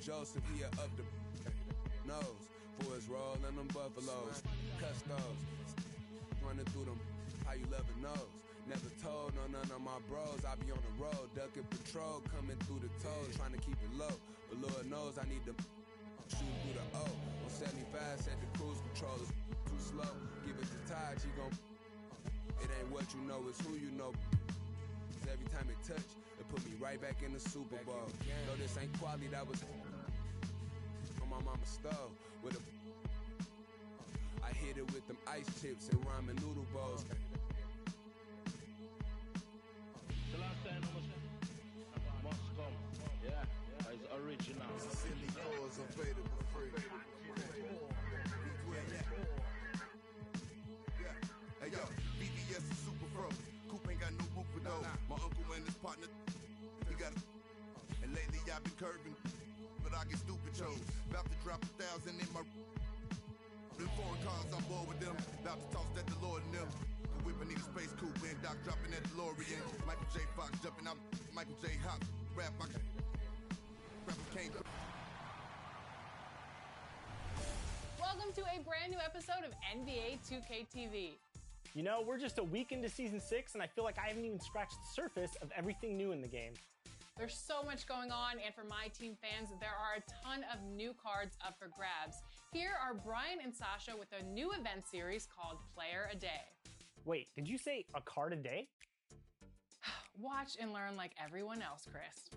Joseph, he up the nose for his roll and them buffaloes. Custos, running through them, how you love it knows. Never told none of my bros, I be on the road, ducking patrol, coming through the toes, trying to keep it low. But Lord knows I need to shoot through the O. On 75, set the cruise controllers too slow. Give it to Taj, he gon' it ain't what you know, it's who you know. Cause every time it touch, it put me right back in the Super Bowl. Though this ain't quality, that was on my mama's stove with a I hit it with them ice chips and ramen noodle bowls. The last time must come. Yeah, it's original. Silly cause available free. Yeah. Hey yo, BBS is super fro. Coop ain't got no roof for those. My uncle and his partner, he got a. And lately I've been curving, but I get stupid chose. About to drop 1,000 in my. Them foreign cars, I'm bored with them. About to toss that DeLorean in them. The whip, I need a space coupe, and Doc dropping that DeLorean. Michael J. Fox jumping out, Michael J. Hop. Rap, I can't. Welcome to a brand new episode of NBA 2K TV. You know, we're just a week into Season 6, and I feel like I haven't even scratched the surface of everything new in the game. There's so much going on, and for my team fans, there are a ton of new cards up for grabs. Here are Brian and Sasha with a new event series called Player a Day. Wait, did you say a card a day? Watch and learn like everyone else, Chris.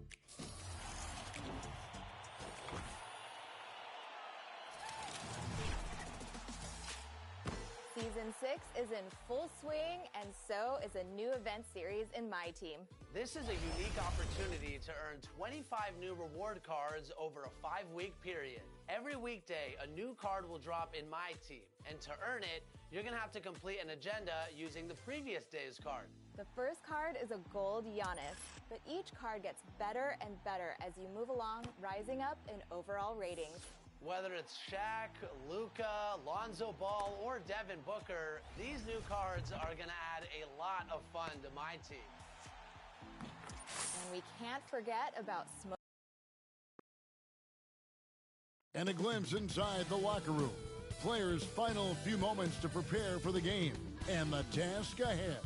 Season 6 is in full swing, and so is a new event series in my team. This is a unique opportunity to earn 25 new reward cards over a 5-week period. Every weekday, a new card will drop in my team, and to earn it, you're gonna have to complete an agenda using the previous day's card. The first card is a gold Giannis, but each card gets better and better as you move along, rising up in overall ratings. Whether it's Shaq, Luka, Lonzo Ball, or Devin Booker, these new cards are gonna add a lot of fun to my team. And we can't forget about smoke. And a glimpse inside the locker room. Players' final few moments to prepare for the game and the task ahead.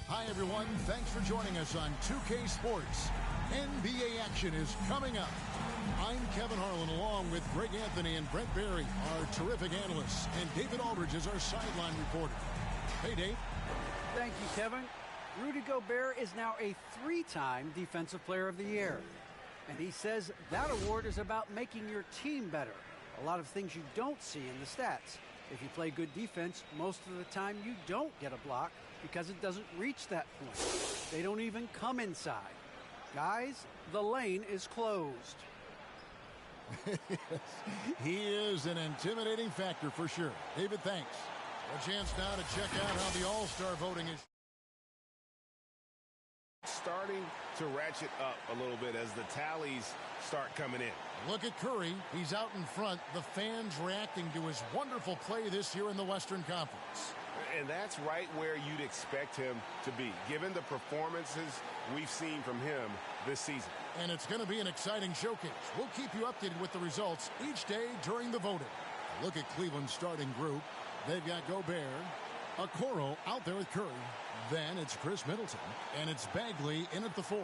Hi, everyone. Thanks for joining us on 2K Sports. NBA action is coming up. I'm Kevin Harlan, along with Greg Anthony and Brent Barry, our terrific analysts, and David Aldridge is our sideline reporter. Hey, Dave. Thank you, Kevin. Rudy Gobert is now a 3-time Defensive Player of the Year. And he says that award is about making your team better. A lot of things you don't see in the stats. If you play good defense, most of the time you don't get a block because it doesn't reach that point. They don't even come inside. Guys, the lane is closed. He is an intimidating factor for sure. David, thanks. A chance now to check out how the All-Star voting is starting to ratchet up a little bit as the tallies start coming in. Look at Curry. He's out in front. The fans reacting to his wonderful play this year in the Western Conference. And that's right where you'd expect him to be, given the performances we've seen from him this season. And it's going to be an exciting showcase. We'll keep you updated with the results each day during the voting. Look at Cleveland's starting group. They've got Gobert, Okoro out there with Curry. Then it's Chris Middleton, and it's Bagley in at the 4.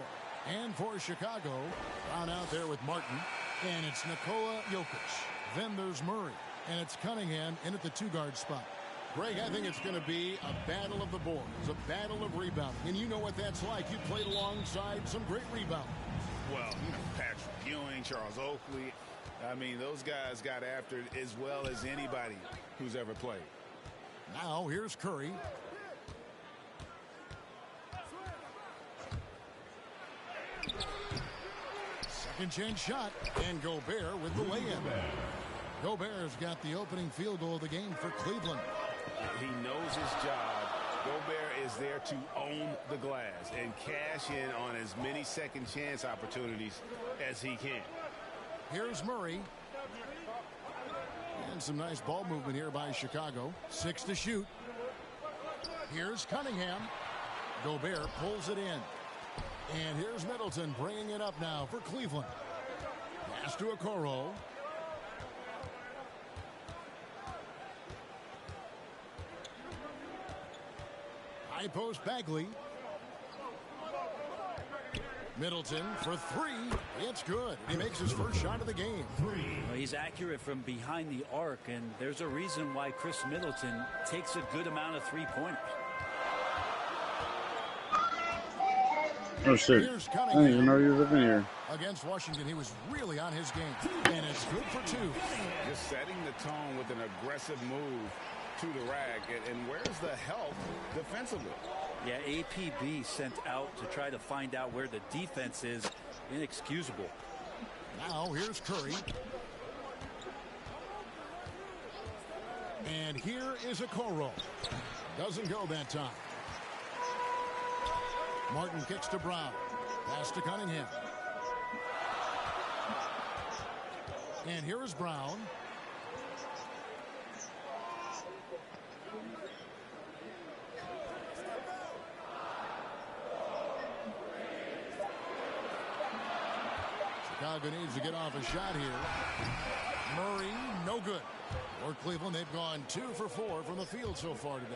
And for Chicago, Brown out there with Martin, and it's Nikola Jokic. Then there's Murray, and it's Cunningham in at the 2-guard spot. Greg, I think it's going to be a battle of the boards, a battle of rebounding. And you know what that's like. You played alongside some great rebounders. Well, Patrick Ewing, Charles Oakley. I mean, those guys got after it as well as anybody who's ever played. Now, here's Curry. Second chance shot, and Gobert with the lay-in. Gobert's got the opening field goal of the game for Cleveland. He knows his job. Gobert is there to own the glass and cash in on as many second chance opportunities as he can. Here's Murray. some nice ball movement here by Chicago. 6 to shoot. Here's Cunningham. Gobert pulls it in. And here's Middleton bringing it up now for Cleveland. Pass to Okoro. High post Bagley. Middleton for 3. It's good. He makes his first shot of the game. Well, he's accurate from behind the arc, and there's a reason why Chris Middleton takes a good amount of three-pointers. Oh, shit. I didn't even know you was up in here. Against Washington, he was really on his game. And it's good for 2. Just setting the tone with an aggressive move to the rack. And where's the help defensively? Yeah, APB sent out to try to find out where the defense is. Inexcusable. Now here's Curry. And here is Okoro. Doesn't go that time. Martin kicks to Brown. Pass to Cunningham. And here is Brown. Chicago needs to get off a shot here. Murray, no good. For Cleveland, they've gone 2 for 4 from the field so far today.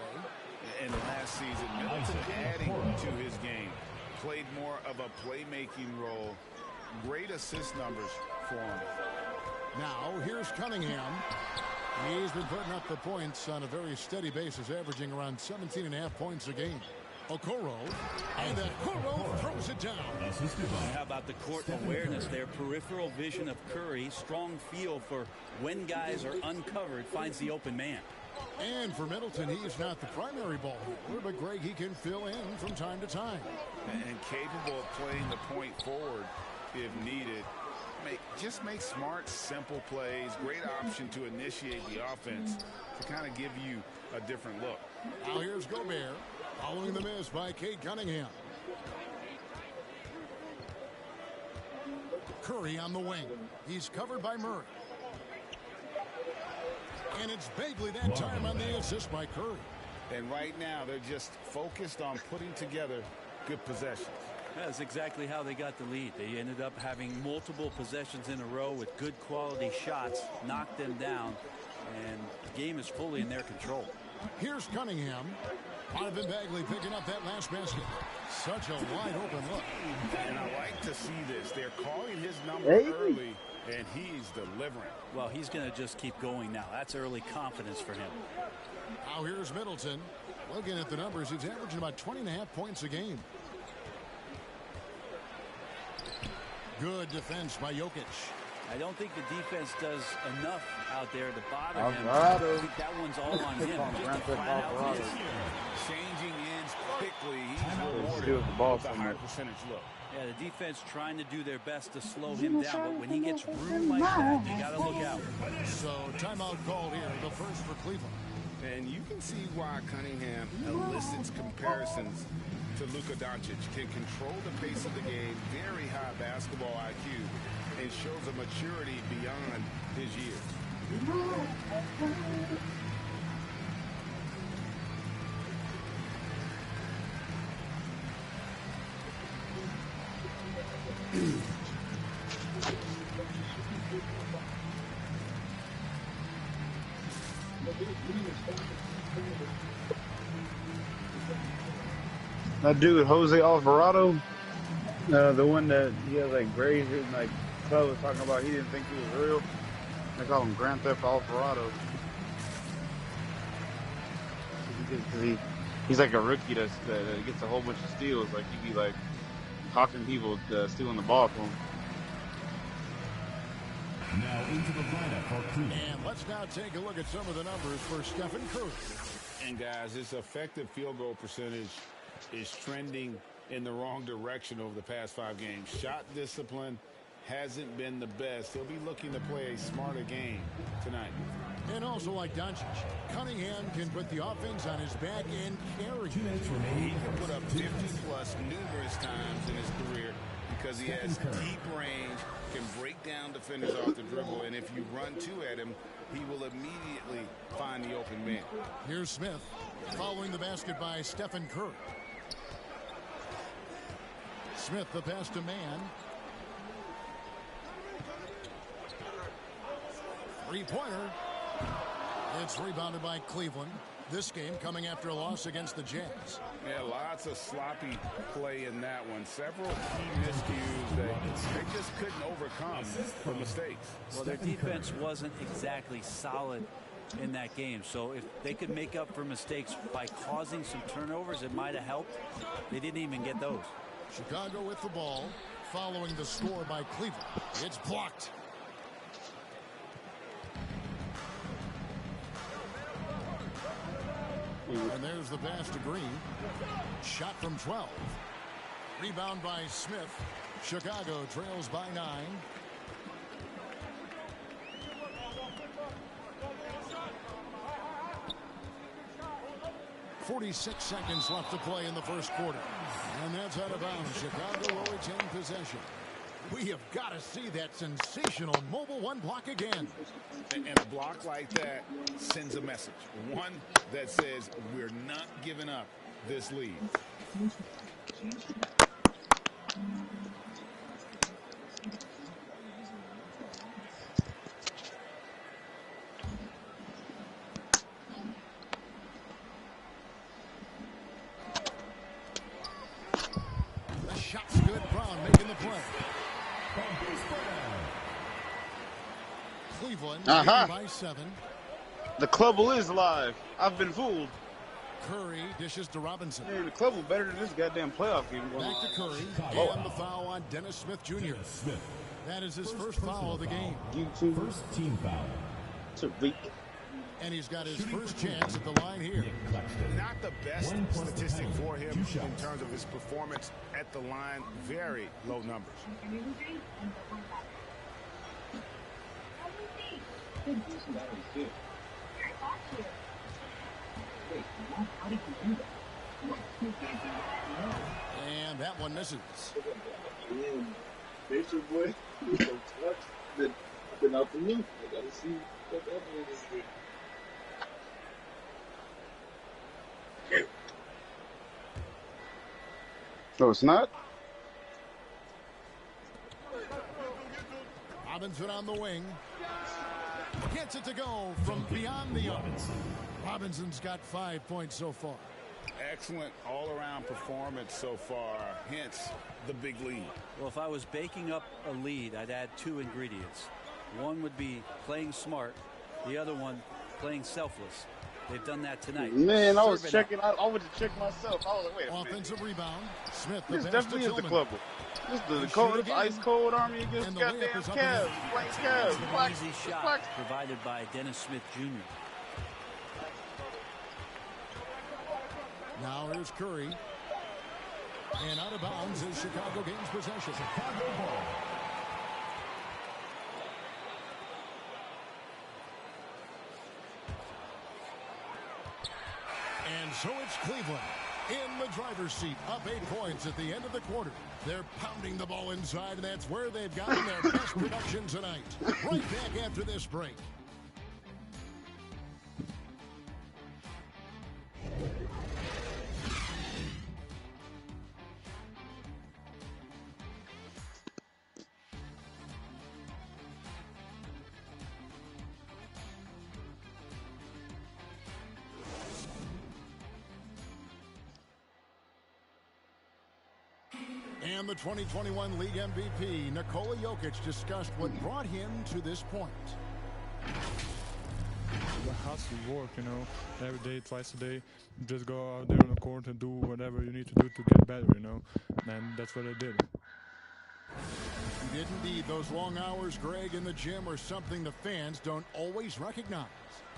In the last season, Middleton adding to his game. Played more of a playmaking role. Great assist numbers for him. Now, here's Cunningham. He's been putting up the points on a very steady basis, averaging around 17.5 points a game. Okoro, and then Okoro throws it down. How about the court awareness there? Peripheral vision of Curry, strong feel for when guys are uncovered, finds the open man. And for Middleton, he's not the primary ball handler, but Greg, he can fill in from time to time. And capable of playing the point forward if needed. Just make smart, simple plays. Great option to initiate the offense to kind of give you a different look. Now here's Gobert, following the miss by Cade Cunningham. Curry on the wing. He's covered by Murray. And it's Bagley that time on the assist by Curry. And right now, they're just focused on putting together good possessions. That's exactly how they got the lead. They ended up having multiple possessions in a row with good quality shots, knocked them down, and the game is fully in their control. Here's Cunningham. Marvin Bagley picking up that last basket. Such a wide open look. And I like to see this. They're calling his number early, and he's delivering. Well, he's going to just keep going now. That's early confidence for him. Now here's Middleton. Looking at the numbers, he's averaging about 20.5 points a game. Good defense by Jokic. I don't think the defense does enough out there to bother him. I think that one's all on him. Just a flat out miss. Changing ends quickly. He's rewarded with a high percentage look. Yeah, the defense trying to do their best to slow him down, but when he gets room like that, you got to look out. So timeout called here, the first for Cleveland. And you can see why Cunningham elicits comparisons to Luka Doncic. Can control the pace of the game, very high basketball IQ, and shows a maturity beyond his years. That dude, Jose Alvarado, the one that he has like braids and like Club was talking about, he didn't think he was real. They call him Grand Theft Alvarado. Because he's like a rookie that gets a whole bunch of steals. Like he be like talking people stealing the ball from him. Now into the lineup for Cleveland. And let's now take a look at some of the numbers for Stephen Curry. And guys, his effective field goal percentage is trending in the wrong direction over the past 5 games. Shot discipline hasn't been the best. He'll be looking to play a smarter game tonight. And also like Doncic, Cunningham can put the offense on his back and carry. He can put up 50-plus numerous times in his career because he has deep range, can break down defenders off the dribble, and if you run two at him, he will immediately find the open man. Here's Smith following the basket by Stephen Curry. Smith the pass to man. Three-pointer. It's rebounded by Cleveland. This game coming after a loss against the Jazz. Yeah, lots of sloppy play in that one. Several key miscues that they just couldn't overcome the mistakes. Well, their defense wasn't exactly solid in that game. So if they could make up for mistakes by causing some turnovers, it might have helped. They didn't even get those. Chicago with the ball, following the score by Cleveland. It's blocked. And there's the pass to Green. Shot from 12. Rebound by Smith. Chicago trails by 9. .46 seconds left to play in the first quarter. And that's out of bounds. Chicago will retain possession. We have got to see that sensational mobile one block again. And a block like that sends a message. One that says we're not giving up this lead. The shot's good. Brown making the play. Cleveland by 7. The clubble is live. I've been fooled. Curry dishes to Robinson. Man, the clubble better than this goddamn playoff game. Back to Curry. And the foul on Dennis Smith Jr. That is his first foul of the game. First team foul. It's a week. And he's got his first chance at the line here. Not the best statistic for him in terms of his performance at the line. Very low numbers. And that one misses. Nature boy, he's so clutch. Been out the loop. I gotta see what that one is doing. No, it's not. Robinson on the wing. Gets it to go from beyond the arc. Robinson's got 5 points so far. Excellent all-around performance so far, hence the big lead. Well, if I was baking up a lead, I'd add 2 ingredients. One would be playing smart. The other one, playing selfless. They've done that tonight. Man, I was checking. I went to check myself. I was like, wait a minute. Offensive rebound. Smith. This definitely is the clubber. This is the cold, ice cold army against goddamn Cavs. Blank Cavs. Easy shot provided by Dennis Smith Jr. Now here's Curry. And out of bounds as Chicago gains possession. Chicago ball. And so it's Cleveland in the driver's seat, up 8 points at the end of the quarter. They're pounding the ball inside, and that's where they've gotten their best production tonight. Right back after this break. And the 2021 League MVP, Nikola Jokic, discussed what brought him to this point. You have to work, you know, every day, twice a day. Just go out there on the court and do whatever you need to do to get better, you know. And that's what I did. You didn't need those long hours, Greg, in the gym are something the fans don't always recognize.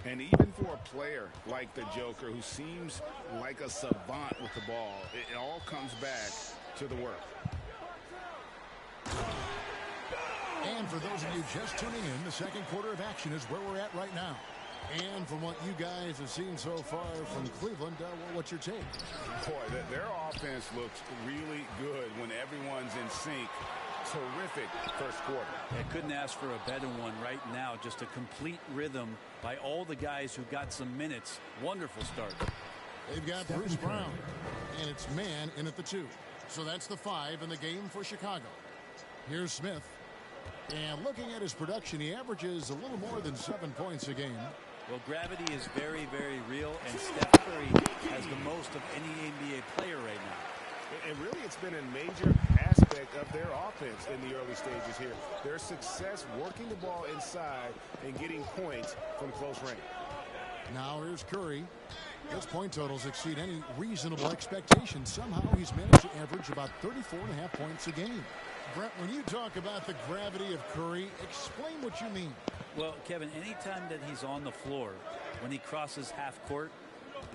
And even for a player like the Joker, who seems like a savant with the ball, it all comes back to the work. And for those of you just tuning in, the second quarter of action is where we're at right now. And from what you guys have seen so far from Cleveland, what's your take? Boy, their offense looks really good when everyone's in sync. Terrific first quarter. I couldn't ask for a better one right now. Just a complete rhythm by all the guys who got some minutes. Wonderful start. They've got Bruce Brown, and it's man in at the 2. So that's the 5 in the game for Chicago. Here's Smith. And looking at his production, he averages a little more than 7 points a game. Well, gravity is very, very real, and Steph Curry has the most of any NBA player right now. And really, it's been a major aspect of their offense in the early stages here. Their success working the ball inside and getting points from close range. Now here's Curry. His point totals exceed any reasonable expectation. Somehow he's managed to average about 34.5 points a game. Brett, when you talk about the gravity of Curry, explain what you mean. Well, Kevin, anytime that he's on the floor, when he crosses half court,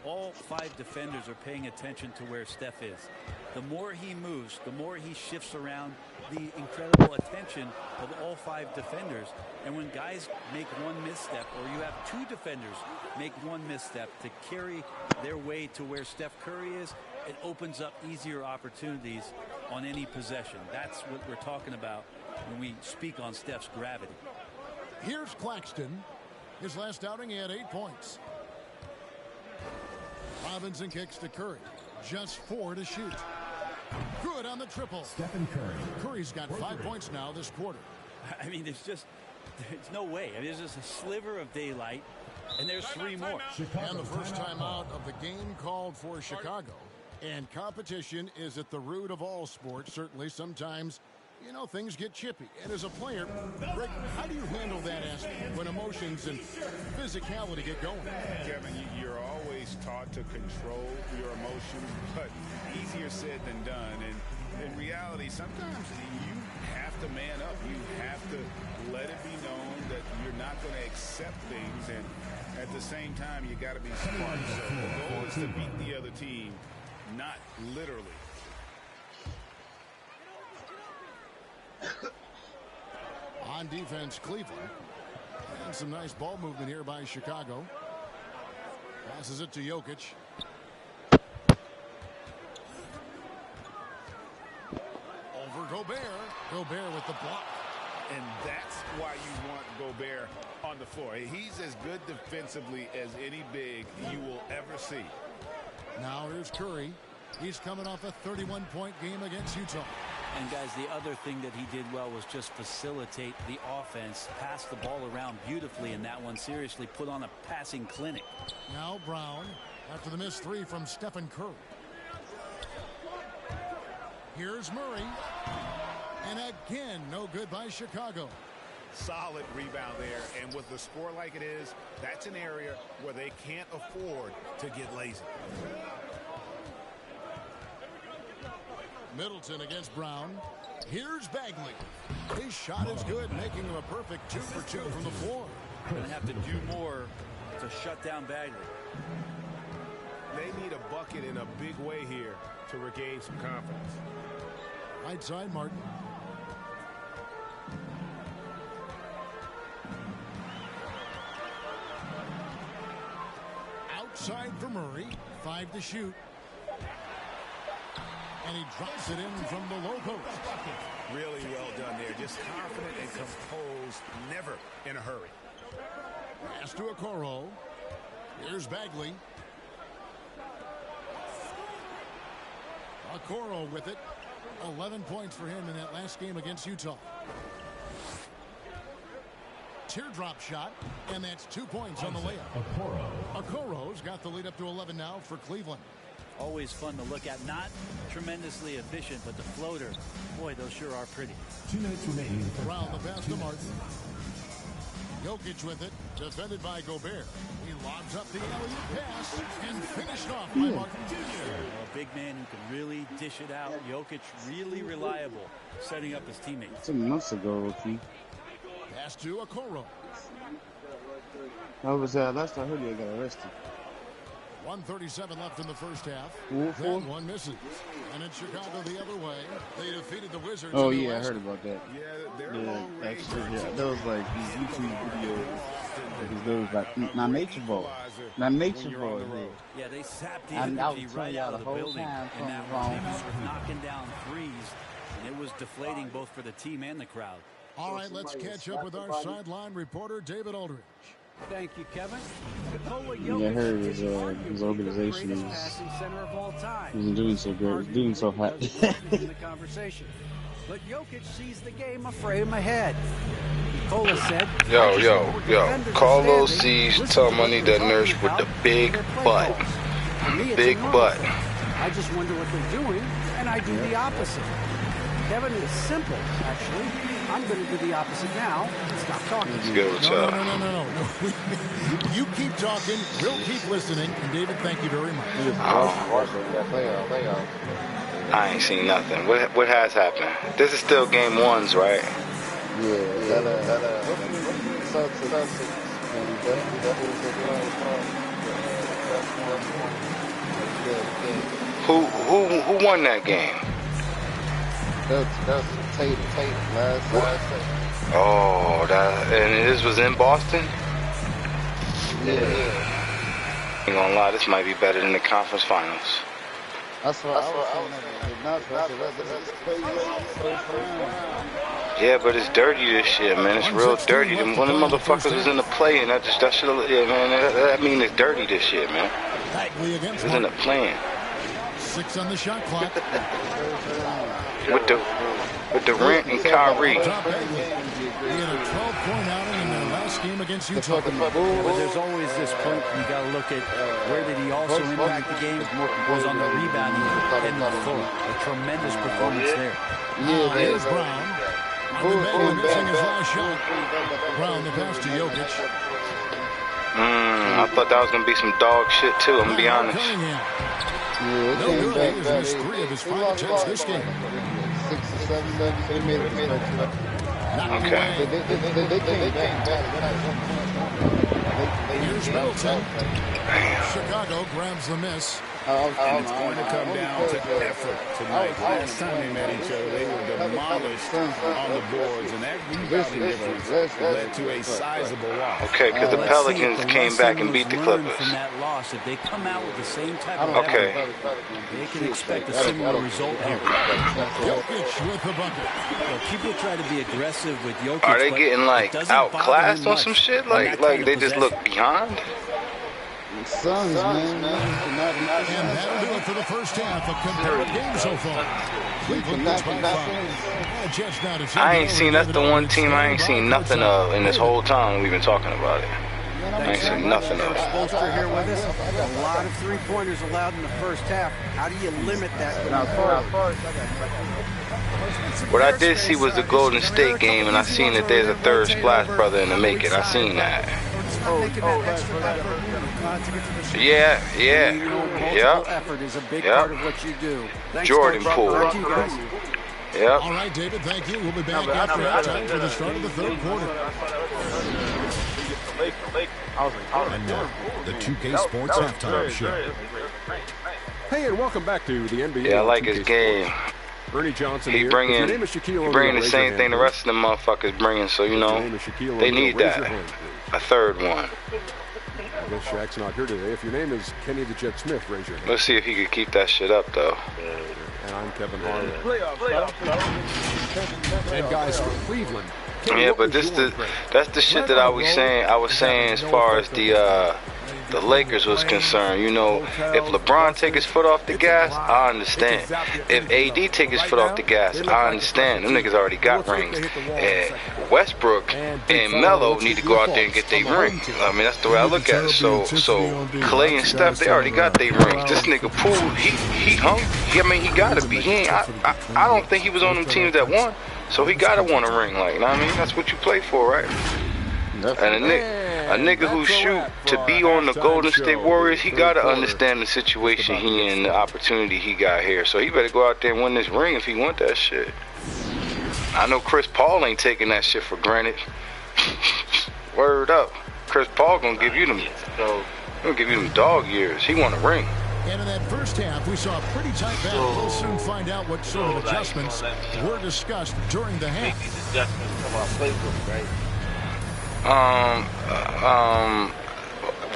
all 5 defenders are paying attention to where Steph is. The more he moves, the more he shifts around, the incredible attention of all 5 defenders. And when guys make one misstep, or you have 2 defenders make one misstep to carry their way to where Steph Curry is, it opens up easier opportunities on any possession. That's what we're talking about when we speak on Steph's gravity. Here's Claxton. His last outing, he had 8 points. Robinson kicks to Curry. Just 4 to shoot. Good on the triple. Stephen Curry. Curry's got 5 points now this quarter. I mean, there's no way. I mean, there's just a sliver of daylight, and there's 3 more. And the first timeout of the game called for Chicago. And competition is at the root of all sports. Certainly, sometimes, you know, things get chippy. And as a player, Greg, how do you handle that aspect when emotions and physicality get going? Kevin, you're always taught to control your emotions, but easier said than done. And in reality, sometimes you have to man up. You have to let it be known that you're not going to accept things. And at the same time, you got to be smart. So the goal is to beat the other team, not literally. On defense, Cleveland. And some nice ball movement here by Chicago. Passes it to Jokic. Over Gobert. Gobert with the block. And that's why you want Gobert on the floor. He's as good defensively as any big you will ever see. Now here's Curry. He's coming off a 31-point game against Utah. And guys, the other thing that he did well was just facilitate the offense, pass the ball around beautifully in that one. Seriously, put on a passing clinic. Now Brown after the missed 3 from Stephen Curry. Here's Murray. And again, no good by Chicago. Solid rebound there. And with the score like it is, that's an area where they can't afford to get lazy. Middleton against Brown. Here's Bagley. His shot is good, making him a perfect 2 for 2 from the floor. Going to have to do more to shut down Bagley. They need a bucket in a big way here to regain some confidence. Right side, Martin. Outside for Murray. 5 to shoot. And he drops it in from the low post. Really well done there. Just confident and composed, never in a hurry. Pass to Okoro. Here's Bagley. Okoro with it. 11 points for him in that last game against Utah. Teardrop shot, and that's 2 points on the layup. Okoro's got the lead up to 11 now for Cleveland. Always fun to look at. Not tremendously efficient, but the floater, boy, those sure are pretty. 2 minutes remaining. Around the pass to Martin. Jokic with it, defended by Gobert. He lobs up the alley-oop pass and finished off by Martin. A big man who can really dish it out. Jokic really reliable, setting up his teammates. Some months ago, rookie. Pass to Okoro. I was last I heard you got arrested. 1:37 left in the first half. That one misses. And in Chicago the other way, they defeated the Wizards. Oh yeah, I heard about that. Yeah, they're actually, yeah, that was like these YouTube videos. These dudes like not nature boy. Not nature boy. Yeah, they sapped the And I was energy telling right y'all out of the the whole building. time And that something's wrong. they just were knocking down threes, and it was deflating both for the team and the crowd. All right, let's catch up with our sideline reporter, David Aldridge. Thank you, Kevin. Nikola Yeah, I heard his organization isn't doing so good. It's doing so hot. in the conversation. But Jokic sees the game a frame ahead. Nikola said, Yo. Carlos sees tell money that nurse with the big butt. Big butt. I just wonder what they're doing, and I do the opposite. Kevin, is simple, actually. I'm going to do the opposite now. Stop talking. No. You keep talking. We'll keep listening. And David, thank you very much. I ain't seen nothing. What has happened? This is still game ones, right? Who won that game? That's Tatum last. Oh, and this was in Boston? Yeah. Ain't gonna lie, this might be better than the conference finals. That's what I was Yeah, but it's dirty this year, man. It's real dirty. When the motherfuckers was in the play, and that should have, yeah, man. That mean it's dirty this year, man. It was in the plan. 6 on the shot clock. With Durant and Kyrie. He had a 12-point outing in their last game against Utah. But there's always this point you got to look at where did he also impact the game? Was on the rebounding end of the floor. A tremendous performance there. Here's Brown. Missing his last shot. Brown, the pass to Jokic. I thought that was going to be some dog shit, too. I'm going to be honest. No good. He's missed 3 of his 5 attempts this game. 6 or 7, they made it. Okay. They came back. Here's Middleton. Chicago grabs the miss. And it's going to come down to effort tonight. Last time they met each other, they were demolished on the boards, and that rebounding difference led to a sizable loss. Okay, because the Pelicans came back and beat the Clippers. From that loss, if they come out with the same type of effort, they can expect a similar result here. Jokic with the bucket. People try to be aggressive with Jokic. Are they getting like outclassed on some shit? Like they just look behind? Suns, man. And that'll do it for the first half. A competitive game so far. Cleveland leads by 5. I ain't seen, that's the one team I ain't seen nothing of in this whole time we've been talking about it. I ain't seen nothing of it. Spoelstra here with us. A lot of three-pointers allowed in the first half. How do you limit that? What I did see was the Golden State game, and I seen that there's a third Splash Brother in the making. I seen that. Yeah. Effort is a big part of what you do. Thanks, Jordan Poole. Yep. All right, David, thank you. We'll be back after halftime for the start of the third quarter. And now, the 2K Sports Halftime Show. Hey, and welcome back to the NBA. Yeah, I like his game. Ernie Johnson he bringing the same thing the rest of the motherfuckers bringing, so you know they need that. A third one. I guess Shaq's not here today. If your name is Kenny the Jet Smith, raise your hand. Let's see if he could keep that shit up, though. And I'm Kevin Harlan. And guys from Cleveland. Yeah, but that's the shit that I was saying as far as the Lakers was concerned. You know, if LeBron take his foot off the gas, I understand. If AD take his foot off the gas, I understand. Them niggas already got rings. And Westbrook and Melo need to go out there and get their rings. I mean, that's the way I look at it. So Clay and Steph, they already got their rings. This nigga Poole, he hungry. I mean, he gotta be. I don't think he was on them teams that won. So he gotta want a ring, like, you know what I mean? That's what you play for, right? And a nigga who shoot to be on the Golden State Warriors, he gotta understand the situation he in, the opportunity he got here. So he better go out there and win this ring if he want that shit. I know Chris Paul ain't taking that shit for granted. Word up. Chris Paul gonna give you them dog years. He want a ring. And in that first half, we saw a pretty tight battle. We'll soon find out what sort of adjustments were discussed during the half.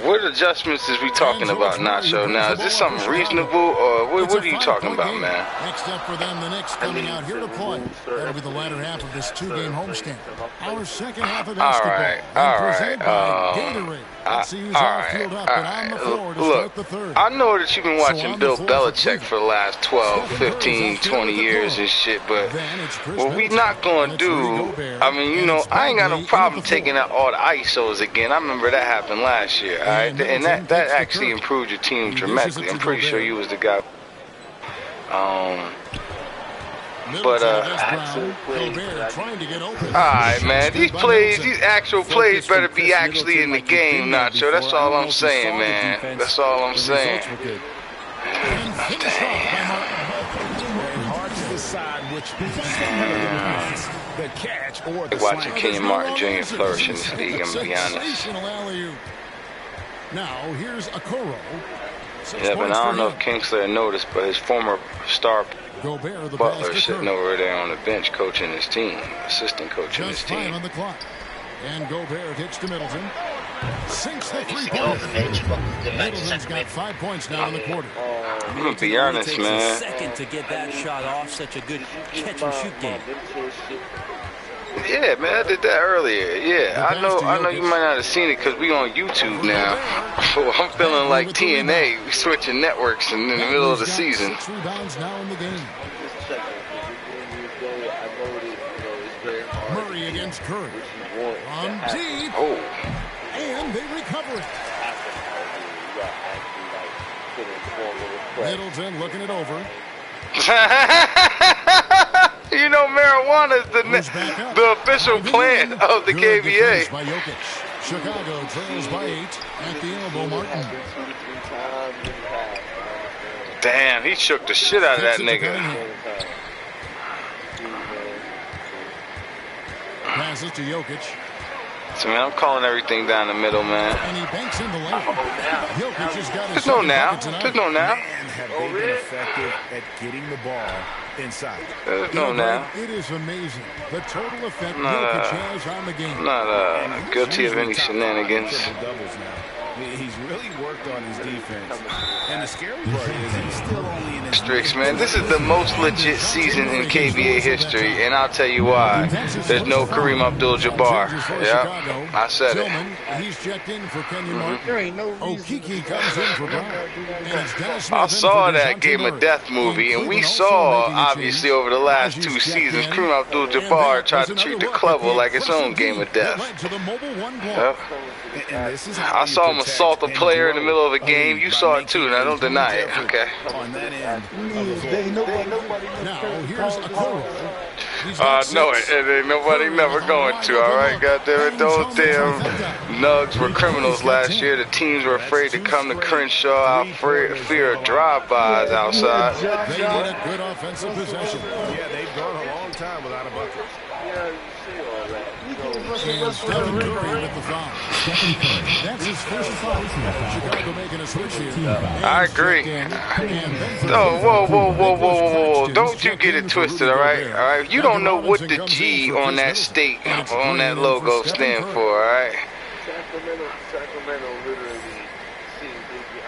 What adjustments is we talking about, Nacho? Now, is this something reasonable, or what are you talking about, man? Next up for them, the Knicks coming out here to play. That'll be the latter half of this two-game homestand. Our second half of basketball. Presented by Gatorade. Let's see who's all filled up and on the floor to start the third. I know that you've been watching Bill Belichick for the last 12, 15, 20 years and shit, but what we not going to do, I mean, you know, I ain't got no problem taking out all the ISOs again. I remember that happened last year, all right? And that actually improved your team dramatically. I'm pretty sure you was the guy. But alright, man, these actual plays better be actually in the game, Nacho. That's all I'm saying, man. That's all I'm saying. Watching Kenyon Martin Jr. flourish in this league, I'm gonna be honest. Now here's Okoro. Yeah, but I don't know if Kingslayer noticed, but his former star Butler sitting over there on the bench coaching his team, assistant coaching his team. On the clock. And Gobert hits to Middleton. Sinks the three-pointer. Middleton's got 5 points now in the quarter. I'm going to be honest, man. Second to get that shot off, such a good catch-and-shoot game. Yeah, man, I did that earlier. Yeah, I know you might not have seen it because we on YouTube now. I'm feeling like TNA. We switching networks in the middle of the season. 6 rebounds now in the game. Murray against Curry. On deep. Oh. And they recover it. Middleton looking it over. You know, marijuana is the official plant of the KBA. Chicago trails by 8 at the elbow. Martin. Damn, he shook the shit out of that nigga. Passes to Jokic. So, man, I'm calling everything down the middle, man. And he banks in the lane. Jokic has got his There's no now. There's no now. Have they been effective at getting the ball inside? There's no now. It is amazing the total effect Jokic has on the game. Not guilty of any shenanigans. He's really worked on his defense. And the scary part is he's still only in his Strix, man, this is the most legit season in KBA history, and I'll tell you why. There's no Kareem Abdul-Jabbar. Yeah, I said it. He's checked in for Kenyon Martin. There ain't no Okiki comes in for Brown. I saw that Game of Death movie, and we saw, obviously, over the last 2 seasons, Kareem Abdul-Jabbar tried to treat the club like its own Game of Death. Yep. I saw him assault a player in the middle of a game. You saw it too, now don't deny it, okay? No, it ain't nobody never going to, alright? Goddammit, those damn Nugs were criminals last year. The teams were afraid to come to Crenshaw out fear of drive-bys outside. They get a good offensive possession. Yeah, they've gone a long time without a bucket. And Stephen Curry with the foul. That's his first foul. Chicago making a switch here. I agree. Oh, whoa. Don't you get it twisted, all right? You don't know what the G on that state, on that logo stand for, all right? Sacramento literally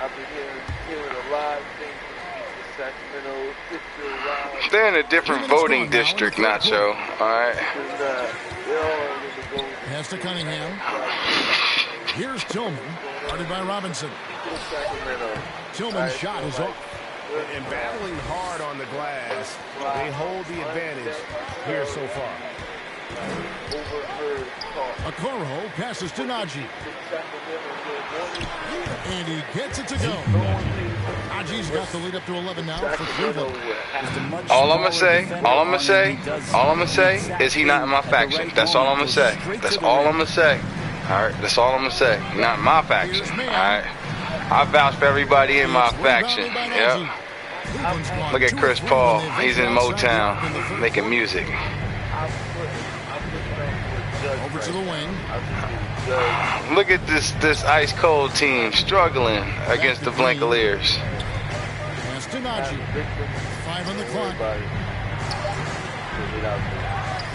I've been hearing a lot of things from Sacramento. They're in a different voting district, Nacho, all right? Pass to Cunningham. Here's Tillman, guarded by Robinson. Tillman's shot is off. And battling hard on the glass, they hold the advantage here so far. Okoro passes to Najee. And he gets it to go. Najee's got the lead up to 11 now for Cleveland. All I'm gonna say is he not in my faction. That's all I'm gonna say. That's all I'm gonna say. All right, that's all I'm gonna say. Not in my faction. All right. I vouch for everybody in my faction. Yep. Look at Chris Paul. He's in Motown making music. Over to the wing. Look at this ice cold team struggling against the Blankoliers. Pass to Najee. 5 on the clock.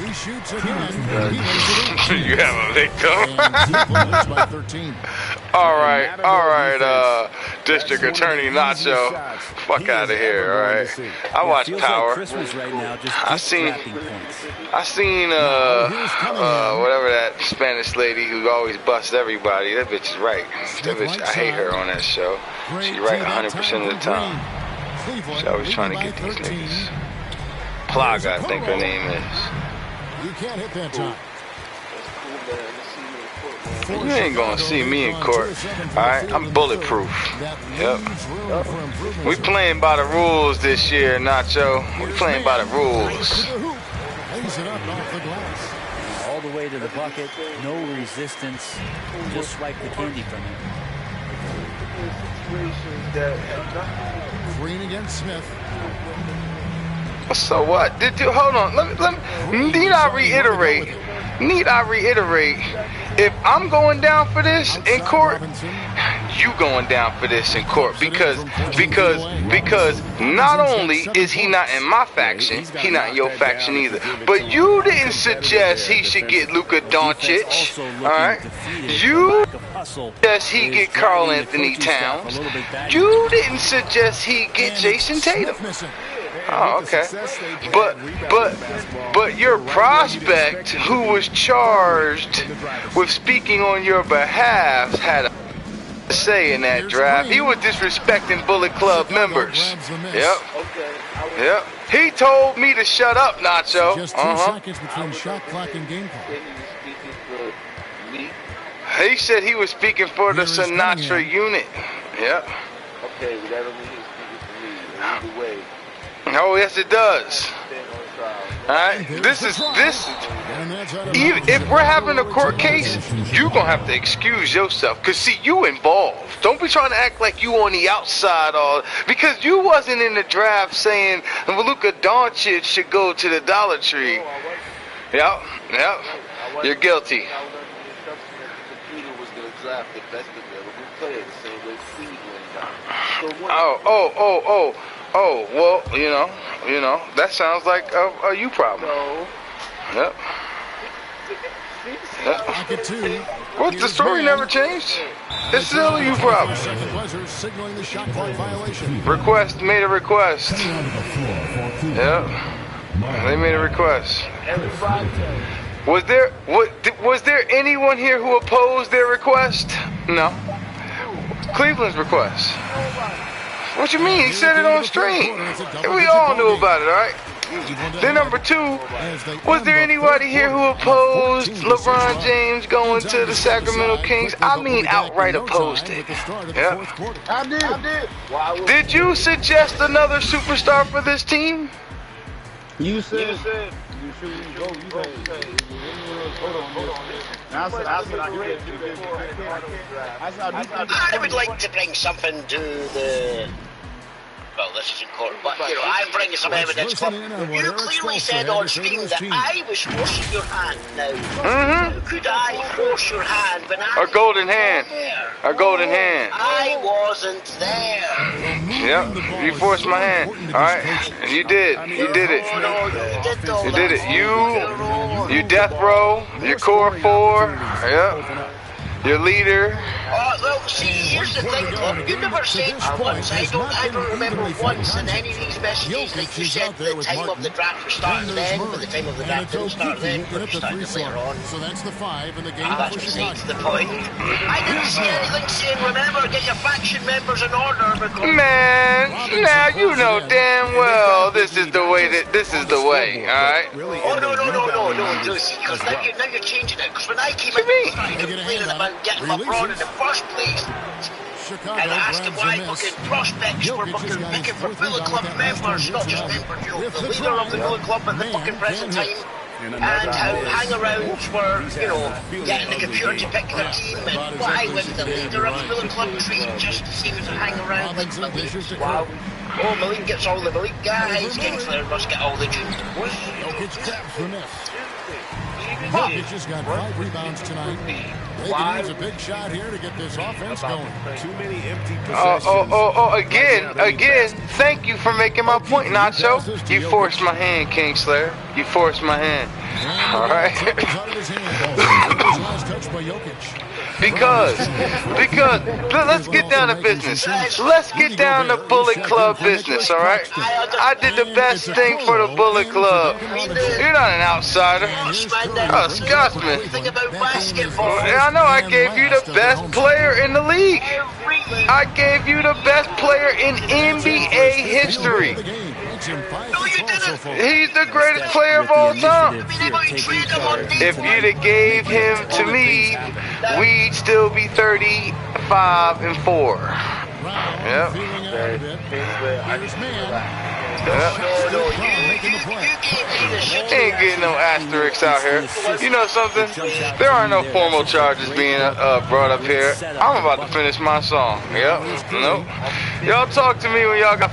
He He shoots again. He lays it in. You have a victim. And Cleveland leads by 13. All right, District Attorney Nacho. Fuck out of here, all right? I watch Power. I seen whatever that Spanish lady who always busts everybody. That bitch is right. That bitch, I hate her on that show. She's right 100% of the time. She's always trying to get these niggas. Plaga, I think her name is. You can't hit that time. You ain't gonna see me in court. Alright, I'm bulletproof. Yep. We playing by the rules this year, Nacho. We playing by the rules. All the way to the bucket, no resistance, just swipe the candy from him. Green against Smith. So what? Hold on. Need I reiterate? If I'm going down for this in court, you going down for this in court because not only is he not in my faction, he not in your faction either. But you didn't suggest he should get Luka Doncic, all right? You suggest he get Karl Anthony Towns. You didn't suggest he get Jason Tatum. Oh, okay. But your prospect, who was charged with speaking on your behalf, had a say in that draft. He was disrespecting Bullet Club members. Yep. He told me to shut up, Nacho. Just 2 seconds between shot clock and game clock. He said he was speaking for the Sinatra unit. Yep. Okay, but that don't mean he's speaking for me. Either way. Oh, yes, it does. All right, even if we're having a court case, you gonna have to excuse yourself. Cause see, you involved. Don't be trying to act like you on the outside because you wasn't in the draft saying Luka Doncic should go to the Dollar Tree. Yep. You're guilty. Oh, well, you know, that sounds like a you problem. Yep. What, the story never changed? It's still a you problem. Request made a request. Yep. They made a request. Was there anyone here who opposed their request? No. Cleveland's request. What you mean? He said it on stream. We all knew about it, all right? Then number 2, was there anybody here who opposed LeBron James going to the Sacramento Kings? I mean, outright opposed it. Yeah. I did. Did you suggest another superstar for this team? You said you should go. You said I would like to bring something to the... Well, this is in court, but, I'm bringing some evidence. You clearly said on stream that I was forcing your hand. Now, how could I force your hand when I... A golden hand. A golden hand. I wasn't there. Yep, you forced my hand. All right, you did. You did it. You did it. You death row. Your core 4. Yep. Your leader. Well, see, here's the thing, Club. You never said once. I don't remember once in any of these messages that you said the time of the draft was starting then, but the time of the draft didn't start then, but it started later on. So that's the 5 in the game. That's besides the point. I didn't see anything saying, remember, get your faction members in order because... Man, now you know damn well this is the way, alright? Oh, no, see, because now you're changing it, because when I came in and started complaining about getting LeBron in the first place, and asking why fucking prospects were fucking picking for Bullet Club members, not just members, the leader of the Bullet Club at the fucking present time, and how hang-arounds were, getting the computer to pick their team, and why was the leader of the Bullet Club treated just the same as a hang-around like Malik? Wow. Oh, Malik gets all the Malik guys, Kingsler must get all the juniors. Jokic just got 5 rebounds tonight. They can use a big shot here to get this offense going. Too many empty possessions. Again. Thank you for making my point, Nacho. You forced my hand, Kingslayer. You forced my hand. All right. Because let's get down to business. Let's get down to Bullet Club business, all right? I did the best thing for the Bullet Club. You're not an outsider. Oh, Scotsman. I know I gave you the best player in the league. I gave you the best player in NBA history. He's the greatest player of all time. If you'd have gave him to me, we'd still be 35-4. Yep. Ain't getting no asterisks out here. You know something? There are no formal charges being brought up here. I'm about to finish my song. Yep. Nope. Y'all talk to me when y'all got.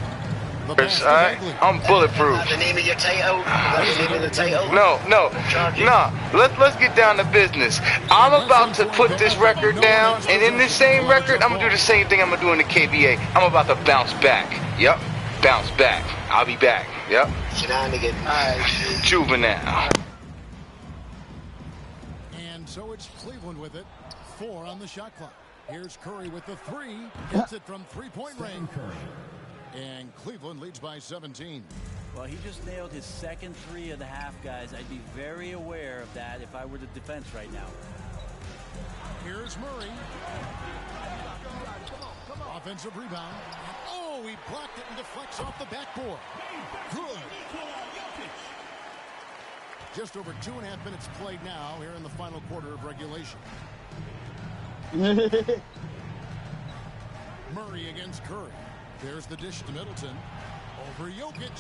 Alright? I'm bulletproof. The name of your title? That's the name of the title? No. Let's get down to business. I'm about to put this record down, and in this same record, I'm gonna do the same thing I'm gonna do in the KBA. I'm about to bounce back. Yep. Bounce back. I'll be back. Yep. Shenanigan. Juvenile. And so it's Cleveland with it. 4 on the shot clock. Here's Curry with the 3. Gets it from 3-point range. And Cleveland leads by 17. Well, he just nailed his second 3 of the half, guys. I'd be very aware of that if I were the defense right now. Here's Murray. Offensive rebound. Oh, he blocked it and deflects off the backboard. Good. Just over 2.5 minutes played now here in the final quarter of regulation. Murray against Curry. There's the dish to Middleton. Over Jokic.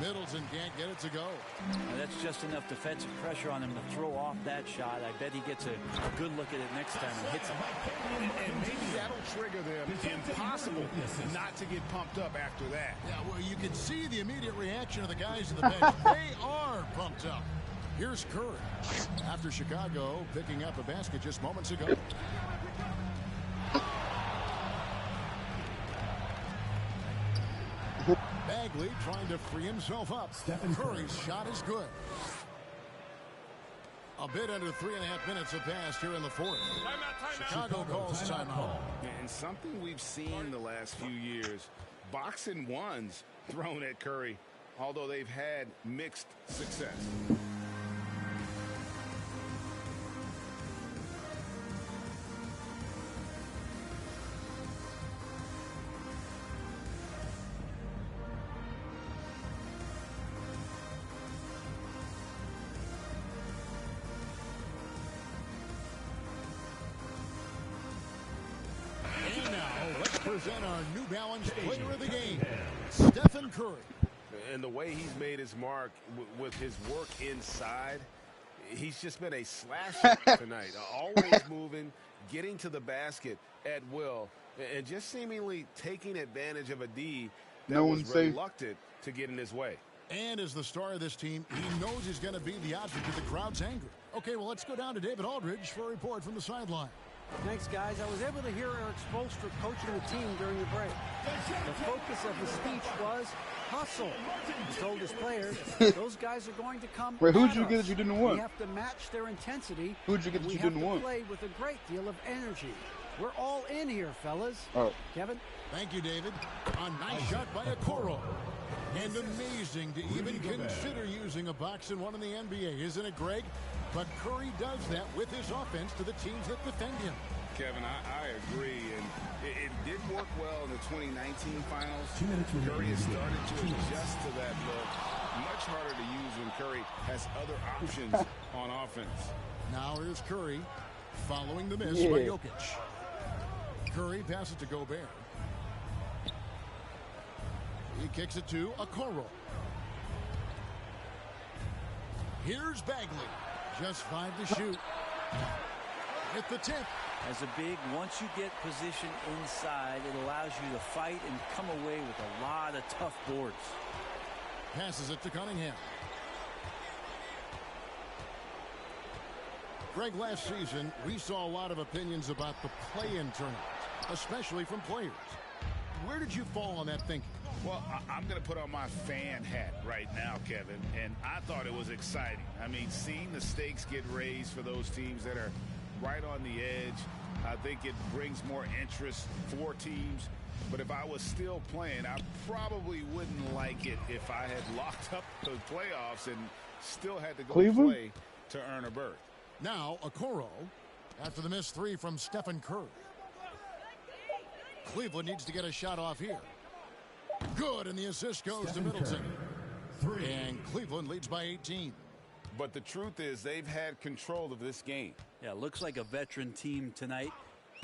Middleton can't get it to go. Now that's just enough defensive pressure on him to throw off that shot. I bet he gets a good look at it next time and hits it. And maybe that'll trigger them. Impossible not to get pumped up after that. Yeah, well, you can see the immediate reaction of the guys in the bench. They are pumped up. Here's Curry. After Chicago picking up a basket just moments ago. Bagley trying to free himself up. Curry's shot is good. A bit under 3.5 minutes have passed here in the fourth. Chicago calls timeout. And something we've seen the last few years, boxing ones thrown at Curry, although they've had mixed success. Present our New Balance player of the game, Stephen Curry. And the way he's made his mark with his work inside, he's just been a slasher tonight. Always moving, getting to the basket at will, and just seemingly taking advantage of a D that was reluctant to get in his way. And as the star of this team, he knows he's going to be the object of the crowd's anger. Okay, well, let's go down to David Aldridge for a report from the sideline. Thanks, guys. I was able to hear Eric Spoelstra coaching the team during the break. The focus of his speech was hustle. He told his players, those guys are going to come. Wait, who'd you get that you didn't want? We have to match their intensity. Who'd you get that you didn't want? We have to play with a great deal of energy. We're all in here, fellas. All right. Kevin? Thank you, David. A nice shot by Okoro. And amazing to even consider using a box and one in the NBA, isn't it, Greg? But Curry does that with his offense to the teams that defend him. Kevin, I agree, and it did work well in the 2019 finals. Curry has started to adjust to that look. Much harder to use when Curry has other options on offense. Now here's Curry following the miss by Jokic. Curry passes to Gobert. He kicks it to Okoro. Here's Bagley. Just 5 to shoot. Hit the tip. As a big, once you get position inside, it allows you to fight and come away with a lot of tough boards. Passes it to Cunningham. Greg, last season, we saw a lot of opinions about the play-in tournament, especially from players. Where did you fall on that thinking? Well, I'm going to put on my fan hat right now, Kevin, and I thought it was exciting. I mean, seeing the stakes get raised for those teams that are right on the edge, I think it brings more interest for teams. But if I was still playing, I probably wouldn't like it if I had locked up the playoffs and still had to go play to earn a berth. Now, Okoro, after the missed three from Stephen Curry. Cleveland needs to get a shot off here. Good, and the assist goes to Middleton. And Cleveland leads by 18. But the truth is they've had control of this game. Yeah, looks like a veteran team tonight,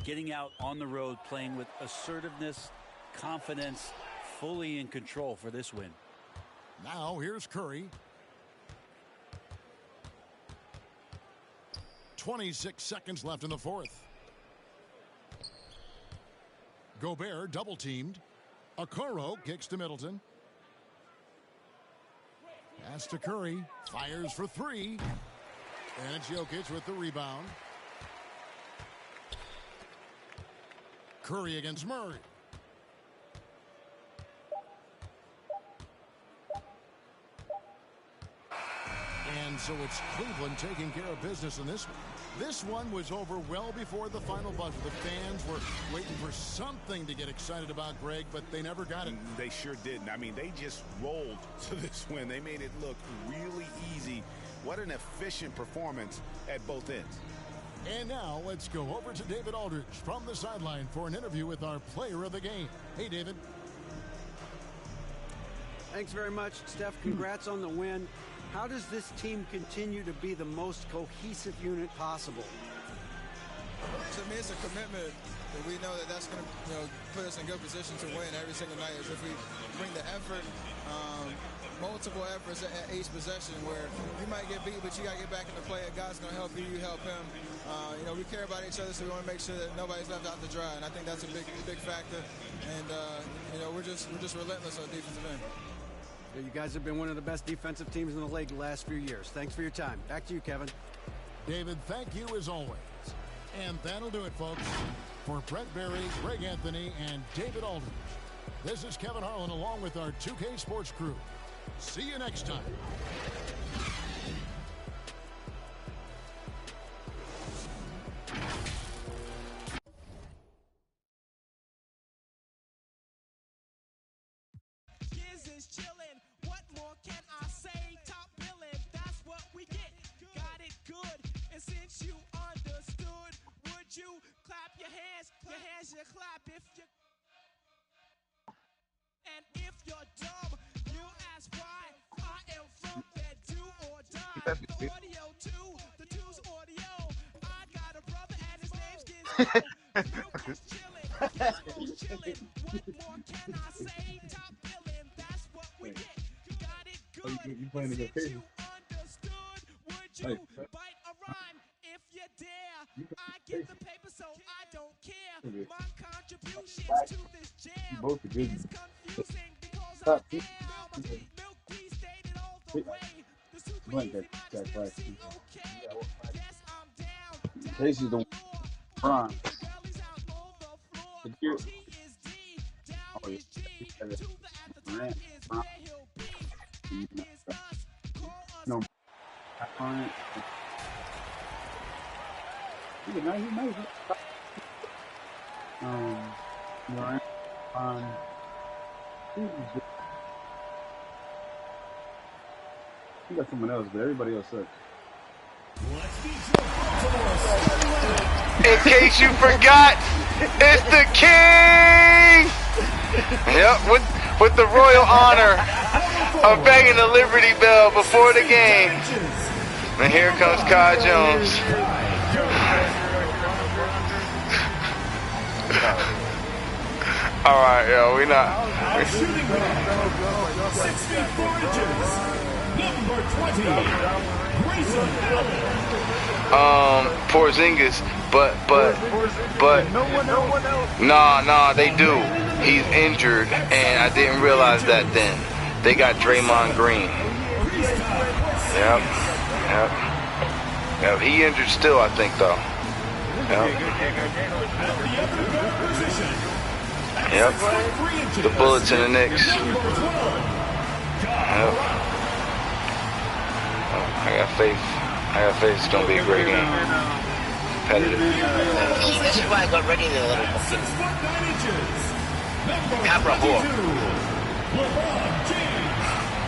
getting out on the road, playing with assertiveness, confidence, fully in control for this win. Now here's Curry. 26 seconds left in the fourth. Gobert double teamed. Okoro kicks to Middleton. Pass to Curry. Fires for three. And it's Jokic with the rebound. Curry against Murray. And so it's Cleveland taking care of business in this one. This one was over well before the final buzzer. The fans were waiting for something to get excited about, Greg, but they never got it. They sure didn't. I mean, they just rolled to this win. They made it look really easy. What an efficient performance at both ends. And now let's go over to David Aldridge from the sideline for an interview with our player of the game. Hey, David. Thanks very much, Steph. Congrats on the win. How does this team continue to be the most cohesive unit possible? To me, it's a commitment that we know that's going to put us in good position to win every single night. Is if we bring the effort, multiple efforts at each possession, where you might get beat, but you got to get back in the play. If God's going to help you, you help him. We care about each other, so we want to make sure that nobody's left out to dry. And I think that's a big factor. And we're just relentless on defensive end. You guys have been one of the best defensive teams in the league the last few years. Thanks for your time. Back to you, Kevin. David, thank you as always. And that'll do it, folks. For Brett Berry, Greg Anthony, and David Aldridge, this is Kevin Harlan along with our 2K Sports crew. See you next time. You clap if you, and if you're dumb, you ask why. I am from that do or die. The audio too, the two's audio. I got a brother and his name's Gizmo. Chillin'. What more can I say? Top billin', that's what we get. Got it good. You playing the Since you understood, would you bite a rhyme if you dare? I get the paper, so I don't care. My contributions to this jam is confusing because I am Milk Tea stated all the way. The super easy minus MC, okay. Yes, I'm down. Casey's the prime. No. He got someone else, but everybody else sucks. In case you forgot, it's the king! Yep, with the royal honor of banging the Liberty Bell before the game. And here comes Kai Jones. All right, yo, we not. Shooting guard, 6 feet 4 inches, number 20, Grayson Allen. Porzingis, but no one else. Nah, they do. He's injured, and I didn't realize that then. They got Draymond Green. Yep. Yeah, he injured still, I think, though. Yep. The Bullets and the Knicks. Yep. I got faith. It's going to be a great game. Competitive. This is why I got ready in a little fucking camera whore.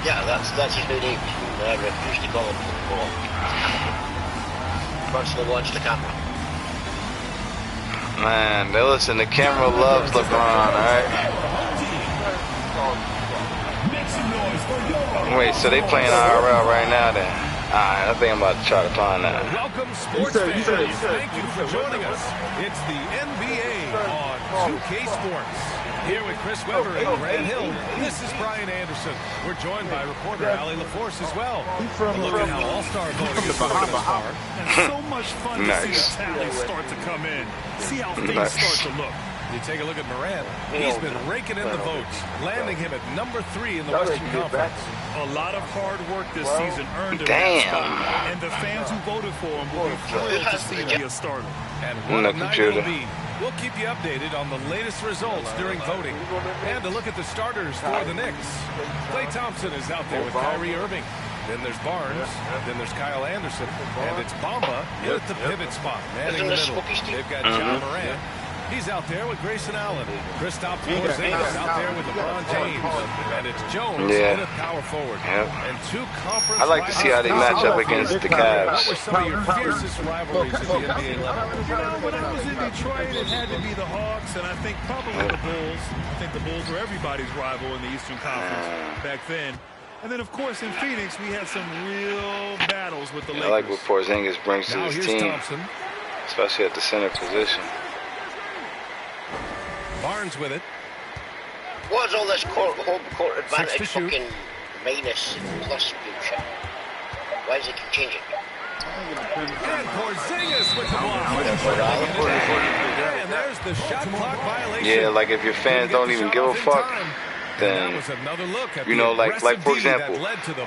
Yeah, that's his new name. I refuse to call him whore. Constantly watch the camera. Man, listen, the camera loves LeBron, alright? Wait, so they playing IRL right now then? Alright, I think I'm about to try to find that. Welcome, sports fans. Thank you for joining us. It's the NBA on 2K Sports. Here with Chris Webber and Grant Hill, this is Brian Anderson. We're joined by reporter Ali LaForce as well. Look at how all-star voting is going thus far. And so much fun to see the tallies start to come in. See how things start to look. You take a look at Morant. He's been raking in the votes, landing him at number 3 in the Western Conference. A lot of hard work this season earned him that spot. And the fans who voted for him will be thrilled to see him be a starter. And what a night it'll be. We'll keep you updated on the latest results during voting. And to look at the starters for the Knicks. Klay Thompson is out there with Kyrie Irving. Then there's Barnes. Then there's Kyle Anderson. And it's Bamba in at the pivot spot, manning the middle. They've got John Morant. He's out there with Grayson Allen. Kristaps Porzingis out there with LeBron James. And it's Jones in at power forward. And 2 conference. I like to see how they match up against the Cavs. What were some of your fiercest rivalries at the NBA level? You know, when I was in Detroit, it had to be the Hawks, and I think probably the Bulls. I think the Bulls were everybody's rival in the Eastern Conference back then. And then, of course, in Phoenix, we had some real battles with the Lakers. I like what Porzingis brings to his team, especially at the center position. Barnes with it. What's all this home court advantage fucking minus plus bullshit? Why does it keep changing? And Porzingis with the block. And there's the shot clock violation. Yeah, like if your fans don't even give a fuck, then, you know, like for example,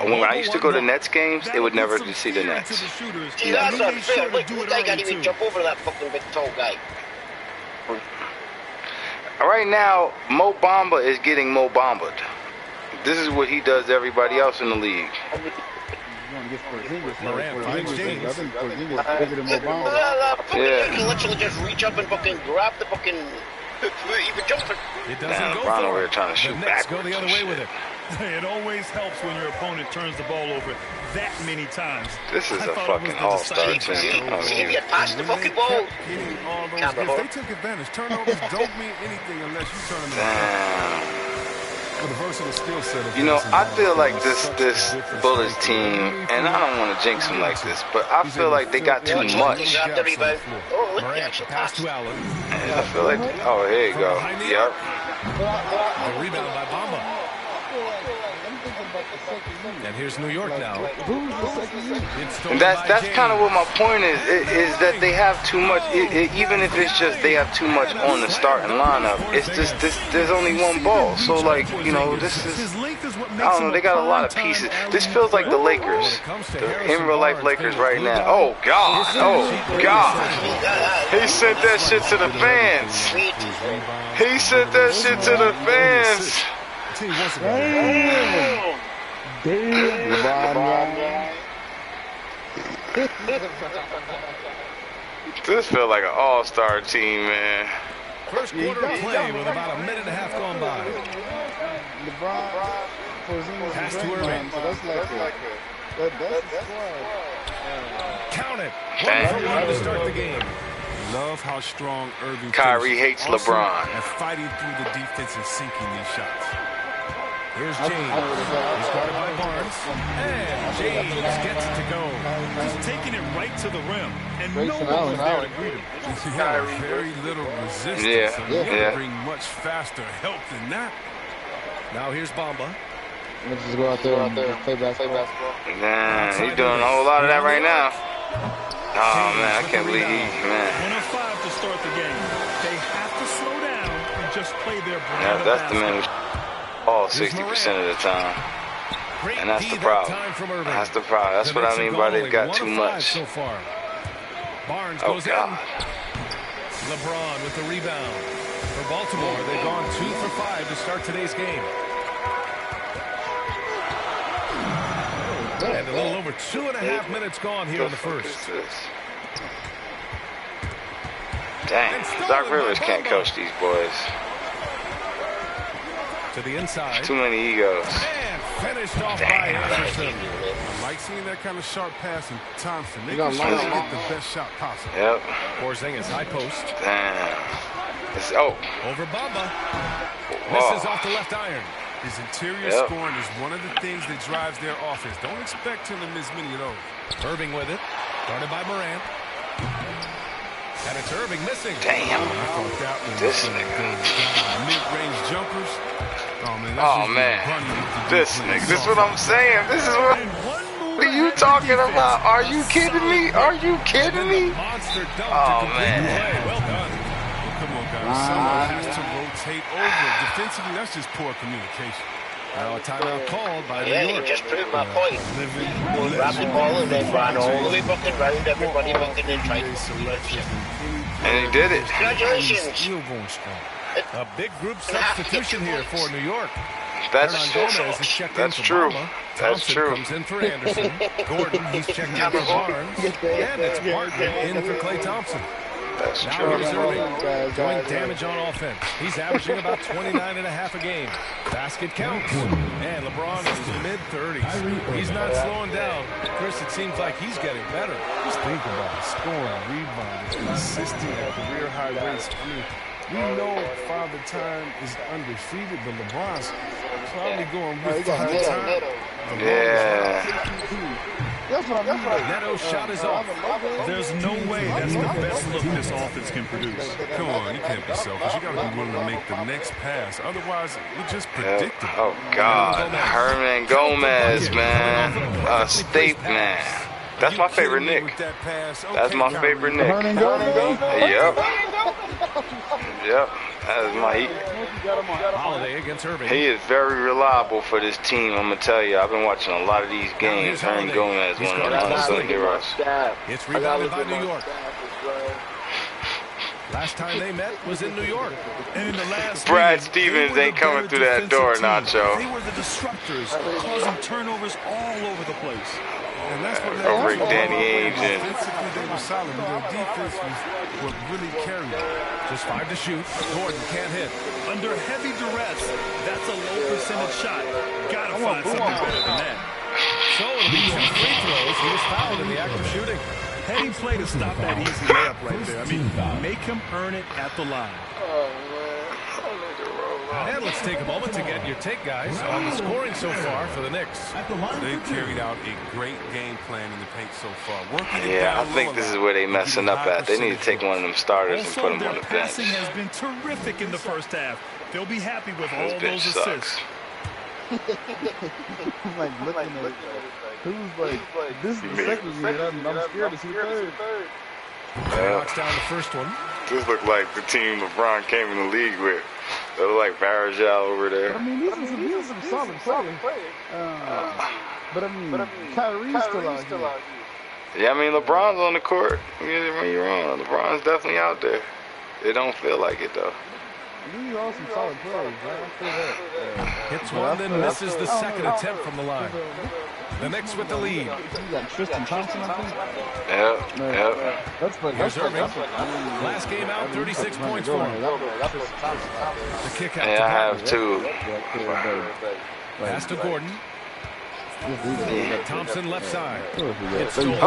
when I used to go to Nets games, it would never see the Nets. See, that's unfair. Look, the guy can't even jump over that fucking big tall guy. Right now, Mo Bamba is getting Mo Bamba'd. This is what he does to everybody else in the league. You can literally just reach up and fucking grab the fucking hook without even jumping. It doesn't go Brown over here trying to shoot back. Go the other way with it. It always helps when your opponent turns the ball over that many times. This is a fucking all-star team. See if you pass the fucking ball. If they took advantage, turnovers don't mean anything unless you turn them around. You know, I feel like this Bullets team, and I don't want to jinx them like this, but I feel like they got too much. Pass to Allen. And I feel like, oh, here you go. Yep. The rebound by Bamba. And here's New York now. And that's kind of what my point is that they have too much. Even if it's just they have too much on the starting lineup, it's just there's only one ball. So like, you know, this is, I don't know, they got a lot of pieces. This feels like the Lakers, the in real life Lakers right now. Oh God, he sent that shit to the fans. He sent that shit to the fans. This feels like an all-star team, man. First quarter of play with about a minute and a half gone by. Pass to Irving. Count it. One to start the game. Love how strong Irving. Kyrie hates LeBron. And fighting through the defense and sinking these shots. Here's James. He's guarded by Barnes. And James gets it to go. He's taking it right to the rim. And no one was there to greet him. He had very little resistance. Yeah. Bring much faster help than that. Now here's Bamba. Let's just go out there and play basketball. Man, he's doing a whole lot of that right now. Oh, man, I can't believe he, man. 1 of 5 to start the game. They have to slow down and just play their brand. Yeah, that's the man who's all 60% of the time. And that's the problem. That's the problem. That's what I mean by they've got too much. Barnes goes in. LeBron with the rebound. For Baltimore, they've gone 2 for 5 to start today's game. And a little over 2.5 minutes gone here in the first. Dang, Doc Rivers can't coach these boys. To the inside. Too many egos. And finished off by Anderson. I like seeing that kind of sharp passing. Thompson, making sure they get the best shot possible. Yep. Porzingis high post. Damn. Over Bamba. Misses off the left iron. His interior scoring is one of the things that drives their offense. Don't expect him to miss many of those. Irving with it. Guarded by Morant. And it's Irving missing. Damn. I thought that was this nigga. Mid-range jumpers. Oh, man. This nigga. This is what I'm saying. This is what are you talking about? Are you kidding me? Are you kidding me? Oh, man. Well done. Come on, guys. Someone has to rotate over. Defensively, that's just poor communication. Now a timeout called by New Yeah, York. you just proved my point. Grab the ball and then ran all the way fucking round everybody fucking and tried to And he did it. Congratulations. A big group substitution here for New York. That's Gomez is checked That's in for true. Bama. That's Thompson true. comes in for Anderson. Gordon, he's checked in for Barnes. And it's Barton in for Klay Thompson. That's now true. here's Irving doing damage on offense. He's averaging about 29.5 a game. Basket counts. And LeBron in his mid-30s. He's not slowing down. Chris, it seems like he's getting better. Just think about it. Scoring, rebounding, consistent at career high rates. I mean, we know Father Time is undefeated, but LeBron's probably going with Father Time. Yeah. Neto's shot is off. There's no way that's the best look this offense can produce. Come on, you can't be selfish. You got to be willing to make the next pass. Otherwise, we're just predictable. Oh, God. Herman Gomez, man. A state man. That's my favorite Nick. That's my favorite Nick. Yep. Yep. That is my Holiday against Irving. He is very reliable for this team. I'm gonna tell you. I've been watching a lot of these games. Herman Gomez, one of the unsung heroes. It's rebounded by New York. Last time they met was in New York. And in the last Brad Stevens ain't coming through that door, Nacho. They were the disruptors, causing turnovers all over the place. And that's what Over Danny Ainge. Offensively, they were solid, but their defense was what really carried them. Just 5 to shoot. Gordon can't hit. Under heavy duress, that's a low percentage shot. Gotta find something better than that. So it'll be 2 free throws. He was fouled in the act of shooting. Heading play to stop that easy layup right there. I mean, make him earn it at the line. And let's take a moment to get your take, guys, on the scoring so far for the Knicks. They've carried out a great game plan in the paint so far. Yeah, I think this is where they messing up at. They need to take one of them starters and put them on the bench. Their passing has been terrific in the first half. They'll be happy with all those assists. I'm like looking at it. Who's like, this is the second unit. I'm scared to see third. Knocks down the first one. This looked like the team LeBron came in the league with. They look like Varejao over there. I mean, these are some solid players. But I mean, Kyrie's still out here. Yeah, I mean, LeBron's on the court. You're wrong. LeBron's definitely out there. It don't feel like it, though. These are all some solid players, right? I feel that. Hits one, then misses the second attempt from the line. The Knicks with the lead. You got Tristan Thompson, I think? Yep. Here's Irving. Last game out, 36 points for him. The kick out to I have two. Pass to Gordon. Thompson left side. It's James.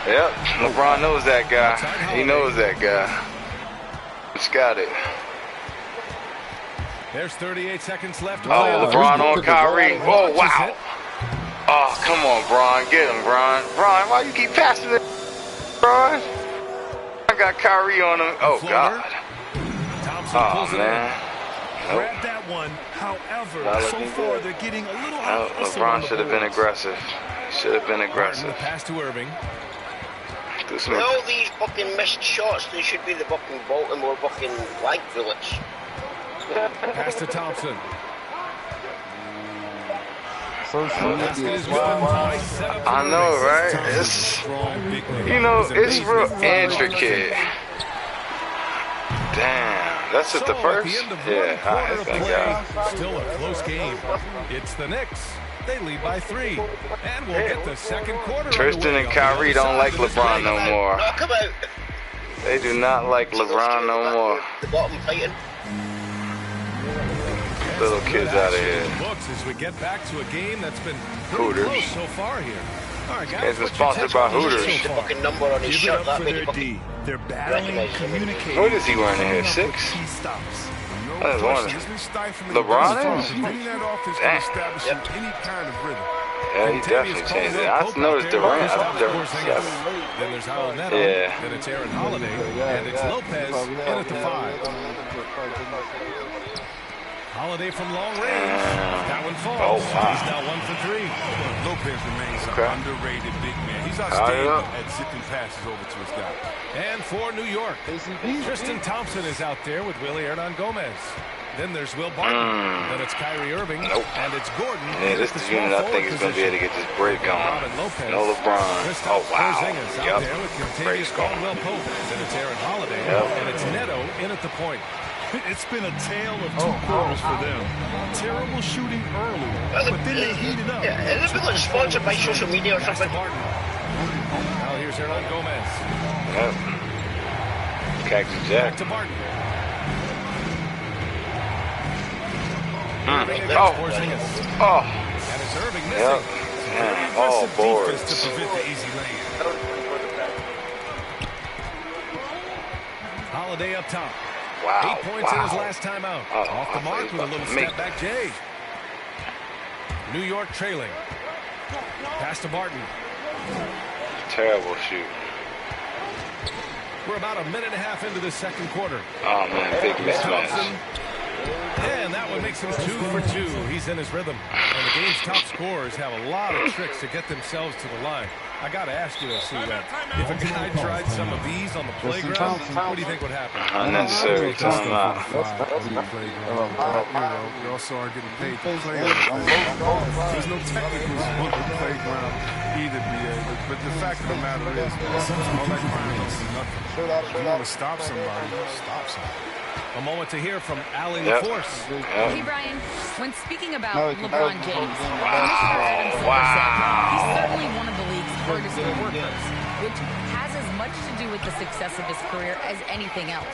Yep. LeBron knows that guy. He knows that guy. He's got it. There's 38 seconds left. Oh, LeBron on Kyrie. Oh, wow. Oh, come on, Bron. Get him, Bron. Bron, why you keep passing it, Bron? I got Kyrie on him. Oh, God. Oh, man. Grab that one. However, so far they're getting a little LeBron should have been aggressive. Should have been aggressive. Pass to Irving. With all these fucking missed shots, they should be the fucking Baltimore fucking light bullets. Pass to Thompson. I know, right? It's, you know, it's real intricate. Damn, that's just the first? Yeah, all right, thank God. Still a close game. It's the Knicks. They lead by 3. And we'll get the second quarter. Tristan and Kyrie don't like LeBron no more. They do not like LeBron no more. The bottom fighting. Little kids out of here. Books as we get back to a game that's been Hooters. close so far here. All right, guys. It's been sponsored by Hooters. The fucking number on his shirt. That many fucking. They're battling, communicating. What is he wearing in here? 6? He stops. I was wondering. LeBron is? Damn. Yeah, he definitely changed it. I noticed Durant. Then there's Howell Neto. Yeah. Then it's Aaron Holiday. And it's Lopez in at the 5. Holiday from long range. That one falls. Oh, wow. He's now 1 for 3. Lopez remains an underrated big man. He's outstanding at zipping passes over to his guy. And for New York, Tristan Thompson is out there with Willie Hernan-Gomez. Then there's Will Barton. Then it's Kyrie Irving. And it's Gordon. Yeah, this is the unit I think is going to be able to get this break going. No LeBron. Oh, wow. Out there with Contavious Caldwell-Pope. Then it's Aaron Holiday. And it's Neto in at the point. It's been a tale of 2 quarters for them. Terrible shooting early, but then they heated up. Yeah, it's been sponsored by social media or something. Now here's Hernan Gomez. Yep. Cactus Jack. Back to Barton. Oh. And it's Irving missing. Yep. Yeah. All boards. To prevent the easy lane. Holiday up top. Wow. 8 points in his last time out. Off the mark with a little step back Jay. New York trailing. Pass to Barton. Terrible shoot. We're about a minute and a half into the second quarter. Oh, man, big mismatch. And that one makes him 2 for 2. He's in his rhythm. And the game's top scorers have a lot of tricks to get themselves to the line. I got to ask you to see that. If a guy tried some of these on the playground, what do you think would happen? Unnecessary timeout. We also are getting paid to play. There's no technicals on the playground either, BA. But the fact of the matter is, all that crying don't do nothing. If you want to stop somebody, stop somebody. A moment to hear from Allie LaForce. Hey, Brian. When speaking about LeBron James, Commissioner Adams said he's certainly one of the league's hardest workers, which has as much to do with the success of his career as anything else.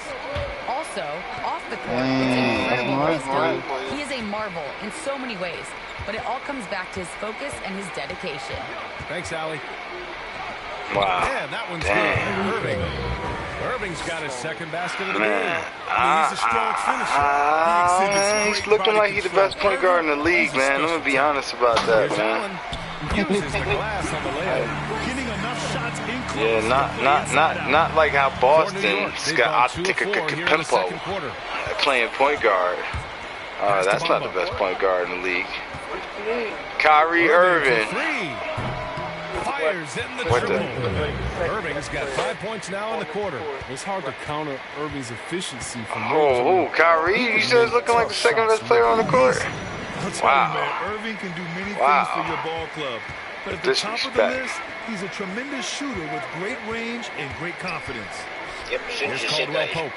Also, off the court, it's incredible what he's done. He is a marvel in so many ways, but it all comes back to his focus and his dedication. Thanks, Allie. Wow. Yeah, that one's good. Irving. Irving's got his second basket of the game. He's a strong finisher. He's looking like he's the best point guard in the league, man. I'm going to be honest about that, man. Uses the glass on the layup. Getting enough shots in close. Yeah, not like how Boston's got Atika Kipempo playing point guard. That's not the best point guard in the league. Kyrie Irving. Fires in the triple. Irving's got 5 points now in the quarter. It's hard to counter Irving's efficiency from Kyrie? You said he's looking like the second best player on the court. Wow. Man, Irving can do many things for your ball club. But at the top of the list, he's a tremendous shooter with great range and great confidence. Here's Caldwell-Pope.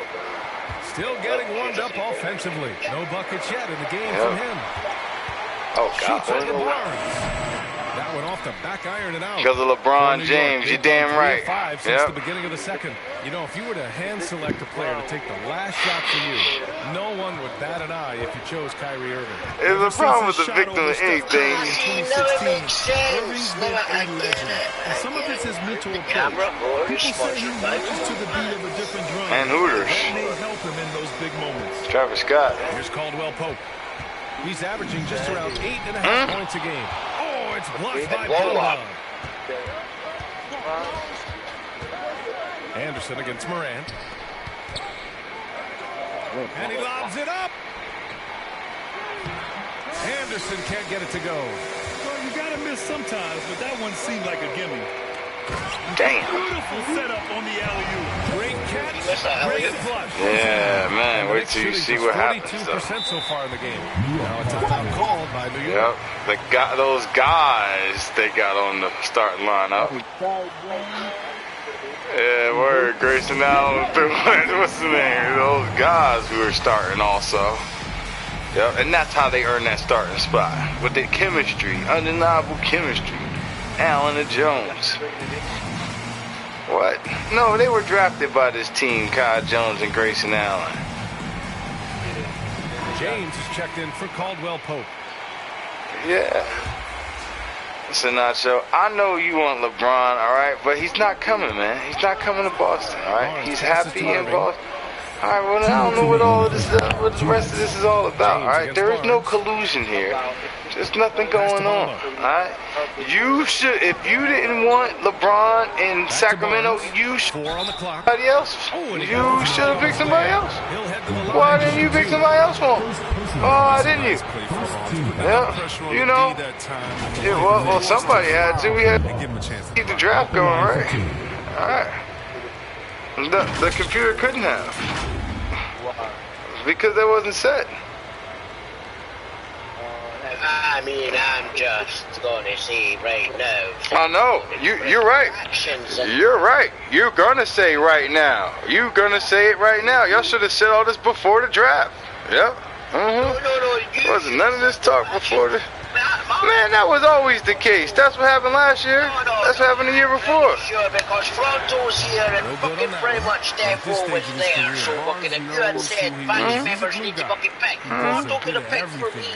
Still getting warmed up offensively. No buckets yet in the game from him. Oh, God. Shoots over Barnes. That one off the back iron and out. Because of LeBron James, you're damn right. Since the beginning of the second. You know, if you were to hand select a player to take the last shot for you, no one would bat an eye if you chose Kyrie Irving. It's a problem with the victim of anything. Irving's been a legend. And some of it's his mental approach. People say he marches to the beat of a different drum. And Hooters. That may help him in those big moments. Travis Scott. Here's Caldwell-Pope. He's averaging just around 8.5 points a game. Oh, it's blocked by Paul. Anderson against Morant. And he lobs it up. Anderson can't get it to go. Well, you got to miss sometimes, but that one seemed like a gimme. Damn. Beautiful setup on the alley-oop. Great catch. Great flush. Yeah, man. wait till you see what happens. 42% so far in the game. Now it's a foul called by New York. Yep, those guys they got on the starting lineup. Yeah, word. Grayson Allen, what's the name? Those guys who are starting also. Yep, and that's how they earn that starting spot. With the chemistry, undeniable chemistry. Allen and Jones. What? No, they were drafted by this team, Kai Jones and Grayson Allen. James is checked in for Caldwell Pope. Yeah. So Nacho, I know you want LeBron, all right, but he's not coming, man. He's not coming to Boston, all right? He's happy in Boston. All right, well, I don't know what all of this, what the rest of this is all about, all right? There is no collusion here. There's nothing going on, all right? You should, if you didn't want LeBron in Sacramento, you should somebody else. You should have picked somebody else. Why didn't you pick somebody else for him? Oh, didn't you? Yeah, you know. Yeah, well, somebody had to. We had to keep the draft going, right? All right. The computer couldn't have. Because that wasn't set. I mean, I'm just going to say right now. I know. You're right. You're right. You're going to say right now. You're going to say it right now. Y'all should have said all this before the draft. Yep. Mm-hmm. No, wasn't none of this talk before the... Man, that was always the case. That's what happened last year. That's what happened the year before. Sure, because Toronto's here and fucking pretty much therefore was there. So fucking if you had said family members need to fucking pick, Toronto could have picked for me.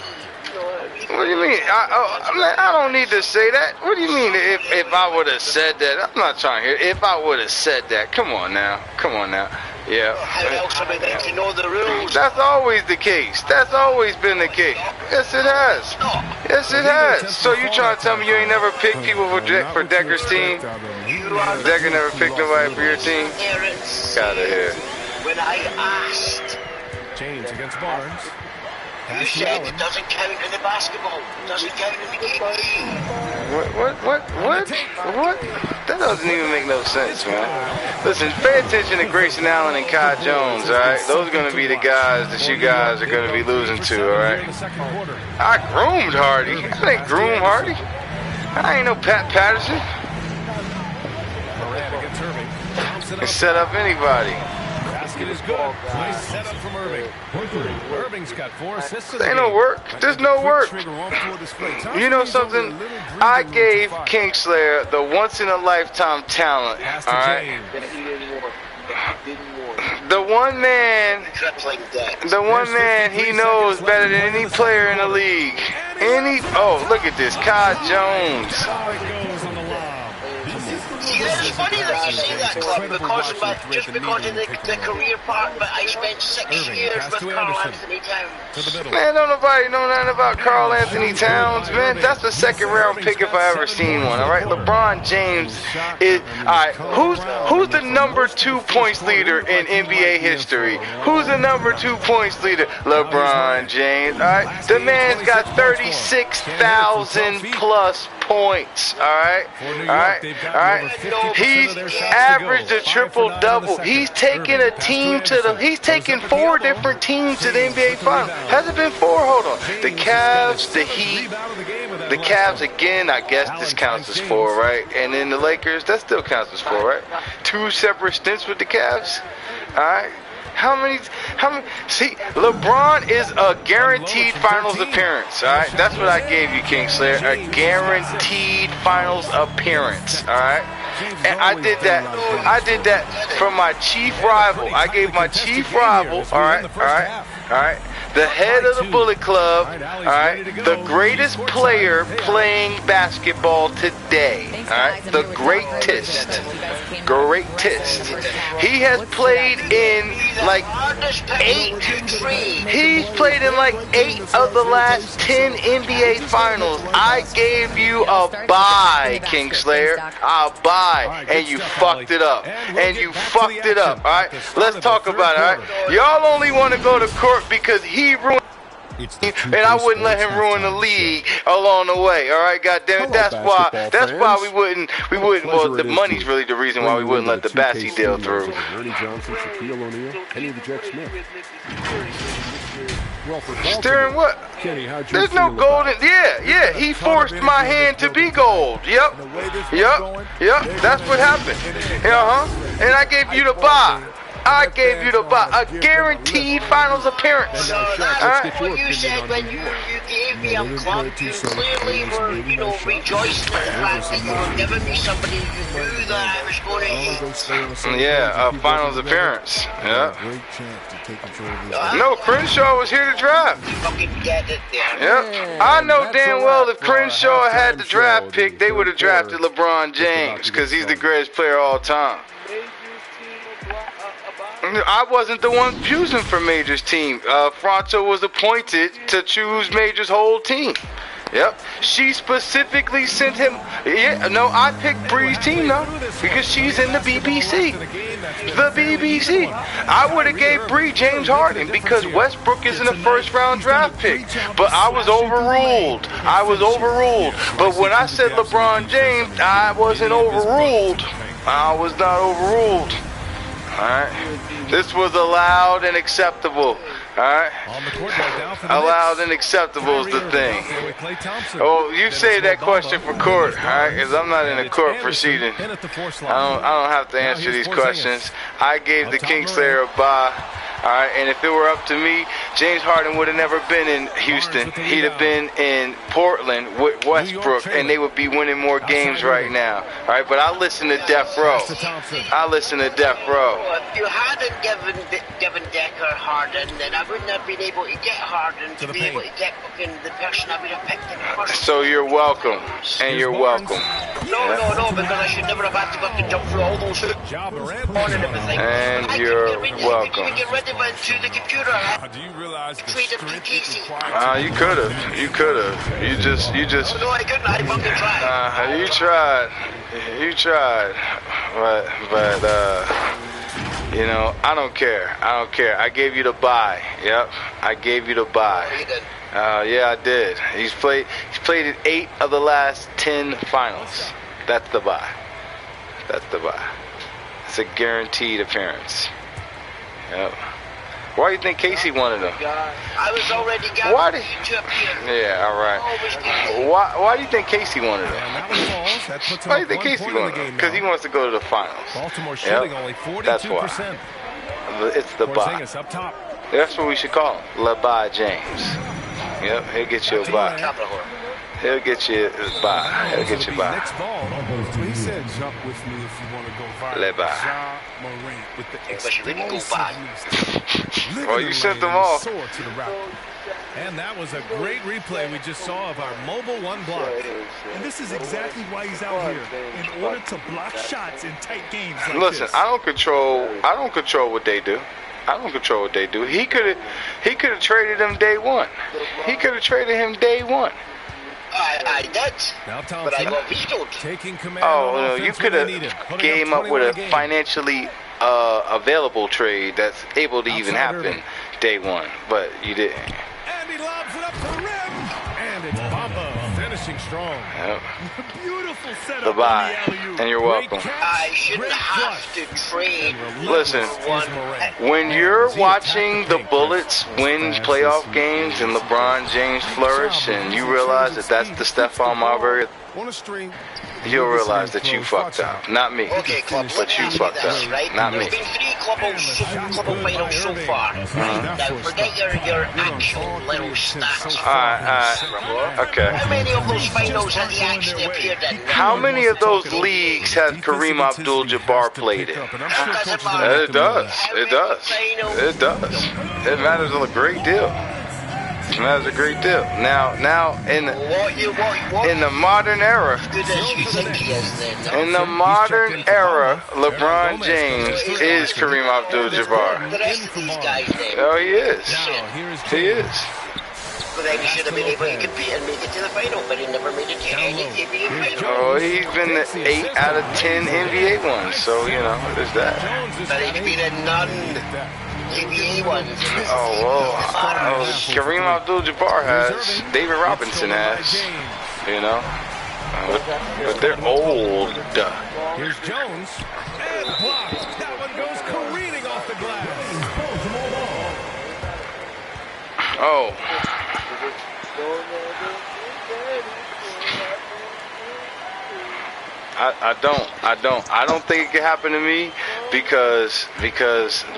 What do you mean? I don't need to say that. What do you mean if I would have said that? I'm not trying to hear. If I would have said that. Come on now. Yeah. How else am I meant to know the rules? That's always the case. That's always been the case. Yes, it has. Yes, it has. So you trying to tell me you ain't never picked people for Decker's team? Decker never picked nobody for your team? Get out of here. When I asked. James against Barnes. You said it doesn't count in the basketball. It doesn't count in the game. What? That doesn't even make no sense, man. Listen, pay attention to Grayson Allen and Kai Jones, all right? Those are going to be the guys that you guys are going to be losing to, all right? I groomed Hardy. I didn't groom Hardy. I ain't no Pat Patterson. Can set up anybody. Basket is good. Nice setup from Irving. Irving's got 4 assists. There ain't no work. There's no work. You know something? I gave Kingslayer the once-in-a-lifetime talent. All right. The one man he knows better than any player in the league. Oh, look at this, Kai Jones. It's funny that you say that, Club, because of the career part, but I spent 6 years with Karl Anthony Towns. Man, don't nobody know nothing about Karl Anthony Towns, man. That's the second round pick if I ever seen one, all right? LeBron James is, all right, who's the number 2 points leader in NBA history? Who's the number 2 points leader? LeBron James, all right? The man's got 36,000 plus points, all right? He's averaged a triple-double. He's taken a team he's taken 4 different teams to the NBA Finals. Has it been 4? Hold on. The Cavs, the Heat, the Cavs again, I guess this counts as 4, right? And then the Lakers, that still counts as 4, right? 2 separate stints with the Cavs, all right? How many? See, LeBron is a guaranteed finals appearance, all right? That's what I gave you, Kingslayer, a guaranteed finals appearance, all right? And I did that for my chief rival. I gave my chief rival, all right? The head of the Bullet Club, all right? The greatest player playing basketball today, all right? The greatest. He has played in like 8. He's played in like 8 of the last 10 NBA Finals. I gave you a bye, Kingslayer. A bye, and you fucked it up. All right? Let's talk about it, all right? Y'all only want to go to court because he ruined and I wouldn't let him ruin the league along the way. All right, goddamn it. That's why we wouldn't. Well, the money's really the reason why we wouldn't let the Bassey deal through. Ernie Johnson, Shaquille O'Neal, Kenny the Jet Smith. Steering what? Kenny, there's no golden. Yeah. He forced my hand to be gold. Yep. That's what happened. And I gave you the bye. A guaranteed finals appearance. That's what you said when you gave me a club. You clearly were, rejoicing in the fact that you were giving me somebody who knew that I was going to hate. Yeah, a finals appearance. Yeah. No, Crenshaw was here to draft. You fucking get it there. Yep. I know damn well if Crenshaw had the draft pick, they would have drafted LeBron James because he's the greatest player of all time. I wasn't the one choosing for Major's team. Fronto was appointed to choose Major's whole team. Yep. She specifically sent him. I picked Bree's team though because she's in the BBC. The BBC. I would have gave Bree James Harden because Westbrook isn't a first-round draft pick. But I was overruled. But when I said LeBron James, I wasn't overruled. I was not overruled. Alright. This was allowed and acceptable. Alright? Allowed and acceptable is the thing. Oh, you say that question for court, alright? Because I'm not in a court proceeding. I don't have to answer these questions. I gave the Kingslayer a bye. Alright, and if it were up to me, James Harden would have never been in Houston. He'd have been in Portland with Westbrook, and they would be winning more games right now. Alright, but I listen to Death Row. Well, if you hadn't given Decker Harden, then I wouldn't have been able to get Harden to be able to get fucking the person I would have picked in the first. So you're welcome, and you're welcome. No, because I should never have had to fucking jump through all those hoops and everything. And you're welcome. To the computer. Do you realize the you could have. You just. No, I couldn't. I fucking tried. You tried. But I don't care. I gave you the bye. Yep. I gave you the bye. Yeah, I did. He's played in 8 of the last 10 finals. That's the bye. It's a guaranteed appearance. Yep. Why do you think Casey wanted him? I was already guaranteed to appear. Yeah, all right. Why do you think Casey wanted him? Why do you think Casey wanted him? Because he wants to go to the finals. Baltimore shooting only 42%. That's why. It's the bye. Up top. That's what we should call him. LeBron James. Yep, he'll get you a bye. He'll get you a bye. He'll get you a bye. He said jump with me if you want to go viral. Well, you sent them off. And that was a great replay we just saw of our Mobile One block. And this is exactly why he's out here, in order to block shots in tight games like Listen, this. I don't control what they do. He could have traded him day one. I did, but I got vetoed. Taking command. Oh, no, you could have came up with a financially available trade that's able to even happen day one, but you didn't. And he lobs it up to the rim, and it's Bamba finishing strong. Yep. Beautiful setup. The bye, and you're welcome. I shouldn't have to trade. Listen, when you're watching the Bullets win playoff games and LeBron James flourish, and you realize that that's the Stephon Marbury, you'll realize that you fucked up. Not me. Okay, club, but you fucked up. Right? Not me. There's been 3 club finals so far. Now, forget your actual little stats. Alright. Okay. How many of those finals has he actually appeared in? How many of those leagues has Kareem Abdul-Jabbar played in? It does. It matters a great deal. That's a great deal. Now in the modern era, LeBron James is Kareem Abdul-Jabbar. Oh, he is. But then he should have been able to compete and make it to the final, but he never made it to any NBA final. Oh, he's been the 8 out of 10 NBA ones, so there's that. But he's been in none. KBA ones. Oh, well, Kareem Abdul-Jabbar has, David Robinson has, you know. But they're old. Here's Jones. And blocked. That one goes careening off the glass. Oh. I don't think it can happen to me because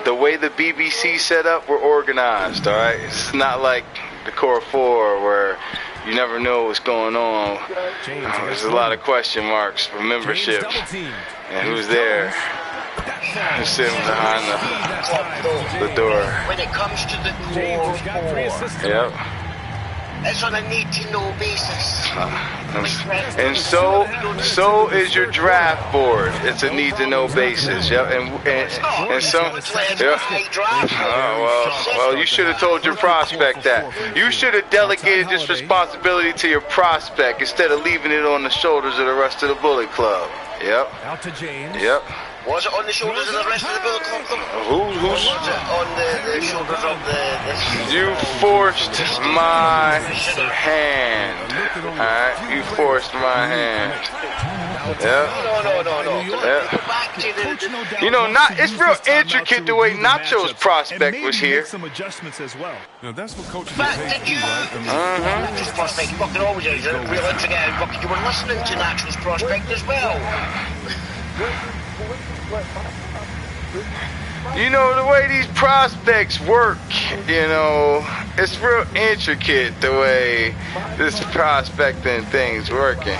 the way the BBC set up, we're organized, all right? It's not like the Core 4 where you never know what's going on. There's a lot of question marks for membership and who's there. Who's sitting behind the door. When it comes to the Core 4. Yep. It's on a need-to-know basis. And so is your draft board. It's a need-to-know basis. Yep. And some. Yep. Well, you should have told your prospect that. You should have delegated this responsibility to your prospect instead of leaving it on the shoulders of the rest of the Bullet Club. Yep. Out to James. Yep. Was it on the shoulders of the rest of the Bullet Club? Who's was it on the shoulders of the... You forced my hand. Alright? You forced my hand. Yep. No. Yep. You know, it's real intricate the way Nacho's prospect was here. Some adjustments as well. Now, that's what coaching But did you... Nacho's prospect fucking always is real intricate. You were listening to Nacho's prospect as well. You know, the way these prospects work, you know, it's real intricate the way this prospecting thing's working.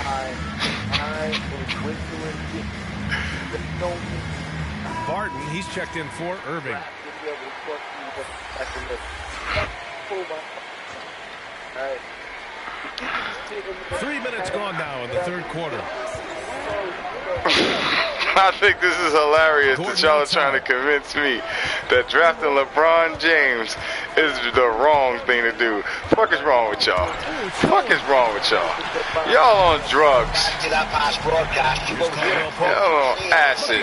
Barton, he's checked in for Irving. 3 minutes gone now in the third quarter. I think this is hilarious that y'all are trying to convince me that drafting LeBron James is the wrong thing to do. Fuck is wrong with y'all? Fuck is wrong with y'all? Y'all on drugs. Y'all on acid.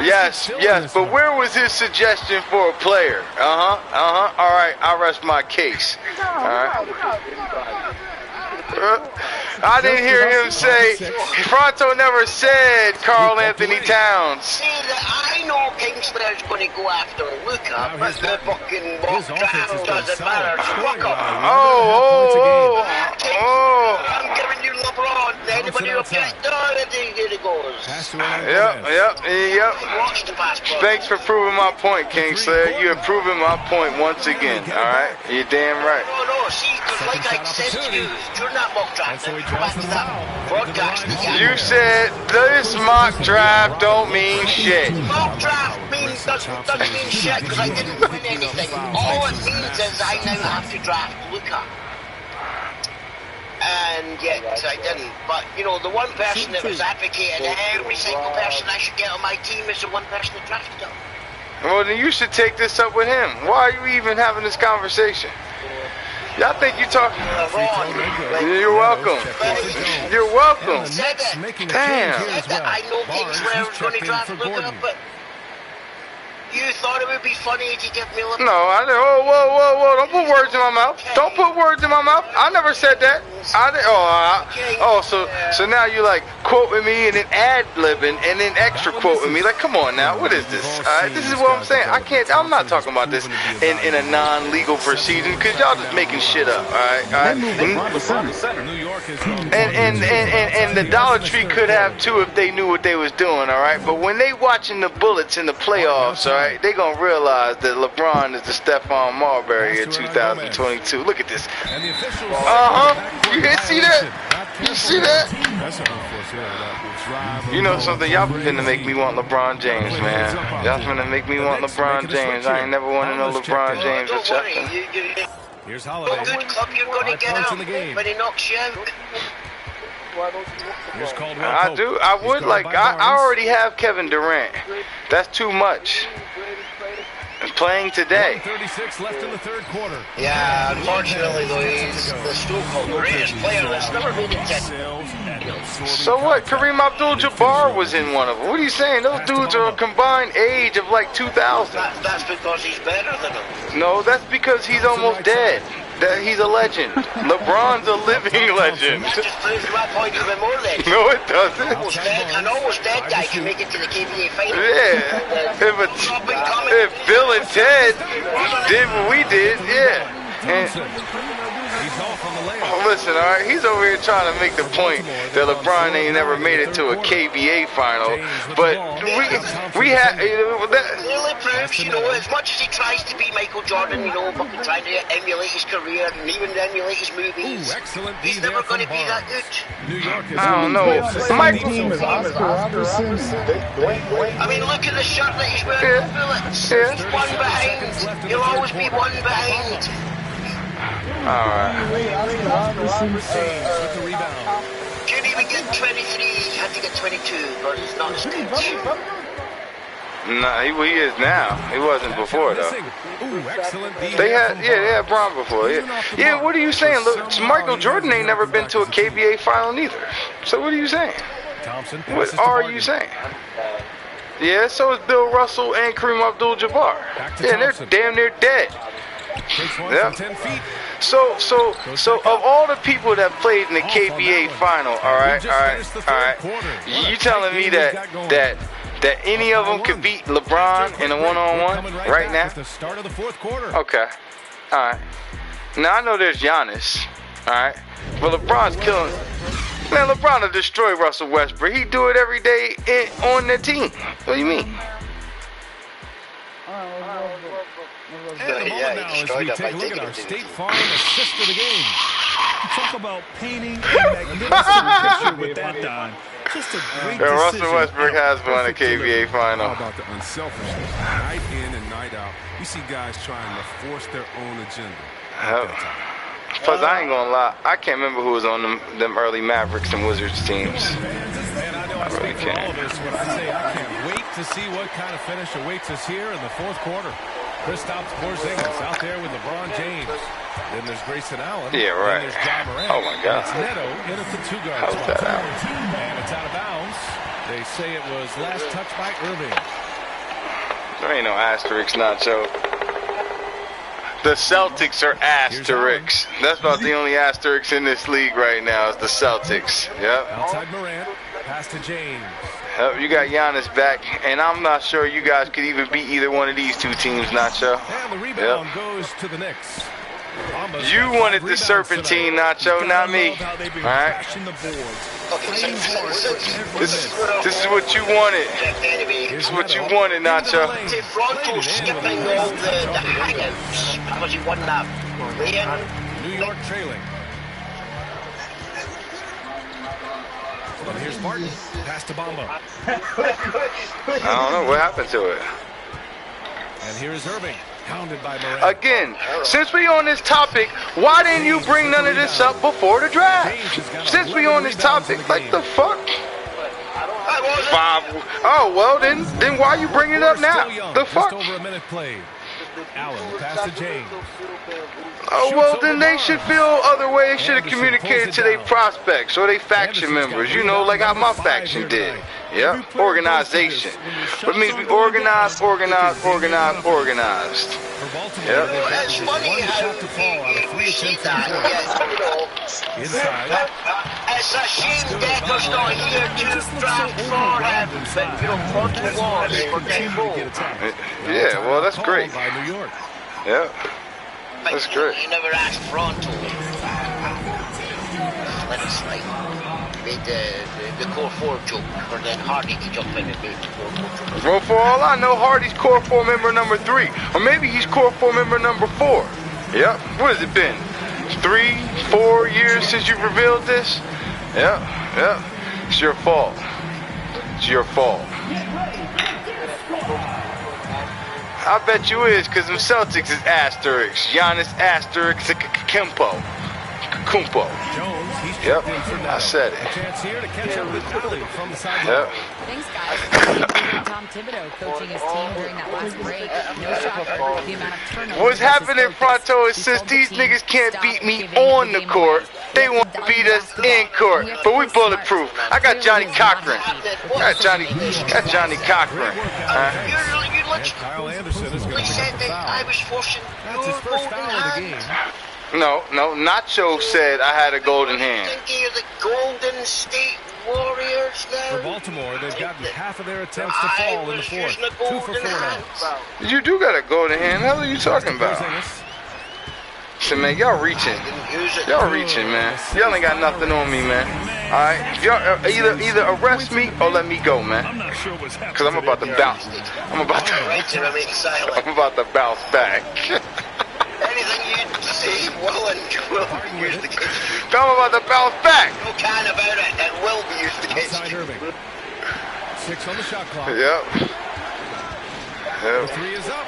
Yes, but where was his suggestion for a player? All right, I rest my case. All right. I didn't hear him say, Fronto never said Karl Anthony Towns. See, I know Kingslayer's going to go after Luka, but the fucking mock draft doesn't matter. Fuck up. I'm giving you LeBron. Anybody object? Here it goes. Yep. Thanks for proving my point, Kingslayer. You have proven my point once again, all right? You're damn right. No, see, because like I said to you, during that mock draft, you said this mock draft don't mean shit. Mock draft doesn't mean shit because I didn't win anything. All it means is I now have to draft Luka. And yet I didn't. But, you know, the one person that was advocating every single person I should get on my team is the one person that drafted him. Well, then you should take this up with him. Why are you even having this conversation? Y'all think you talking? You're welcome. You're welcome. Damn. I know Kingslayer's going to draft Luka, but you thought it would be funny to give me a little... No, I didn't. Whoa. Don't put words in my mouth. Don't put words in my mouth. I never said that. So now you like quoting me and then ad-libbing and then extra quoting me. Like, come on now. What is this? This is what I'm saying. I'm not talking about this in a non-legal proceeding because y'all just making shit up. All right. New York is and the Dollar Tree could have too if they knew what they was doing. All right. But when they watching the Bullets in the playoffs, all right, they gonna realize that LeBron is the Stephon Marbury of 2022. Look at this. You see that? You see that? You know something? Y'all finna make me want LeBron James, man. Y'all finna make me want LeBron James. I ain't never wanted no LeBron James or something. Here's Holiday. What good club you're going to get out when he knocks you out? Here's Caldwell. I do. I would like. I already have Kevin Durant. That's too much. playing today. 36 left in the third quarter. Yeah, unfortunately, though, he's the so-called greatest player that's never made it to. So what? Kareem Abdul-Jabbar was in one of them. What are you saying? Those dudes are a combined age of like 2,000. That's because he's better than him. No, that's because he's almost dead. He's a legend. LeBron's a living legend. That just proves my point even more then. No, it doesn't. An almost dead guy can make it to the KBA final. Yeah. If Bill and Ted did what we did, yeah. And, listen, all right, he's over here trying to make the point that LeBron ain't never made it to a KBA final, but we have that really proves, you know, as much as he tries to be Michael Jordan, you know, fucking trying to emulate his career and even emulate his movies, he's never going to be that good. I don't know. Michael, I mean, look at the shirt that he's wearing. Bullets. He's one behind. He'll always be one behind. Alright. Couldn't even get 23, had to get 22, but he's not as good. Nah, he is now. He wasn't before though. They had Bron before. Yeah, what are you saying? Look, Michael Jordan ain't never been to a KBA final neither. So what are you saying? What are you saying? Yeah, so is Bill Russell and Kareem Abdul-Jabbar. Yeah, they're damn near dead. Yeah. So of all the people that played in the KBA final, all right. You telling me that any of them could beat LeBron in a one-on-one right now? At the start of the fourth quarter. Okay. All right. Now I know there's Giannis. All right. But LeBron's killing. Man, LeBron will destroy Russell Westbrook. He do it every day on the team. What do you mean? And the moment now as we take a look at our State Farm assist of the game. Talk about painting a magnificent picture with that, Don. Just a great decision. Russell Westbrook has won a KBA final. How about the unselfishness? Night in and night out, you see guys trying to force their own agenda. Plus, I ain't gonna lie, I can't remember who was on them early Mavericks and Wizards teams. And I know I speak for all of us when I say I can't wait to see what kind of finish awaits us here in the fourth quarter. Kristaps Porzingis out there with LeBron James. Then there's Grayson Allen. Yeah, right. Then there's Ja Morant. Oh my God. It's Neto in at the two-guard spot. And it's out of bounds. They say it was last touched by Irving. There ain't no asterisk, Nacho. The Celtics are asterisks. That's about the only asterisk in this league right now is the Celtics. Yep. Outside Morant. Pass to James. You got Giannis back, and I'm not sure you guys could even beat either one of these two teams, Nacho. And the rebound goes to the Knicks. You wanted the Serpentine, Nacho, not me. All right? This is what you wanted. This is what you wanted, Nacho. Toronto skipping all the hangouts because he won that. New York trailing. Well, here's Martin. Pass to Bamba. I don't know what happened to it. And here's Irving. Pounded by Morant. Again, since we on this topic, why didn't you bring none of this up before the draft? Since we on this topic, like the fuck? Oh, well, then why you bring it up now? The fuck? Just over a minute played. Allen, pass to James. Oh, well, then they should feel other ways. Should have communicated to their prospects or their faction members, you know, like how my faction did. Yep, organization. It means we organized. Yep. It's funny how we see that, it's a shame Decker's not here to draft for him, but, you know, Porto was for Deco. Yeah, well, that's great. Yeah. That's great. You never asked Fronto. Let it slide. Made the core 4 joke, or then Hardy to jump in and make the core 4 joke. Well, for all I know, Hardy's core 4 member number 3. Or maybe he's core 4 member number 4. Yep. What has it been? 3-4 years since you revealed this? Yep. It's your fault. It's your fault. I bet you is, because them Celtics is asterisks. Giannis asterisks Kempo. Kumpo. Yep, I said it. A chance here to catch up with Willie from the sideline. Yep. Thanks, guys. Tom Thibodeau coaching his team during that last break. No shocker, the amount of turnovers. What's happening, Pronto, is since these niggas can't beat me on the court, they want to beat us in court. But we bulletproof. I got Johnny Cochran. Johnny Cochran. Kyle Anderson is going to get the foul. That's his first foul of the game. No, Nacho said I had a golden hand. You're the Golden State Warriors now. For Baltimore, they've gotten half of their attempts to fall in the fourth. 2 for 4 now. You do got a golden hand. Hell are you talking about? So, man, y'all reaching. Y'all reaching, man. Y'all ain't got nothing on me, man. All right? Y'all either arrest me or let me go, man. I'm not sure what's happening. Because I'm about to bounce. I'm about to bounce back. Anything you say will and will be used against you. I'm about to bounce back. No can about it. It will be used against you. Irving. 6 on the shot clock. Yep. The 3 is up.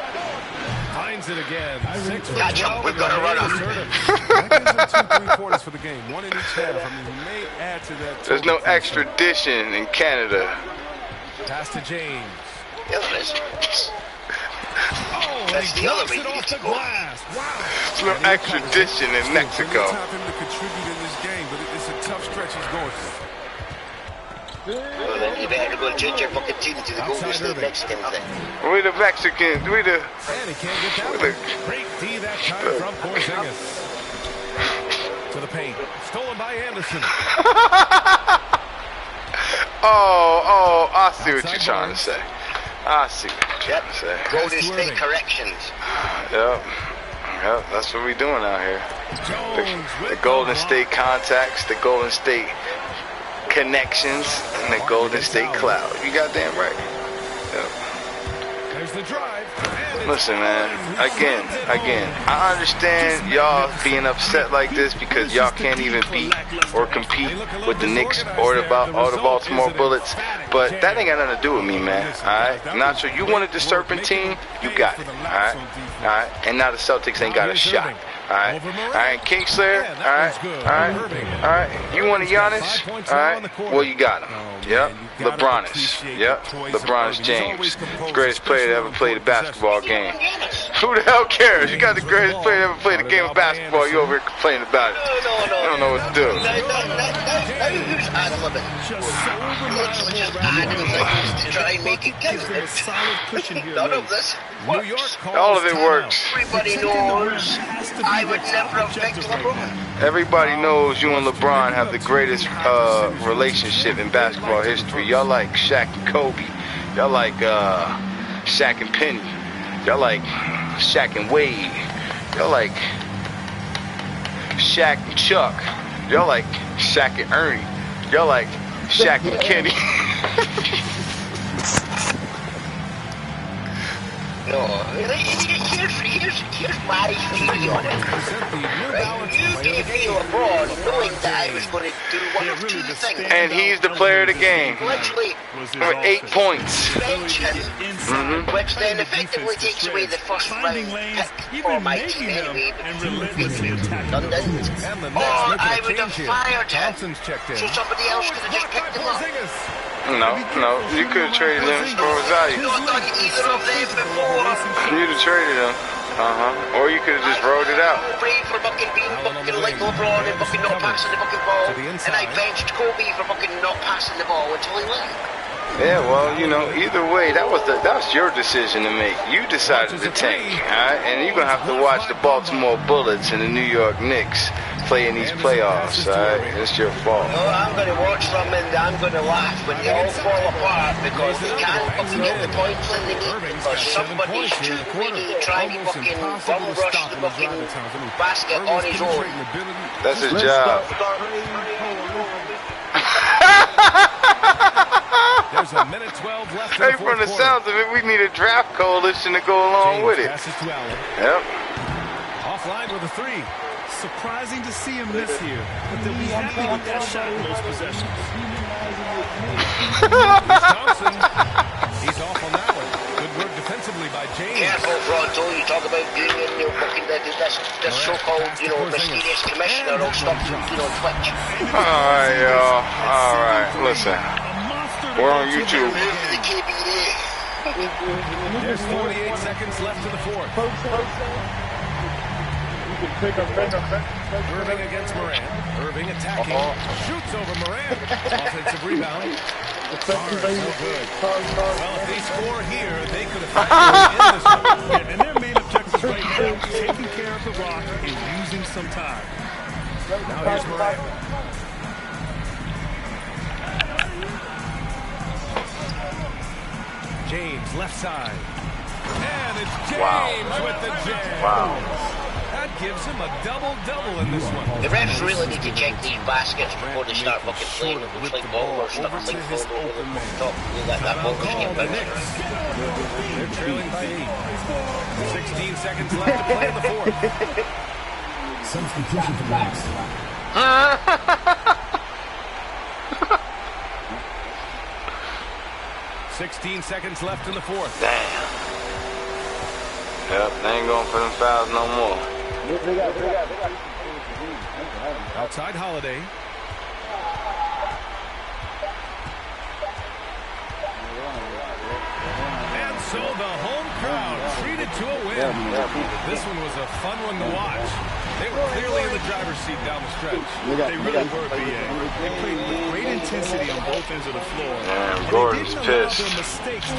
Finds it again. 6 for 12. We've got to run That gives them 2 3-pointers for the game. 1 in each half. I mean, he may add to that. There's no extradition in Canada. Pass to James. Yeah, there is. Oh, that's the other way it off the glass. Wow. There's no extradition in Mexico. It's time for him to contribute in this game, but it's a tough stretch he's going through. Well, then you better go and change your fucking team to the Golden State Mexicans then. We the Mexicans. We the. And he can't get that one. Great D that time from Porzingis. To the paint. Stolen by Anderson. I see what you're trying to say. I see what you're trying to say. Golden State corrections. Yep, that's what we're doing out here. The Golden State contacts, the Golden State connections, and the Golden State cloud. You goddamn right. Yep. There's the drive. Listen, man, again, I understand y'all being upset like this because y'all can't even beat or compete with the Knicks or the Baltimore Bullets, but that ain't got nothing to do with me, man, alright? Nacho, you wanted the Serpentine, you got it, alright? And now the Celtics ain't got a shot, alright? Alright, Kingslayer, alright? You want a Giannis, alright? Well, you got him, yep, LeBronis, yep, LeBron James, greatest player to ever play the basketball game. Who the hell cares? You got the greatest player to ever play the game of basketball. You over here complaining about it. No. You don't know what to do. Who's ad libbing? Just ad libbing to try and make it count. None of this. All of it works. Everybody knows I would never have picked LeBron. Everybody knows you and LeBron have the greatest relationship in basketball history. Y'all like Shaq and Kobe. Y'all like Shaq and Penny. Y'all like Shaq and Wade. Y'all like Shaq and Chuck. Y'all like Shaq and Ernie. Y'all like Shaq and Kenny. No, here's my theory on it. Right? You gave me LeBron knowing that I was going to do one of 2 things. And he's the player of the game. Literally. With 8 points. Bench him, which then effectively takes away the first round pick for my team anyway. Redundant. Or I would have fired him so somebody else could have just picked him up. No, you could have traded him for value. Not done either of them before. You'd have traded him. Or you could have just rolled it out. Kobe for fucking being fucking like LeBron and fucking not passing the fucking ball. And I benched Kobe for fucking not passing the ball until he left. Yeah, well, you know, either way, that was your decision to make. You decided to tank, alright? And you're gonna have to watch the Baltimore Bullets and the New York Knicks play in these playoffs, alright? It's your fault. No, I'm gonna watch them and I'm gonna laugh when they all fall apart because they can't fucking get the points in the need because somebody's too greedy to try and fucking bum rush the fucking basket on his own. That's his job. There's a minute 12 left. Hey, from the sounds of it, we need a draft coalition to go along with it. Passes to Allen. Yep. Offline with a 3. Surprising to see him miss here, but they'll be happy with that shot most possessions. Thompson, he's off on that one. Good work defensively by by James. Careful, Pronto. You talk about being in your booking this so-called, mysterious commissioner will stop you, on Twitch. Alright, y'all. Alright, listen. We're on YouTube. Move to the KBA. There's 48 seconds left in the fourth. Irving against Moran. Irving attacking. Shoots over Moran. Offensive rebound. Hard, so good. Well, if they score here, they could have factored in this one. And their main objective right now is taking care of the rock and using some time. Now here's Moran. James, left side. And it's James with the jam. Wow. That gives him a double-double in this one. The refs really need to check these baskets before they start fucking playing. It looks like ball or stuff like that over the top. That ball was getting bounced. They're trailing by 8. 16 seconds left to play in the fourth. Substitution for Max. 16 seconds left in the fourth. Damn. Yep, they ain't going for them fouls no more. Outside Holiday. And so the home crowd treated to a win. This one was a fun one to watch. They were clearly in the driver's seat down the stretch. They really were, BA. They played with great intensity on both ends of the floor. Damn, Gordon's pissed.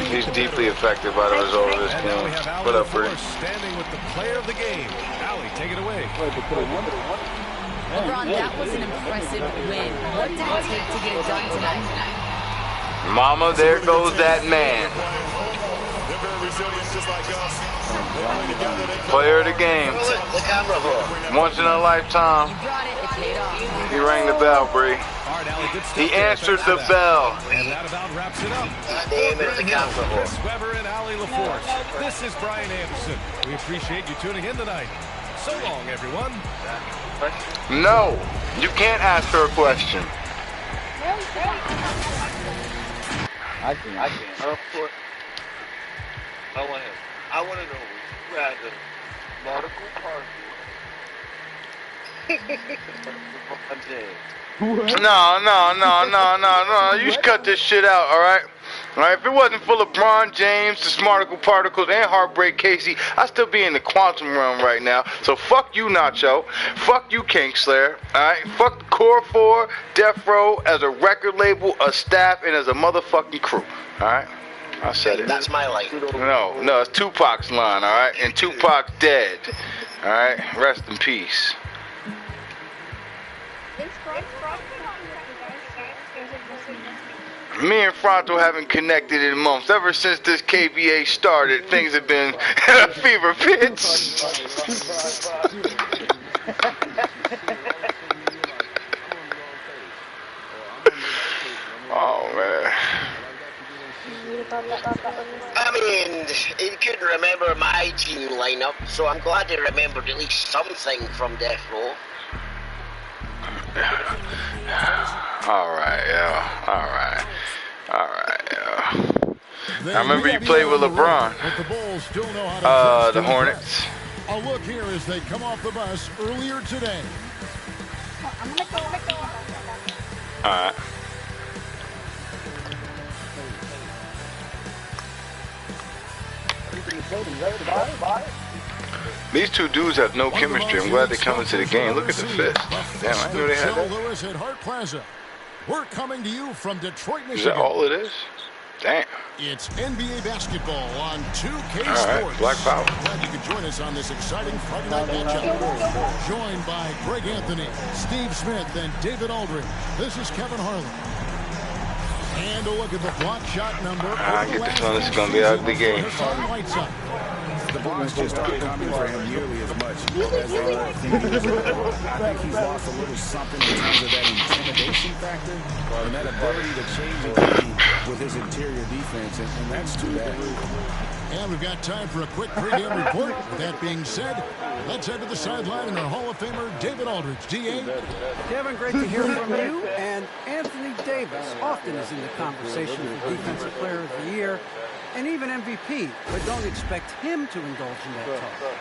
He's deeply affected by the result of this game. What up, Bree? Standing with the player of the game. Allie, take it away. LeBron, that was an impressive win. What did it take to get it done tonight? Mama, there goes that man. They're very resilient, just like us. Player of the game. Once in a lifetime. You brought it. It paid off. He rang the bell, Bree. He answered the bell. And that about wraps it up. Chris Webber and Allie LaForce. This is Brian Anderson. We appreciate you tuning in tonight. So long, everyone. No, you can't ask her a question. I can. I want to know rather nautical party. No. You should cut this shit out, all right? All right, if it wasn't for LeBron James, the Smarticle Particles, and Heartbreak Casey, I'd still be in the quantum realm right now. So fuck you, Nacho. Fuck you, King Slayer. All right? Fuck the Core 4, Death Row, as a record label, a staff, and as a motherfucking crew. All right? I said it. That's my line. No, it's Tupac's line, all right? And Tupac's dead. All right? Rest in peace. Me and Fronto haven't connected in months. Ever since this KBA started, things have been at a fever pitch. Oh, man. I mean, he couldn't remember my team lineup, so I'm glad he remembered at least something from Death Row. Alright, I remember you played with LeBron. The Hornets. A look here as they come off the bus earlier today. Alright. These two dudes have no chemistry. I'm glad they come into the game. Look at the fist. Damn, I knew they had that. Lewis at Hart Plaza. We're coming to you from Detroit, Michigan. Is that all it is? Damn. It's NBA basketball on 2K All Sports. right, Black Power. Glad you could join us on this exciting Friday night matchup. Joined by Greg Anthony, Steve Smith, and David Aldridge. This is Kevin Harlan. And a look at the block shot number. I get the feeling this is going to be an ugly game. The blocks just aren't coming for him nearly as much as they are. I think he's lost a little something in terms of that intimidation factor and that ability to change the game with his interior defense, and that's too bad. And we've got time for a quick pregame report. With that being said, let's head to the sideline and our Hall of Famer, David Aldridge. D.A. Kevin, great to hear from you. And Anthony Davis often is in the conversation for Defensive Player of the Year. and even MVP, but don't expect him to indulge in that talk.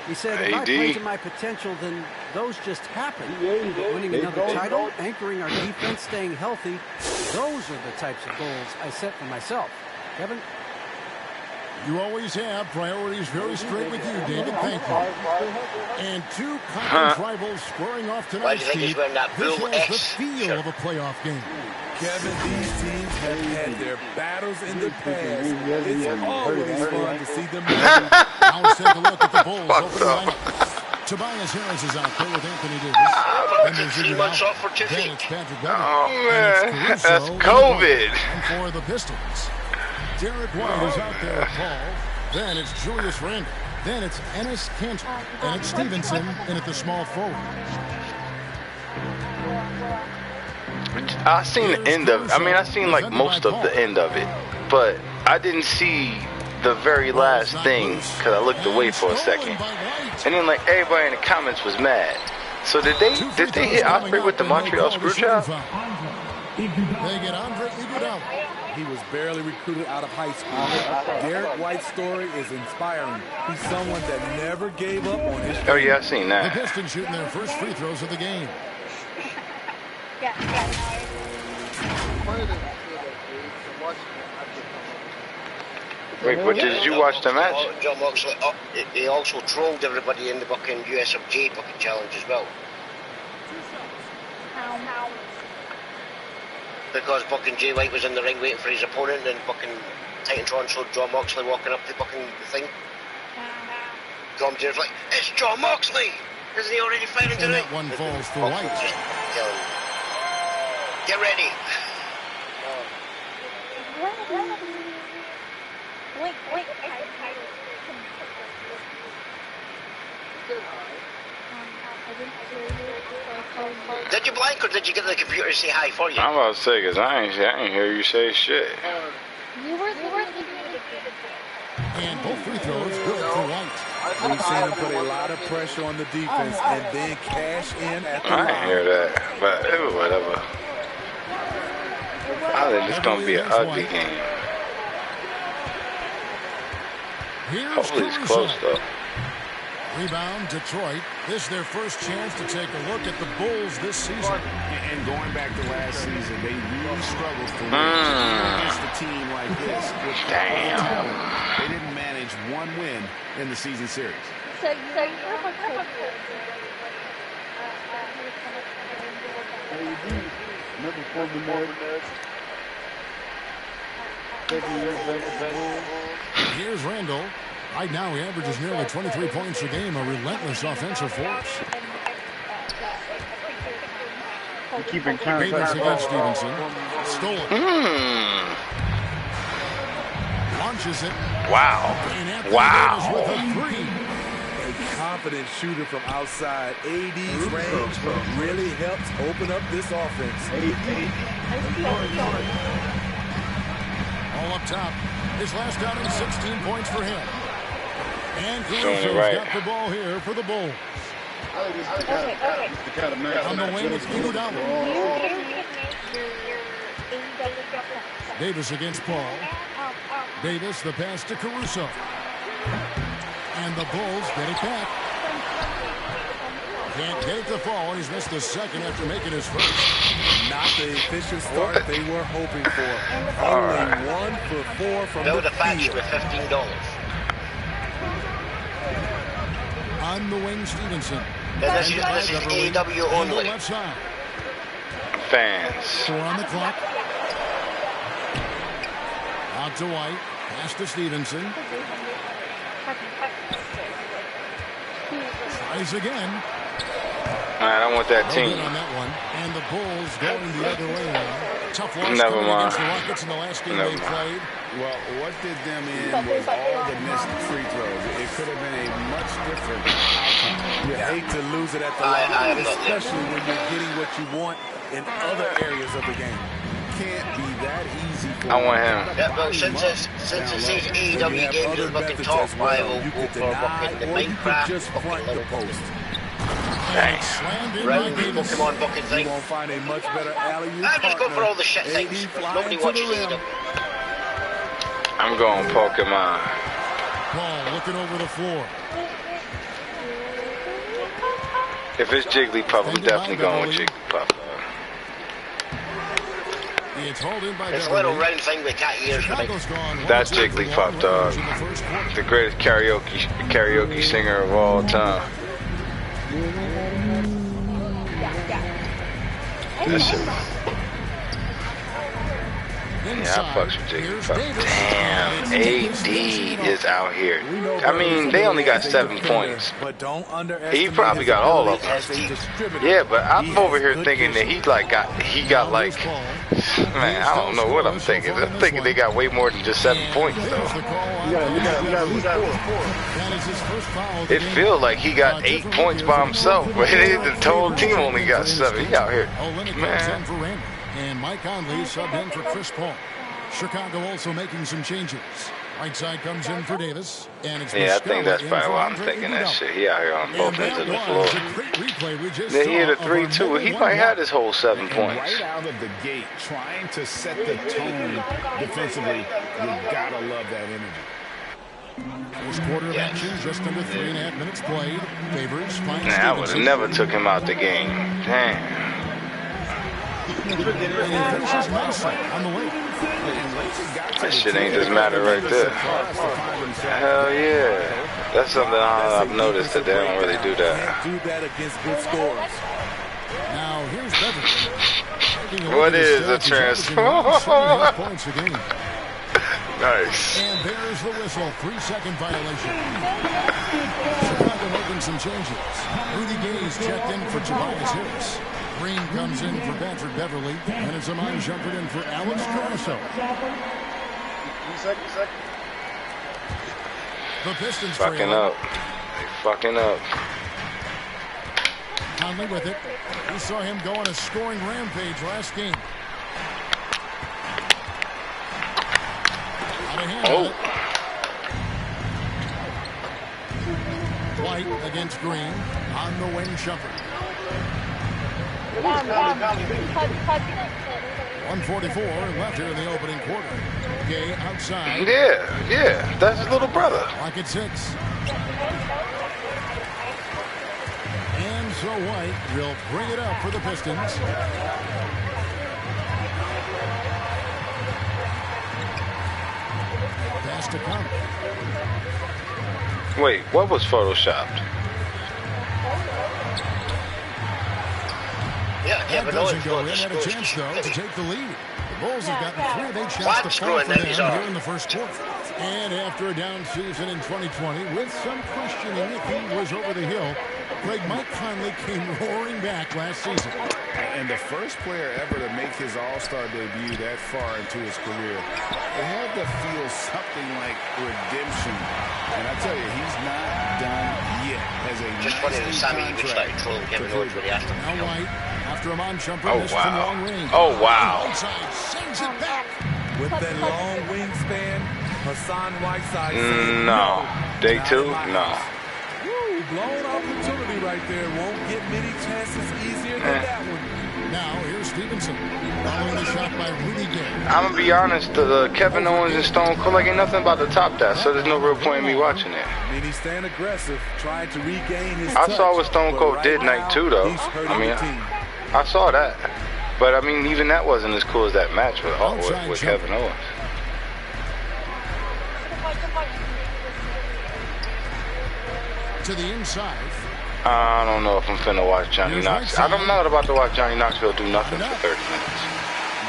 He said, if I play to my potential, then those just happen. But winning another title, anchoring our defense, staying healthy, those are the types of goals I set for myself. Kevin? You always have priorities very straight with you, David. Thank you. And two conference rivals squaring off tonight, Steve. This has the feel of a playoff game. Kevin, these teams have had their battles in the past. It's always fun to see them. Now let's take a look at the Bulls opening lineup. Tobias Harris is out there with Anthony Davis. And there's 3 months off for Then Tiffy. it's Patrick Beverly. Oh, man. And it's That's Caruso COVID. And for the Pistons. Derek White is out there with Paul. Then it's Julius Randle. Then it's Enes Kanter. And it's Stevenson in at the small forward. I seen the end of it. I mean, I seen like most of the end of it, but I didn't see the very last thing because I looked away for a second. And then like everybody in the comments was mad. So did they hit Osprey with the Montreal Screwjob? They get Andre Iguodala. He was barely recruited out of high school. Derek White's story is inspiring. He's someone that never gave up on his dream. Oh yeah, I seen that. The Pistons shooting their first free throws of the game. Wait, but did you watch the match? John Moxley, he also trolled everybody in the bucking USFJ bucket challenge as well. Because bucking Jay White was in the ring waiting for his opponent, and bucking Titantron showed John Moxley walking up to bucking the thing. John Jay's like, it's John Moxley! Isn't he already fighting tonight? And that one falls for White. Just tell him, get ready. Did you blank or did you get the computer to say hi for you? I'm about to say, because I ain't hear you say shit. And both free throws good for White. We've seen him put a lot of pressure on the defense and then cash in at the line. I didn't hear that, but whatever. I think it's going to be an ugly game. Hopefully it's close, though. Rebound, Detroit. This is their first chance to take a look at the Bulls this season. And going back to last season, they really struggled for against a team like this. Damn. They didn't manage one win in the season series. Here's Randall. Right now, he averages nearly 23 points a game, a relentless offensive force. Keeping count. Davis against Stevenson. Stolen. Launches it. Wow. And wow. Davis with a three. A confident shooter from outside. AD's range really helps open up this offense. All up top. His last outing, 16 points for him. And Caruso's got the ball here for the Bulls. On the wing, it's Iguodala. Davis against Paul. Davis, the pass to Caruso. And the Bulls get it back. Can't get it to fall. He's missed the second after making his first. Not the efficient start they were hoping for. Only 1 for 4 from Build the a fax field. with $15. On the wing, Stevenson. This is AEW On the only. left side. Fans. 4 on the clock. Out to White. Pass to Stevenson. Tries again. I don't want that team. On that one. And the Bulls going the other way now. Tough loss Never coming mind. against the Rockets in the last game Never they mind. played. Well, what did them in was all the missed free throws. It could have been a much different outcome. You hate to lose it at the line, especially when you're getting what you want in other areas of the game. Can't be that easy for I want him. Yeah, well, since it says AEW games are looking top, I will You go could for deny, bucking the or you could Minecraft just front the post. round Pokemon bucket You thing. won't find a much better alley-oop I just go for all the shit AD things. flying Nobody to watches the rim. AEW. I'm going Pokemon. Ball looking over the floor. If it's Jigglypuff, I'm definitely going with Jigglypuff. This little round thing with cat ears. That's Jigglypuff, dog. The greatest karaoke singer of all time. That shit. Yeah, I fucks with Jigglypuff. Damn, AD is out here. I mean, they only got 7 points. He probably got all of them. Yeah, but I'm over here thinking that he got like, man, I don't know what I'm thinking. I'm thinking they got way more than just 7 points though. It feels like he got 8 points by himself, but the total team only got 7. He out here, man. And Mike Conley subbed in for Chris Paul. Chicago also making some changes. Right side comes in for Davis. And it's I think that's probably why I'm thinking that shit. He out here on both ends of the floor. Then he hit a 3 too. He might have his whole 7 points. Right out of the gate, trying to set the tone defensively. You gotta love that energy. First quarter of action, just under 3.5 minutes played. Favors finds I would have never took him out the game. Damn. And he finishes nicely on the way. That shit ain't just matter right there. Hell yeah. That's something I've noticed that they don't really do that. Do that against good scores. Now here's Beverly. What is a transfer? Nice. And there's the whistle. 3-second violation. Chicago making some changes. Rudy Gay's checked in for Tobias Harris. Green comes in for Patrick Beverly, and it's Amon Shumpert in for Alex Caruso. The Pistons fucking up. They fucking up. Conley with it. We saw him go on a scoring rampage last game. Out of hand. White against Green. On the wing, Shumpert. 1:44 left here in the opening quarter. Gay outside. Yeah, that's his little brother. Lock at 6. And so White will bring it up for the Pistons. Pass to Conley. Wait, what was photoshopped? Yeah, Kevin Owens had a chance, though, to take the lead. The Bulls have gotten 3 of 8 shots to fall for them here in the first quarter. And after a down season in 2020, with some questioning if he was over the hill, Mike Conley came roaring back last season. And the first player ever to make his All-Star debut that far into his career, it had to feel something like redemption. And I tell you, he's not done yet as a just funny that Sammy was like trolling Kevin Owens when he asked him. Now White, after Amon Shumpert missed from long range. Oh, wow. Sends it back. With that long wingspan, Hassan Whiteside no. Day 2? No. Woo, blown opportunity right there. Won't get many chances easier than that one. Now, here's Stevenson. Following the shot by Rudy Gay. I'm going to be honest, the Kevin Owens and Stone Cold, like, ain't nothing about to top that, so there's no real point in me watching it. I mean, he's staying aggressive, trying to regain his I touch, saw what Stone Cold did night 2, though. I mean, I saw that. But, I mean, even that wasn't as cool as that match with Kevin Owens. To the inside. I don't know if I'm finna watch Johnny Knoxville. I'm not about to watch Johnny Knoxville do nothing for 30 minutes.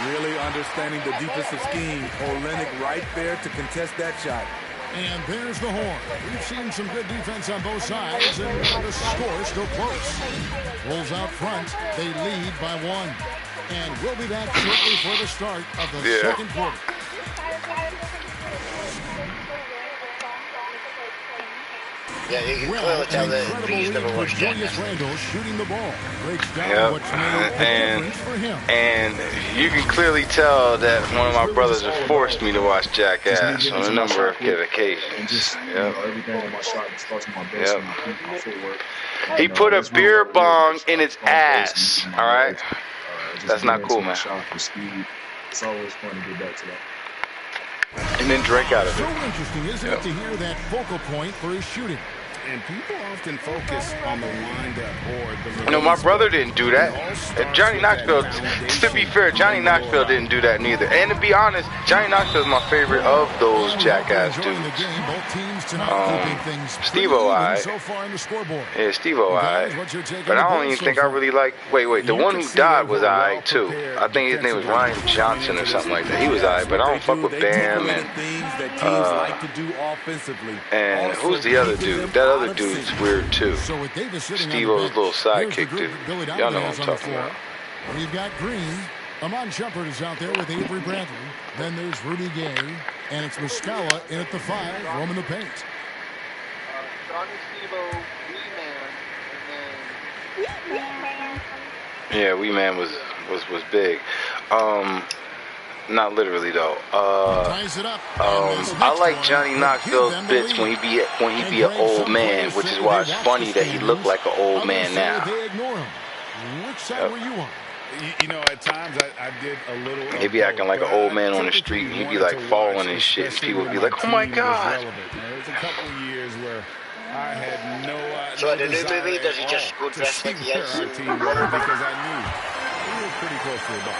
Really understanding the defensive scheme. Olenek right there to contest that shot. And there's the horn. We've seen some good defense on both sides, and the score still close. Bulls out front. They lead by 1. And we'll be back shortly for the start of the second quarter. Yeah, you can clearly tell that Reeves never watched Julius Randle shooting the ball. Breaks down what's made a difference for him. And you can clearly tell that one of my brothers has forced me to watch Jackass on a number of occasions. He put a beer bong in his ass. All right? That's not cool, man. It's always fun to get back to that. and then drink out of So it. interesting, isn't it, to hear that focal point for his shooting? And people often focus on the windup or the... You know, my brother didn't do that. Johnny Knoxville, to be fair, Johnny Knoxville didn't do that neither. And to be honest, Johnny Knoxville is my favorite of those jackass dudes. Steve-O, alright. Yeah, Steve-O, alright. But I don't even think I really like... Wait, the one who died was alright, too. I think his name was Ryan Johnson or something like that. He was alright, but I don't fuck with Bam and who's the other dude? That other dude's weird too. Steve-O's little sidekick dude. Y'all know what I'm talking about. We've got Green. Amon Shumpert is out there with Avery Bradley. Then there's Rudy Gay. And it's Muscala in at the 5, roaming the paint. Johnny Steve-O, Wee Man, Yeah, Wee Man was big. Not literally though. I like Johnny Knoxville's bits when he be an old man, which is why it's funny that he looked like an old man now. Which side were you on? You know, at times I did a little... He'd be acting like an old man on the street, and he'd be like falling and shit, and people would be like, oh my God. There's a couple of years where I had no idea. So in the new movie, does he just go dressed like he is? Because I knew we were pretty close to the ball.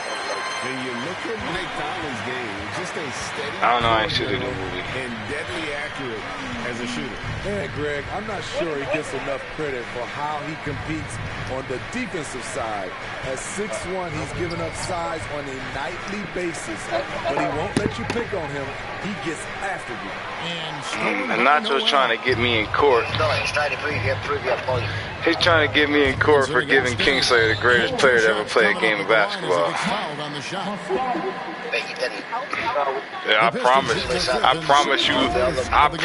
When you look at Mike Conley's game, just a steady... I don't know, I ain't seen the movie. And deadly accurate as a shooter. And Greg, I'm not sure he gets enough credit for how he competes on the defensive side. At 6'1", he's giving up size on a nightly basis, but he won't let you pick on him. He gets after you. And Nacho's trying to get me in court. No, he's trying to prove your point. He's trying to get me in court for giving Kingslayer the greatest player to ever play a game of basketball. But he didn't. Yeah, I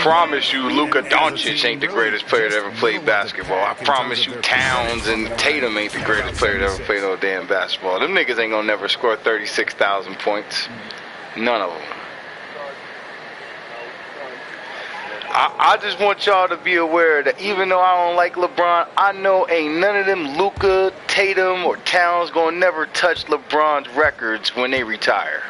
promise you, Luka Doncic ain't the greatest player to ever play basketball. I promise you, Towns and Tatum ain't the greatest player to ever play no damn basketball. Them niggas ain't gonna never score 36,000 points. None of them. I just want y'all to be aware that even though I don't like LeBron, I know ain't none of them Luka, Tatum, or Towns gonna never touch LeBron's records when they retire.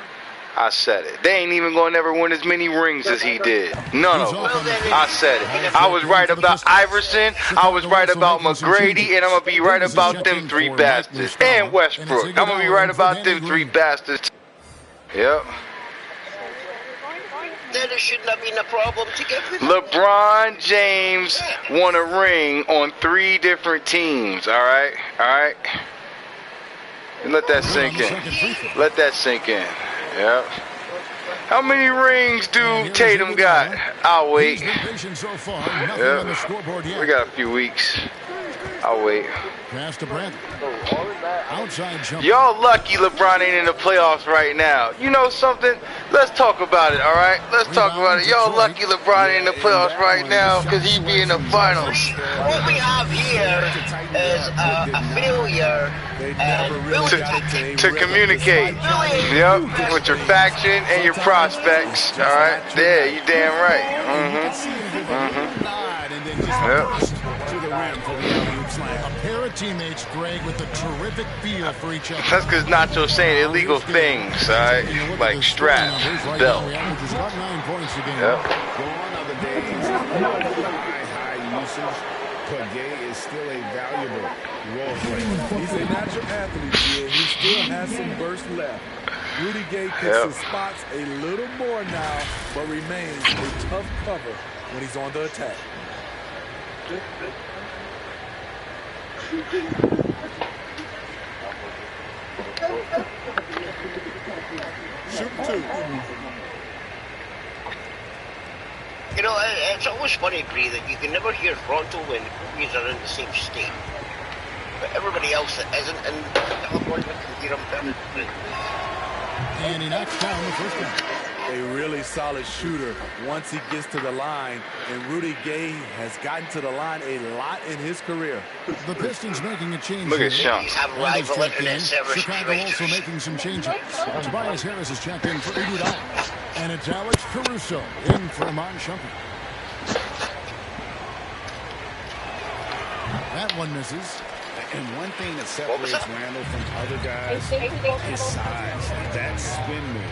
I said it. They ain't even gonna never win as many rings as he did. None of them. I said it. I was right about Iverson. I was right about McGrady, and I'm gonna be right about them 3 bastards. And Westbrook. I'm gonna be right about them 3 bastards. Yep. Then it shouldn't have been a problem to get rid of. LeBron James won a ring on 3 different teams. All right. And let that sink in. Let that sink in. Yep. How many rings do Tatum got? I'll wait. Yep. We got a few weeks. I'll wait. Pass to Bradley. Outside jump. Y'all lucky LeBron ain't in the playoffs right now. You know something? Let's talk about it, all right? Let's talk about it. Y'all lucky LeBron ain't in the playoffs right now because he be in the finals. What we have here is a failure to communicate. Yep, with your faction and your prospects, all right? Yeah, you damn right. Yep. A pair of teammates, Greg, with a terrific feel for each other. That's because Nacho's saying illegal things, all right? Like straps, belt. Yep. Gone are the days of high usage. KBA is still a valuable role player. He's a natural athlete, yeah. He still has some burst left. Rudy Gay picks his spots a little more now, but remains a tough cover when he's on the attack. Shoot 2. You know, it's always funny, Bree, that you can never hear Toronto when movies are in the same state. But everybody else that isn't in California can hear them better. And he knocks down the first one. A really solid shooter once he gets to the line, and Rudy Gay has gotten to the line a lot in his career. The Pistons making a change. Look at Sean. Chicago also making some changes. Tobias Harris is checked in for $80. And it's Alex Caruso in for Amon Shumpert. That one misses. And one thing that separates Randall from other guys is size. That spin move.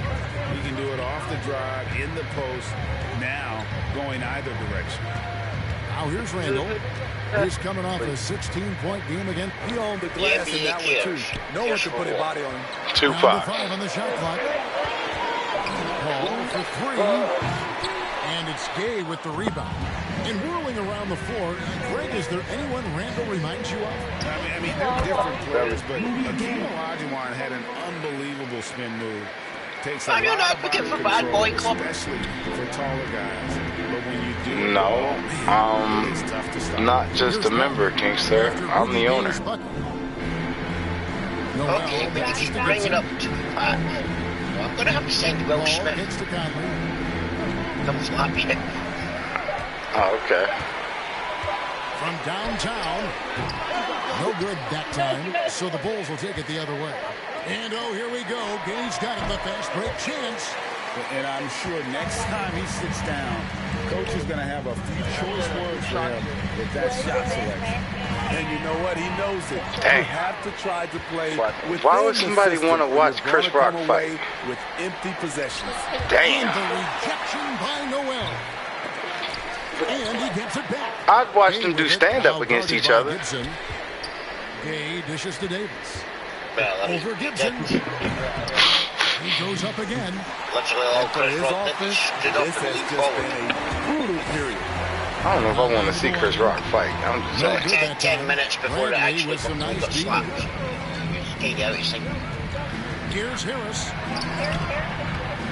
He can do it off the drive, in the post, now going either direction. Now here's Randall. He's coming off a 16-point game again. He owned the glass in that one, too. No one can put a body on him. 2-5. 5 on the shot clock. Ball for 3. And it's Gay with the rebound. And whirling around the floor, Greg, is there anyone Randall reminds you of? I mean, they're different players, but Akeem Olajuwon had an unbelievable spin move. Takes a lot of body control, especially for taller guys. But when you do it's tough to stop. Not just a member, Kingster. I'm the owner. Okay, but if you bring it up to I'm going to have to send Will Smith. Come slap you. Oh, okay. From downtown. No good that time, so the Bulls will take it the other way. And oh, here we go. Gay's got him the fast break chance. And I'm sure next time he sits down, Coach is going to have a few choice words for him with that shot selection. And you know what? He knows it. Dang. You have to try to play with. Why would somebody want to watch Chris Rock fight? With empty possessions. Damn. And the rejection by Noel. And he gets it back. I'd watch them do stand-up against each other. Gibson. Gay dishes to Davis. Well, over Gibson. He goes up again. For his offense, this has just been a brutal period. I don't know if I want to see Chris Rock fight. I'm just saying. 10 minutes before it actually got slapped. Stayed out, he's like... Here's Harris.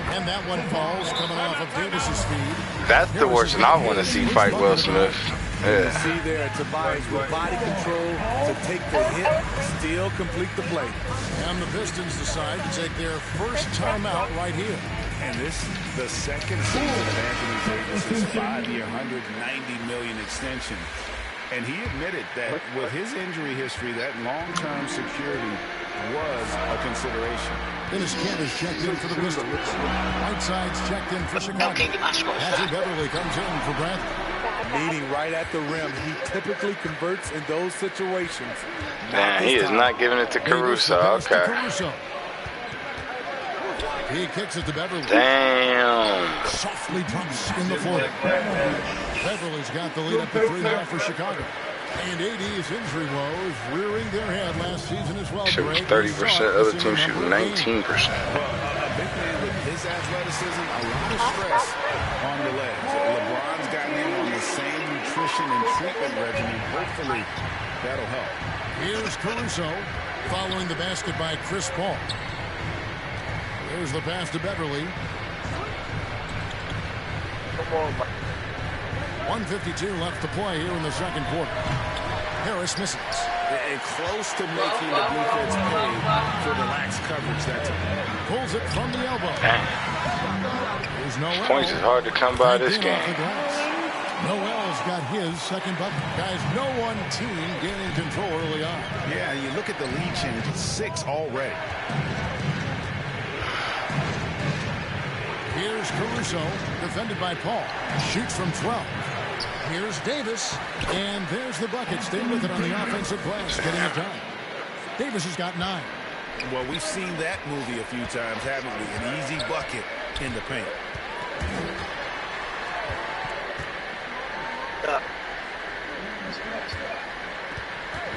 And that one falls, coming off of Davis's feed. That's the worst I want to see fight Will Smith. You see there, Tobias with body control to take the hit, still complete the play. And the Pistons decide to take their first timeout right here. And this the second season of Anthony Davis' 5-year, $190 million extension. And he admitted that with his injury history, that long-term security was a consideration. Dennis Kent is checked in for the Pistons. Whiteside's checked in for Chicago. Patrick Beverly comes in for Bradley. Meeting right at the rim. He typically converts in those situations. Man, he is not giving it to Caruso. Okay. He kicks it to Beverly. Damn. Softly drops in the floor. Beverly's got the lead up to 3 now for Chicago. And AD's injury woes rearing their head last season as well. Shooting 30%, other teams shooting 19%. Well, a big man with his athleticism, a lot of stress on the legs. LeBron's gotten him on the same nutrition and treatment regimen. Hopefully, that'll help. Here's Caruso following the basket by Chris Paul. There's the pass to Beverly. 1:52 left to play here in the second quarter. Harris misses. And close to making the defense pay for the lax coverage that time. Pulls it from the elbow. There's Noel. Points is hard to come by this game. Noel's got his second bucket. Guys, no one team gaining control early on. Yeah, you look at the lead change. It's 6 already. Here's Caruso, defended by Paul. Shoots from 12. Here's Davis, and there's the bucket. Stay with it on the offensive glass, getting it done. Davis has got 9. Well, we've seen that movie a few times, haven't we? An easy bucket in the paint.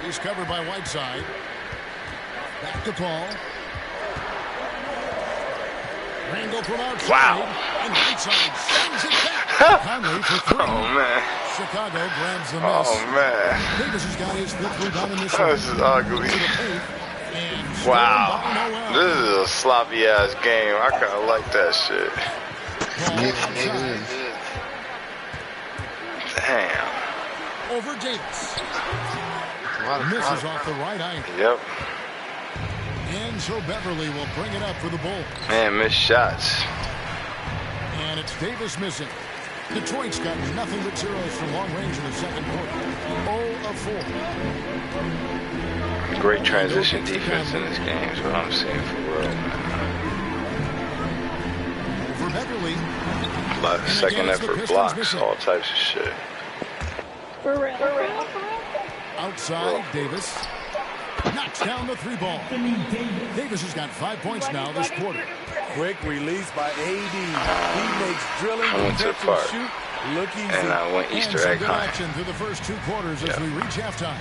He's covered by Whiteside. Back to Paul. Randall from outside. Wow. And Whiteside sends it back. Conley for 3. Oh, man. Chicago grabs the miss. Oh, man. Davis has got his 5th rebound in this one. This is ugly. Wow. This is a sloppy-ass game. I kind of like that shit. Damn. Over Davis. Misses off the right ankle. Yep. And so Beverly will bring it up for the Bulls. Man, missed shots. And it's Davis missing. Detroit's got nothing but zeros from long range in the second quarter. 0 of 4. Great transition defense in this game is what I'm seeing for real. For Beverly. Second effort blocks, all types of shit. Outside, Davis. knocks down the 3 ball. Davis has got 5 points now this quarter. Quick release by AD. He makes drilling and catch and shoot look easy. And I went Easter egg good hunt. action through the first 2 quarters as we reach halftime.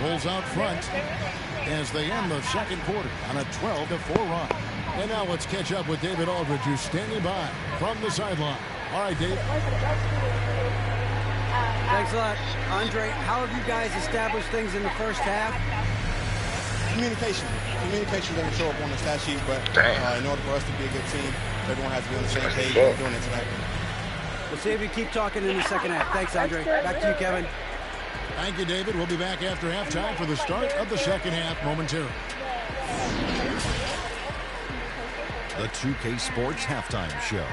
Bulls out front as they end the second quarter on a 12-4 run. And now let's catch up with David Aldridge, who's standing by from the sideline. All right, Dave. Thanks a lot. Andre, how have you guys established things in the first half? Communication. Communication doesn't show up on the stat sheet, but in order for us to be a good team, everyone has to be on the same page. We're doing it tonight. We'll see if you keep talking in the second half. Thanks, Andre. Back to you, Kevin. Thank you, David. We'll be back after halftime for the start of the second half momentarily. The 2K Sports Halftime Show.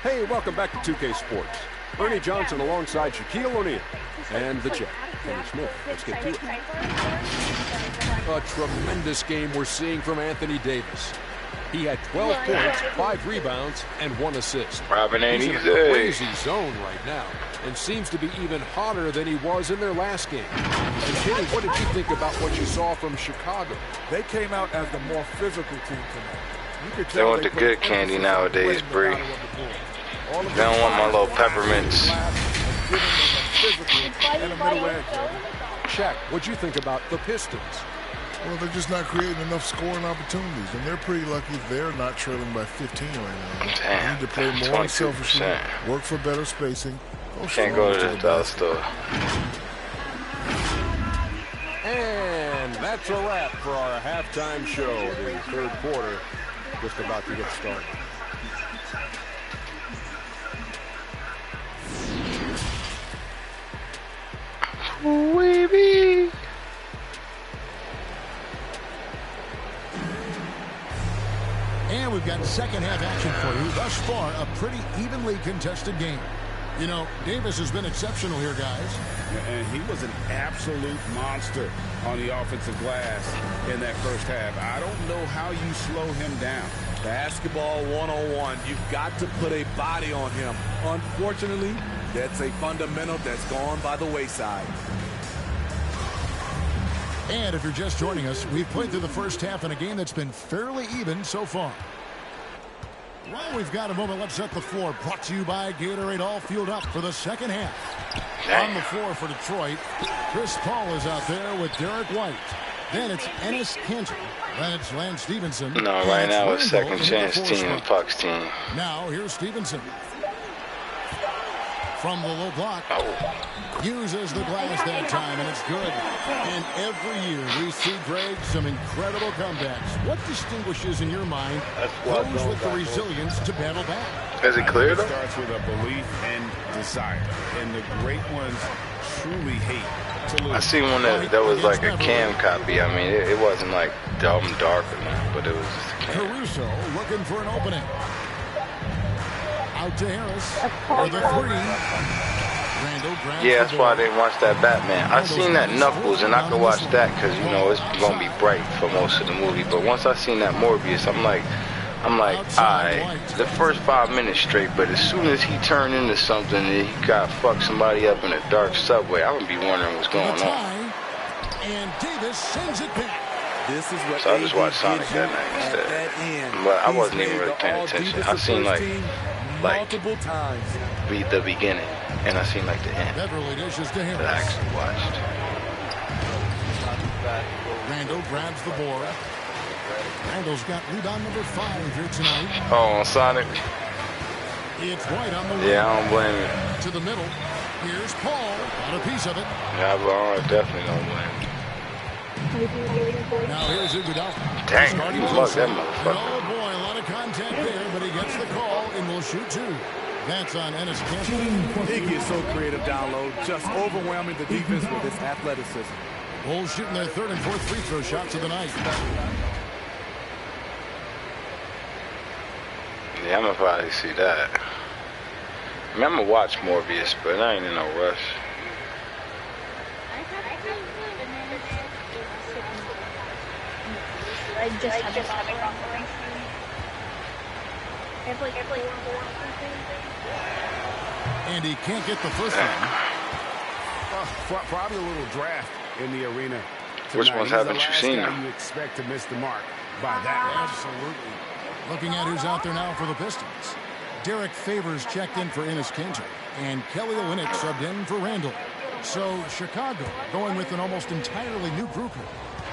Hey, welcome back to 2K Sports. Ernie Johnson alongside Shaquille O'Neal and the Jet, Kenny Smith. Let's get to it. A tremendous game we're seeing from Anthony Davis. He had 12 points, 5 rebounds, and 1 assist. Robin ain't He's in easy. a crazy zone right now and seems to be even hotter than he was in their last game. And Kenny, what did you think about what you saw from Chicago? They came out as the more physical team tonight. You could They tell want the good candy nowadays, Bree. They don't want my little peppermints. Shaq, what'd you think about the Pistons? Well, they're just not creating enough scoring opportunities, and they're pretty lucky they're not trailing by 15 right now. Damn, they need to play more selfishly, work for better spacing. Can't go to the dollar store. And that's a wrap for our halftime show. The third quarter just about to get started. Weeby. And we've got second half action for you. Thus far, a pretty evenly contested game. You know, Davis has been exceptional here, guys. And he was an absolute monster on the offensive glass in that first half. I don't know how you slow him down. Basketball 101. You've got to put a body on him. Unfortunately, that's a fundamental that's gone by the wayside. And if you're just joining us, we've played through the first half in a game that's been fairly even so far. Well, we've got a moment. Let's set the floor. Brought to you by Gatorade. All fueled up for the second half. On the floor for Detroit, Chris Paul is out there with Derek White. Then it's Ennis Cantor. Then it's Lance Stevenson. No, right now it's second chance team and Puck's team. Now here's Stevenson. From the low block. Uses the glass that time, and it's good. And every year we see, Greg, some incredible comebacks. What distinguishes in your mind those with the resilience to battle back? Is it clear, though? It starts with a belief and desire. And the great ones truly hate to lose. I see one that was like a cam copy. I mean, it wasn't like dumb dark enough, but it was just a cam. Caruso looking for an opening. Out to Harris for the 3. Yeah, that's why I didn't watch that Batman. I seen that Knuckles, and I could watch that because, you know, it's going to be bright for most of the movie. But once I seen that Morbius, I'm like, alright, the first 5 minutes straight, but as soon as he turned into something and he got fucked somebody up in a dark subway, I'm going to be wondering what's going on. And Davis sends it back. This is what So I just watched Sonic that night instead. But I wasn't even really paying attention. I seen like multiple times the beginning, and I seen like the end. Beverly dishes to Harris. That I actually watched. Randall grabs the board. Randall's got rebound number 5 here tonight. Oh, on Sonic. It's White on the way. Yeah, I don't blame him. To the middle. Here's Paul. Got a piece of it. Yeah, but I definitely don't blame him. Now here's Iguodala. Dang, you luck that motherfucker. Oh boy, a lot of contact there, but he gets the call and will shoot 2. That's on Ennis Cantor. Iggy is so creative down low, just overwhelming the defense with his athleticism. Bulls shooting their 3rd and 4th free throw shots of the night. Yeah, I'm gonna probably see that. I mean, I'm gonna watch Morbius, but I ain't in no rush. I just have it wrong. And he can't get the first one. Probably a little draft in the arena. Which ones haven't you seen? You expect to miss the mark by that. Absolutely. Looking at who's out there now for the Pistons. Derek Favors checked in for Enes Kanter, and Kelly Olynyk subbed in for Randall. So Chicago going with an almost entirely new group here.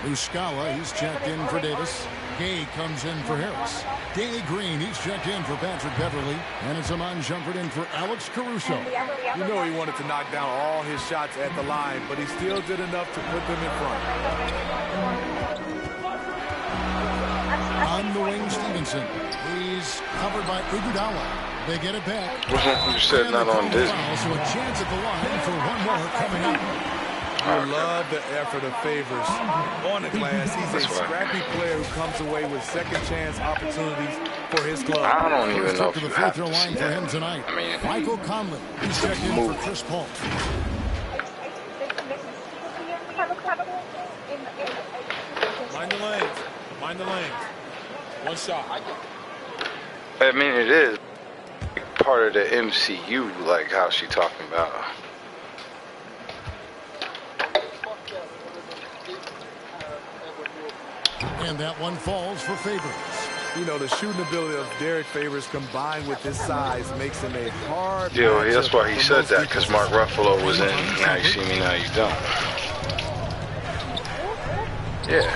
Muscala, he's checked in for Davis. Gay comes in for Harris. Danny Green, he's checked in for Patrick Beverly. And it's Iman Shumpert in for Alex Caruso. You know he wanted to knock down all his shots at the line, but he still did enough to put them in front. On the wing, Stevenson. He's covered by Iguodala. They get it back. You said not on Disney. So a chance at the line for one more coming up. I love the effort of Favors on the glass. He's a scrappy player who comes away with second chance opportunities for his club. I don't even know if you have to line see for him that. tonight. I mean, Michael Conley, he's checked in for Chris Paul. Mind the lanes. Mind the lanes. One shot. I mean, it is part of the MCU, like how she talking about. And that one falls for Favors. You know, the shooting ability of Derek Favors combined with his size makes him a hard. Yeah, that's why he said that, because Mark Ruffalo was in Now You See Me, Now You Don't. Yeah.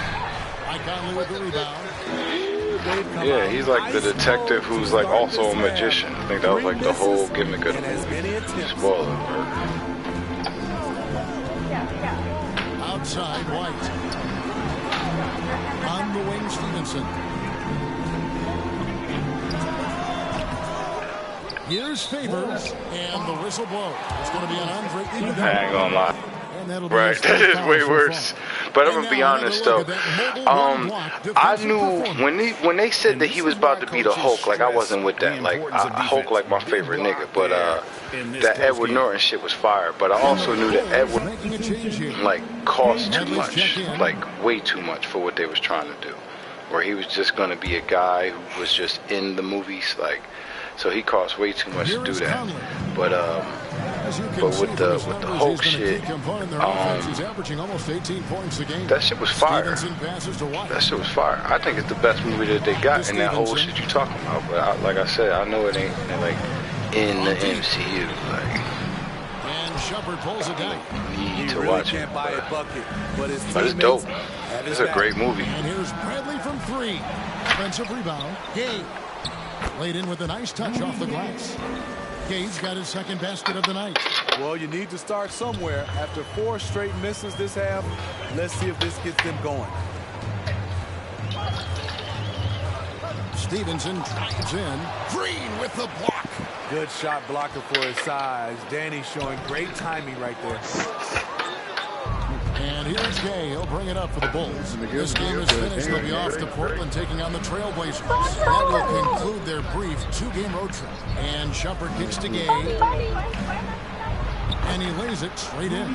Yeah, he's like the detective who's like also a magician. I think that was like the whole gimmick of the movie. Spoiler alert. Outside White. On the wing, Stevenson. Here's Favors, and the whistle blows. It's going to be an Andre Iguodala. I ain't gonna lie. Right, that is way worse. But I'm gonna be honest though, I knew when they said that he was about to be the Hulk, like I wasn't with that. Like Hulk, like my favorite nigga, but that Edward Norton shit was fire. But I also knew that Edward like cost too much, like way too much for what they was trying to do. Where he was just gonna be a guy who was just in the movies, like. So he cost way too much to do that. But with the Hulk shit, that shit was fire. That shit was fire. I think it's the best movie that they got in that whole shit you talking about. But like I said, I know it ain't like in the MCU. Like, need to watch it. But it's dope. It's a great movie. And here's Bradley from 3. Offensive rebound. Gay. Laid in with a nice touch off the glass. Gabe's got his second basket of the night. Well, you need to start somewhere. After 4 straight misses this half, let's see if this gets them going. Stevenson drives in. Green with the block. Good shot blocker for his size. Danny showing great timing right there. And here's Gay. He'll bring it up for the Bulls. This game is finished. They'll be off to Portland taking on the Trailblazers. That will conclude their brief 2-game road trip. And Shumpert kicks to Gay. And he lays it straight in.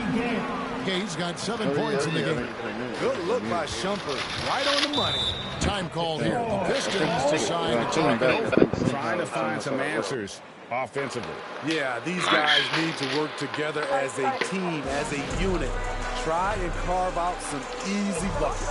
Gay's got 7 points in the game. Good look by Shumpert. Right on the money. Time called here. The Pistons decide to take it over. Trying to find some answers offensively. Yeah, these guys need to work together as a team, as a unit. Try and carve out some easy buckets.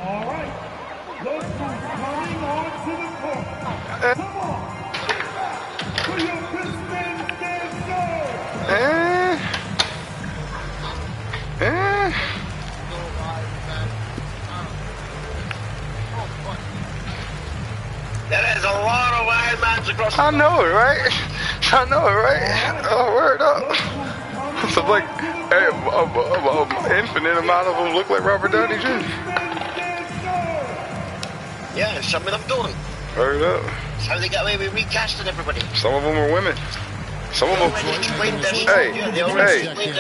All right. Look who's coming on to the court. Come on. Put your Pistons stand That is a lot of wild mans across the I know it, right? I know it, right? Oh, word up. So like, infinite amount of them look like Robert Downey Jr. Yeah, some of them don't. Word up. That's how they got away with recasting everybody. Some of them are women. Some of them,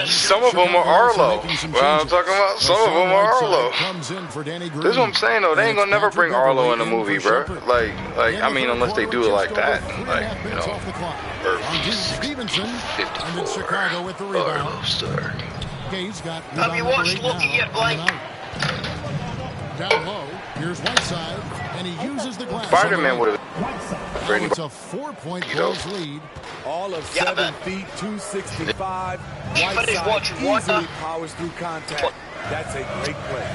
some of them are Arlo. Well, I'm talking about some of them are Arlo. This is what I'm saying though. They ain't gonna never bring Arlo in a movie, bro. Like, I mean, unless they do it like that, like, you know, or Stevenson. And then Chicago with the rebound. Gay's got Have you watched Loki yet, Blake? Down low. Here's Whiteside. And he uses the glass. Spider-Man would have. Now it's a 4-point Bulls lead. All of 7 feet, 265. Whiteside easily powers through contact. That's a great play.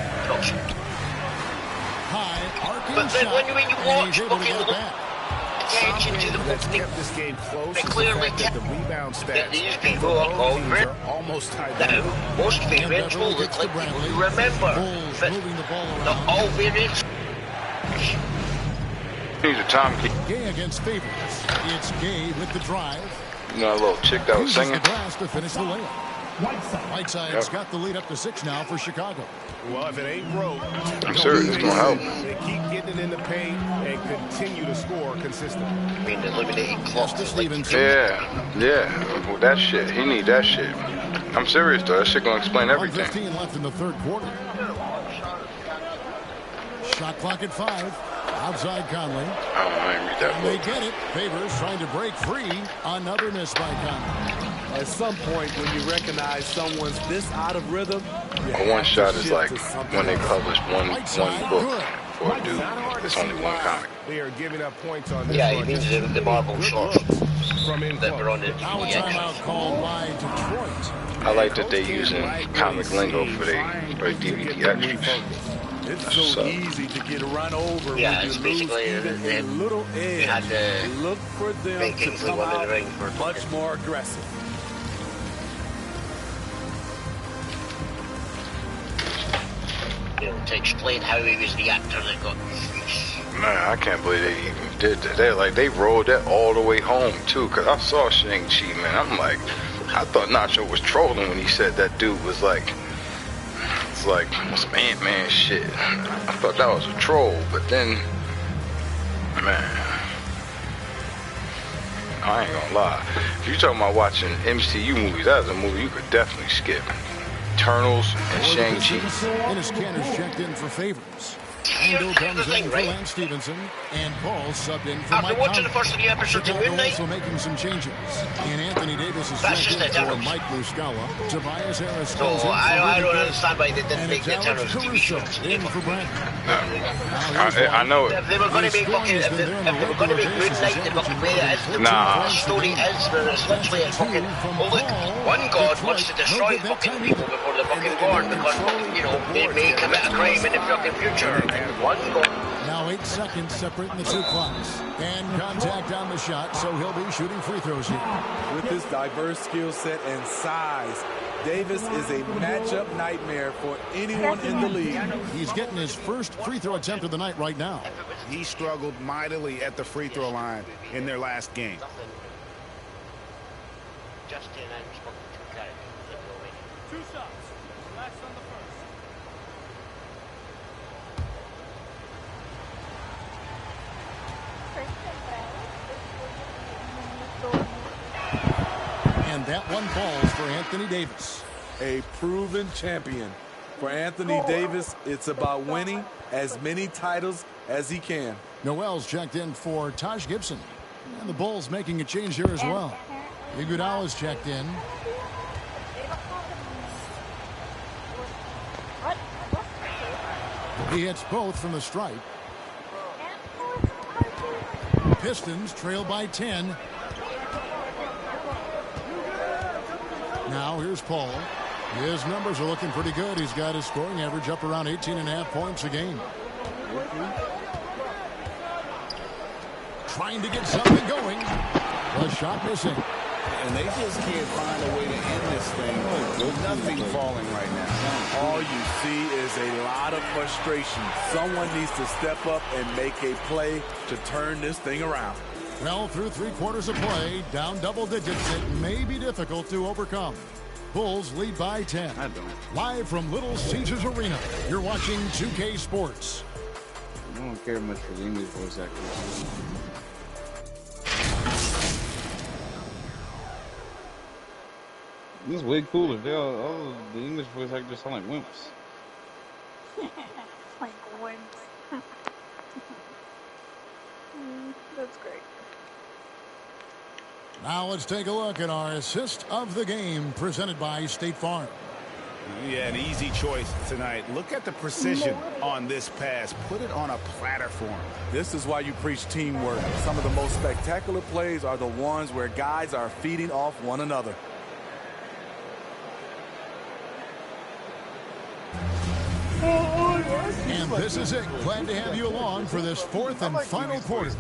High, arcing but then shot, when you watch, attention to the kept this game close. They clearly kept the rebound stats. These people are called are almost tied down. Now, most favorites will look like people who remember that not all variants. He's a Tom Gay against favorites. It's Gay with the drive. You know, a little chick that was singing. The glass to finish the layup. Whiteside's got the lead up to 6 now for Chicago. Well, if it ain't broke, I'm serious, it's gonna help. They keep getting it in the paint and continue to score consistently. I mean, eliminating clock to Stevenson. Yeah. Well, that shit. He need that shit. I'm serious though. That shit gonna explain everything. 15 left in the third quarter. Shot clock at 5. Outside Conley. I didn't read that. And they get it. Favors trying to break free. Another miss by Conley. At some point, when you recognize someone's this out of rhythm, a one shot is like when they publish one book for a dude. It's only one comic. They are giving up points on this. Yeah, he means the marble shorts that were on the Now a timeout called by Detroit. I like that they're using comic lingo for their DVD extras. It's so easy to get run over when you lose even a little edge. Look for them to come out much more aggressive. To explain how he was the actor that got. Man, I can't believe they even did that. They rolled that all the way home too. Cause I saw Shang-Chi, man. I'm like, I thought Nacho was trolling when he said that dude was like, it's like some Ant-Man shit. I thought that was a troll, but then, man, I ain't gonna lie. If you're talking about watching MCU movies, that is a movie you could definitely skip. Eternals and Shang-Chi. Dennis Canner's checked in for Favors. Ando comes in for Lance Stevenson, and Paul subbed in for Mike watching the first 3 episodes of Moon Knight. Also making some changes. And Anthony Davis is checked in for Mike Muscala. Tobias Harris comes in for I don't understand why they didn't make the Eternals TV show. In for Brandon. I know it. If they were going to make fucking, if they were going to make Moon Knight the fucking way it is, the story is where it's literally a fucking, oh look, one god wants to destroy fucking people before they're fucking born because, you know, they may commit a crime in the fucking future. Now 8 seconds separating the 2 clocks. And contact on the shot, so he'll be shooting free throws here. With his diverse skill set and size, Davis is a matchup nightmare for anyone in the league. He's getting his first free throw attempt of the night right now. He struggled mightily at the free throw line in their last game. Two shots. Relax on the first. And that one falls for Anthony Davis. A proven champion. For Anthony Davis, it's about winning as many titles as he can. Noel's checked in for Taj Gibson. And the Bulls making a change here as well. Iguodala's checked in. He hits both from the stripe. Pistons trail by 10. Now here's Paul. His numbers are looking pretty good. He's got his scoring average up around 18.5 points a game. Trying to get something going. The shot missing. And they just can't find a way to end this thing with nothing falling right now. All you see is a lot of frustration. Someone needs to step up and make a play to turn this thing around. Well, through 3 quarters of play, down double digits, it may be difficult to overcome. Bulls lead by 10. Live from Little Caesars Arena, you're watching 2K Sports. I don't care much for the English voice actors. This is way cooler. They all the English voice actors sound like wimps. Like wimps. That's great. Now let's take a look at our assist of the game presented by State Farm. Yeah, an easy choice tonight. Look at the precision on this pass. Put it on a platter for him. This is why you preach teamwork. Some of the most spectacular plays are the ones where guys are feeding off one another. And this is it. Glad to have you along for this fourth and final quarter.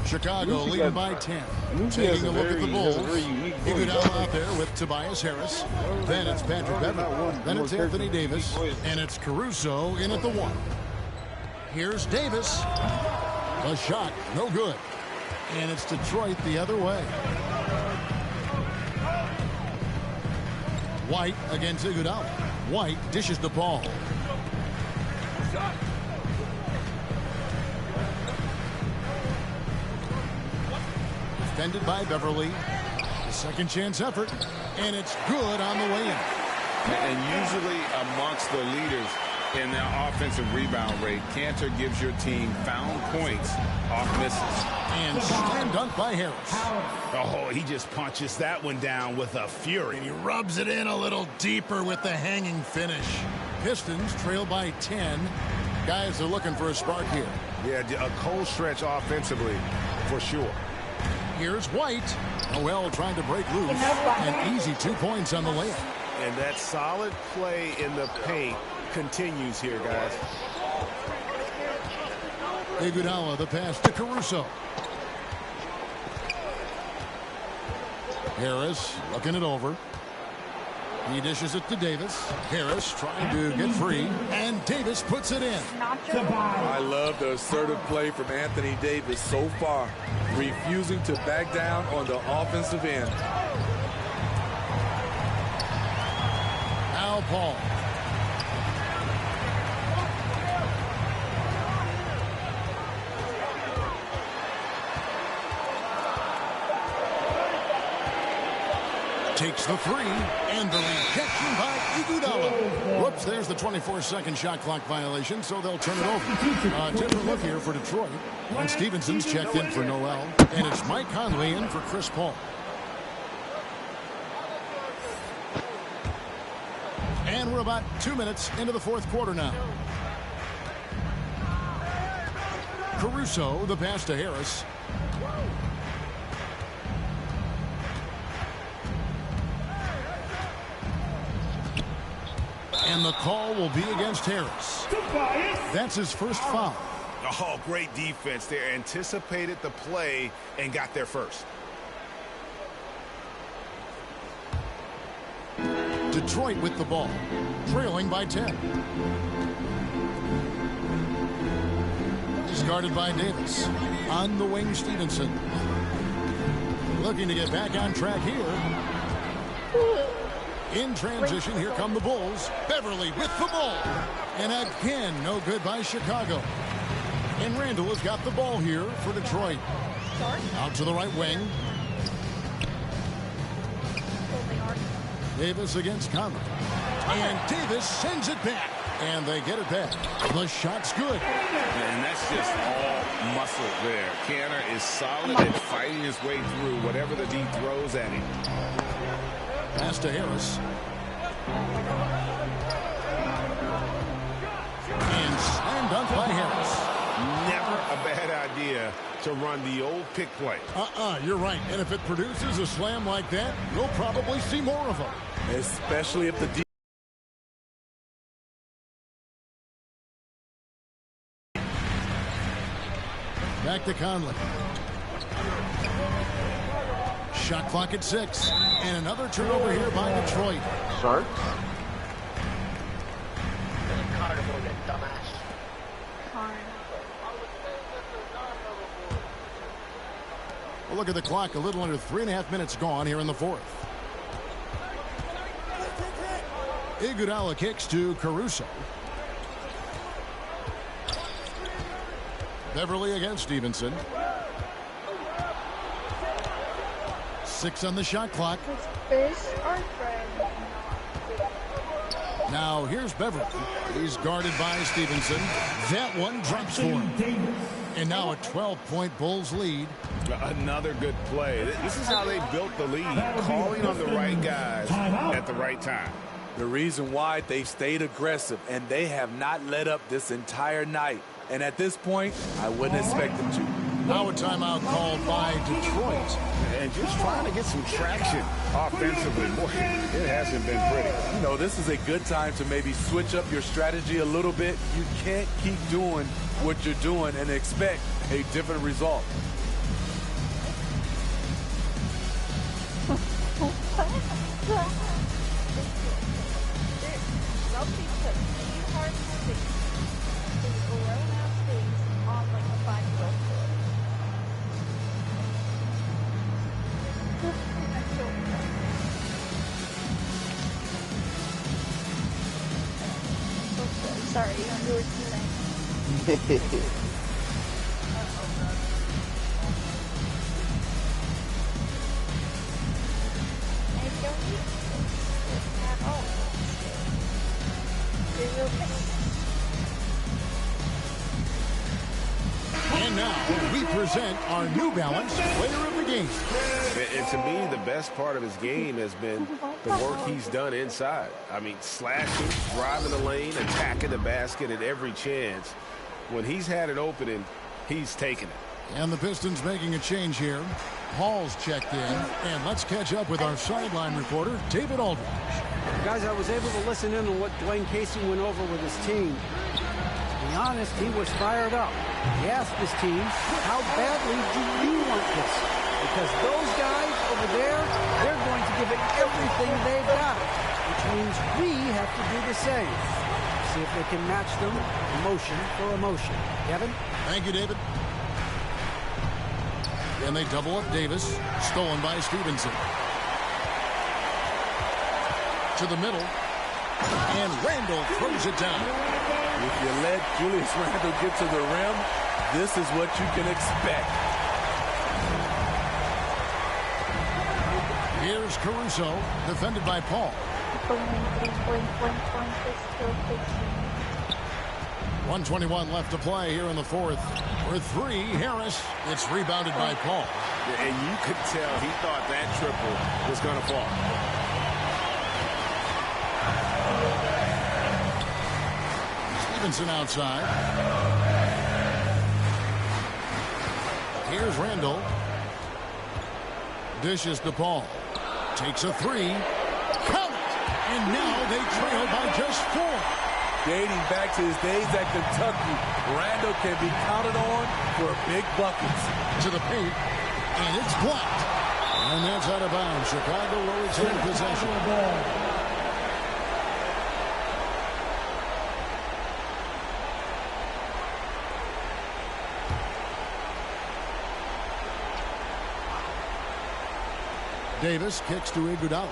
Chicago leading by 10. Taking a look at the Bulls. Iguodala out there with Tobias Harris. Then it's Patrick Beverley. Then it's Anthony Davis. And it's Caruso in at the 1. Here's Davis. The shot, no good. And it's Detroit the other way. White against Iguodala. White dishes the ball. Defended by Beverly. The second chance effort. And it's good on the way in. And usually amongst the leaders in their offensive rebound rate, Cantor gives your team found points off misses. And slam dunk by Harris. Oh, he just punches that one down with a fury. And he rubs it in a little deeper with the hanging finish. Pistons trail by 10. Guys are looking for a spark here. Yeah, a cold stretch offensively for sure. Here's White. Noel trying to break loose. An easy 2 points on the layup. And that solid play in the paint continues here, guys. Iguodala, the pass to Caruso. Harris looking it over. He dishes it to Davis. Harris trying to get free. And Davis puts it in. I love the assertive play from Anthony Davis so far. Refusing to back down on the offensive end. Al Paul. Takes the 3, and the rejection by Iguodala. Whoops, there's the 24-second shot clock violation, so they'll turn it over. Different look here for Detroit. And Stevenson's checked in for Noel, and it's Mike Conley in for Chris Paul. And we're about 2 minutes into the fourth quarter now. Caruso, the pass to Harris. And the call will be against Harris. That's his first foul. Oh, great defense there. Anticipated the play and got there first. Detroit with the ball, trailing by 10. He's guarded by Davis. On the wing, Stevenson. Looking to get back on track here. In transition, here come the Bulls. Beverly with the ball. And again, no good by Chicago. And Randall has got the ball here for Detroit. Out to the right wing. Davis against Conley. And Davis sends it back. And they get it back. The shot's good. And that's just all muscle there. Cantor is solid at fighting his way through whatever the D throws at him. Pass to Harris. And slam dunk by Harris. Never a bad idea to run the old pick play. You're right. And if it produces a slam like that, you'll probably see more of them. Especially if the Back to Conley. Shot clock at 6. And another turnover here by Detroit. Shark? Well, look at the clock. A little under 3.5 minutes gone here in the fourth. Iguodala kicks to Caruso. Beverly against Stevenson. 6 on the shot clock. Now here's Beverly. He's guarded by Stevenson. That one drops for him. And now a 12-point Bulls lead. Another good play. This is how they built the lead, calling on the right guys at the right time. The reason why they stayed aggressive, and they have not let up this entire night. And at this point, I wouldn't expect them to. Now a timeout called by Detroit. And just trying to get some traction offensively. Boy, it hasn't been pretty. You know, this is a good time to maybe switch up your strategy a little bit. You can't keep doing what you're doing and expect a different result. Sorry, you were too late. I don't need this at all. You're okay. And now we present our New Balance Player of the Game. And to me, the best part of his game has been the work he's done inside. I mean, slashing, driving the lane, attacking the basket at every chance. When he's had an opening, he's taken it. And the Pistons making a change here. Paul's checked in. And let's catch up with our sideline reporter, David Aldridge. Guys, I was able to listen in on what Dwayne Casey went over with his team. To be honest, he was fired up. He asked his team, how badly do you want this? Because those guys over there, they're going to give it everything they've got, which means we have to do the same. See if they can match them emotion for emotion. Kevin? Thank you, David. And they double up Davis, stolen by Stevenson. To the middle, and Randall throws it down. If you let Julius Randle get to the rim, this is what you can expect. Here's Caruso, defended by Paul. 1:21 left to play here in the fourth. For three, Harris. It's rebounded by Paul. And you could tell he thought that triple was going to fall. Stevenson outside. Here's Randall. Dishes to Paul. Takes a three. Count it! And now they trail by just 4. Dating back to his days at Kentucky, Randall can be counted on for big buckets. To the paint, and it's blocked. And that's out of bounds. Chicago will retain possession. Davis kicks to Iguodala.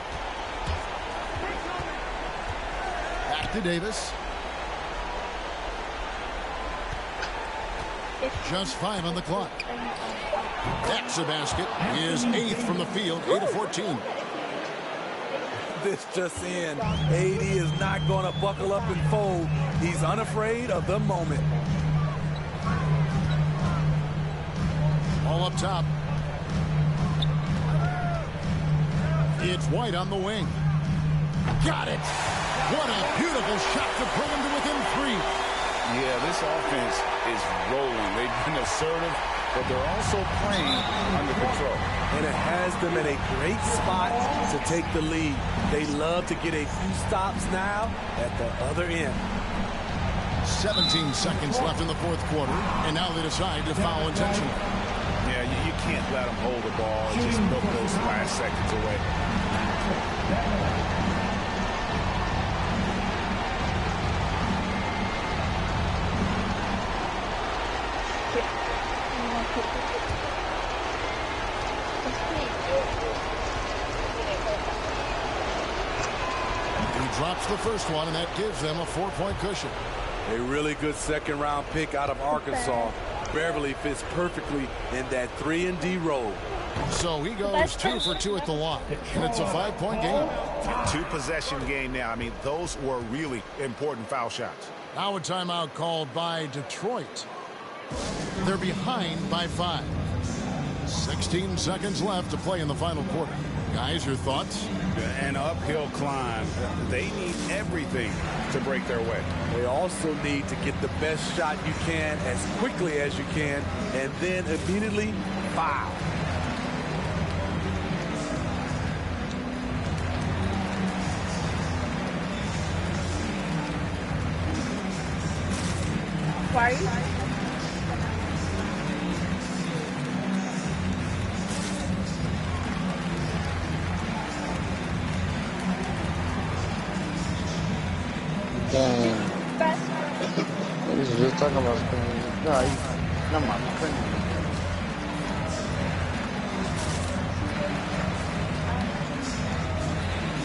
Back to Davis. Just 5 on the clock. That's a basket. He is 8th from the field, 8 of 14. This just in. AD is not going to buckle up and fold. He's unafraid of the moment. All up top. It's White on the wing. Got it. What a beautiful shot to bring him to within 3. Yeah, this offense is rolling. They've been assertive, but they're also playing under control. And it has them in a great spot to take the lead. They love to get a few stops now at the other end. 17 seconds left in the fourth quarter, and now they decide to foul intentionally. Yeah, you can't let them hold the ball and just put those last seconds away. He drops the first one, and that gives them a 4-point cushion. A really good second-round pick out of Arkansas. Beverly fits perfectly in that 3-and-D role. So he goes 2 for 2 at the line, and it's a 5-point game. 2-possession game now. I mean, those were really important foul shots. Now a timeout called by Detroit. They're behind by 5. 16 seconds left to play in the final quarter. Guys, your thoughts? An uphill climb. They need everything to break their way. They also need to get the best shot you can as quickly as you can, and then immediately foul. Why are you? Dang. Niggas was just talking about spinning. No, not my spinning.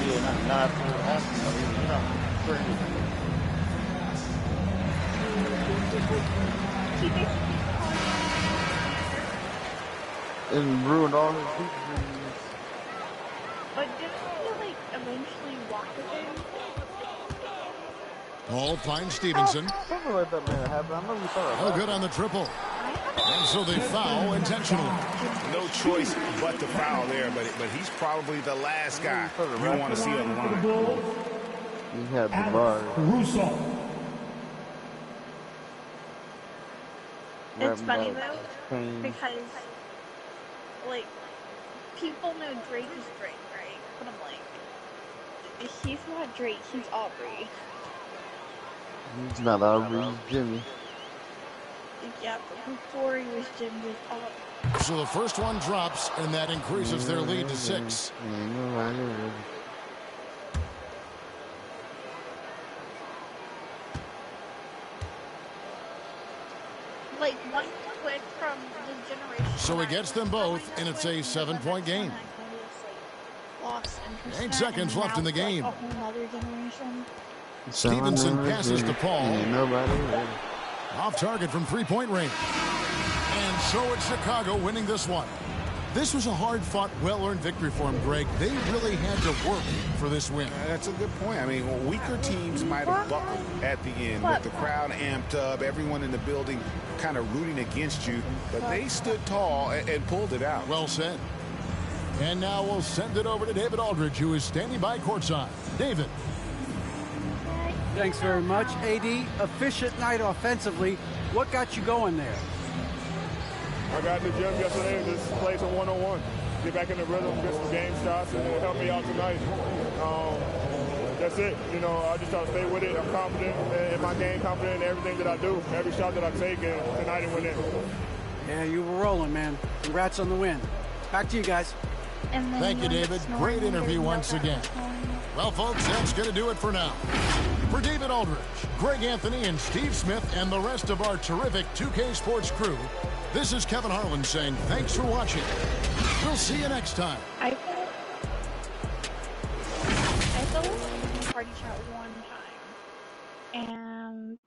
Yeah, not after what happened. You're not spinning. And ruined all his people. But didn't he, like, eventually walk with him? Paul finds Stevenson. Something like that may have happened. I know we saw it. No good on the triple. And so they foul intentionally. No choice but to foul there, but he's probably the last guy you want to see on the line. He had the bar. It's funny though, because like people know Drake is Drake, right? But I'm like, he's not Drake, he's Aubrey. He's not Aubrey, he's Jimmy. Yeah, but before he was Jimmy, he was Aubrey. So the first one drops, and that increases their lead to 6. Like one quick from the generation. So he gets them both, and it's a 7-point game. 8 seconds left in the game. A whole other generation. Stevenson passes to Paul. Off target from 3-point range. And so it's Chicago winning this one. This was a hard-fought, well-earned victory for him, Greg. They really had to work for this win. That's a good point. I mean, weaker teams might have buckled at the end with the crowd amped up, everyone in the building kind of rooting against you, but they stood tall and pulled it out. Well said. And now we'll send it over to David Aldridge, who is standing by courtside. David. Thanks very much, AD. Efficient night offensively. What got you going there? I got in the gym yesterday and just played some one-on-one. Get back in the rhythm, get some game shots, and it helped me out tonight. That's it. You know, I just try to stay with it. I'm confident in my game, confident in everything that I do, every shot that I take, and tonight it went in. Yeah, you were rolling, man. Congrats on the win. Back to you guys. Thank you, David. Great interview once again. Well, folks, that's going to do it for now. For David Aldridge, Greg Anthony, and Steve Smith, and the rest of our terrific 2K Sports crew, this is Kevin Harlan saying thanks for watching. We'll see you next time. I felt party chat one time, and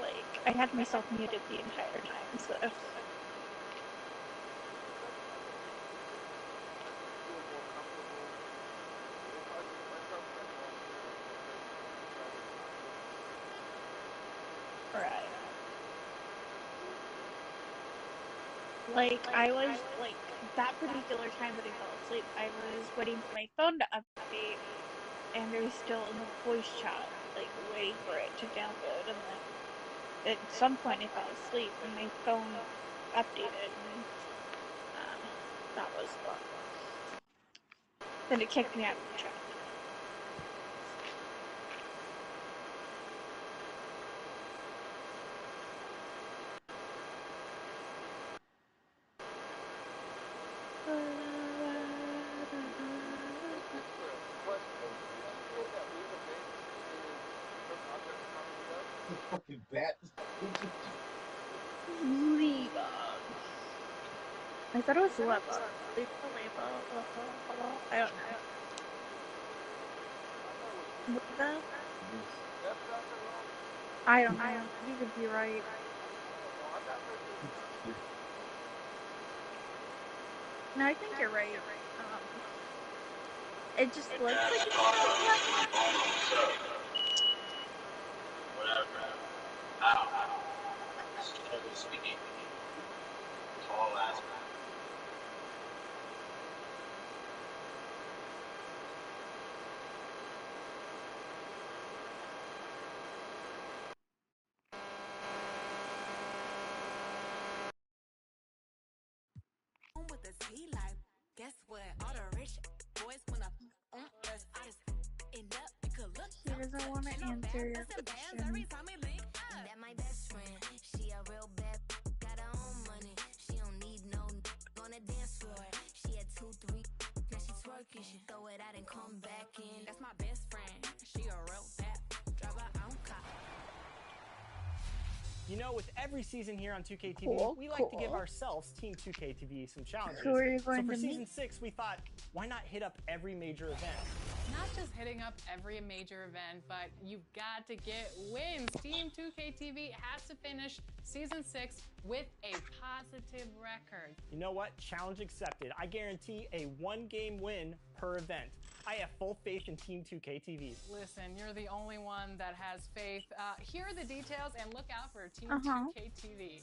like I had myself muted the entire time, so. Right. Like, I was, like, that particular time that I fell asleep, I was waiting for my phone to update, and I was still in the voice chat, like, waiting for it to download, and then at some point I fell asleep, and my phone updated, and that was fun. Then it kicked me out of the chat. Fucking bat. Leva. I thought it was Leva. Leva. I don't know. Leva? I don't know. You could be right. No, I think you're right. It just looks like it's Whatever. Ow. Speaking. Tall ass man. He doesn't want to answer your question. That my best friend, she a real bad, got her own money. She don't need no on the dance floor. She had 2, 3, now she twerking. She throw it out and come back in. That's my best friend. She a real bad, drive her own car. You know, with every season here on 2K TV, we like to give ourselves, Team 2K TV, some challenges. Who are you So going for to Season meet? 6, we thought, why not hit up every major event? Not just hitting up every major event, but you've got to get wins. Team 2K TV has to finish Season 6 with a positive record. You know what? Challenge accepted. I guarantee a 1-game win per event. I have full faith in Team 2K TV. Listen, you're the only one that has faith. Here are the details, and look out for Team 2K TV.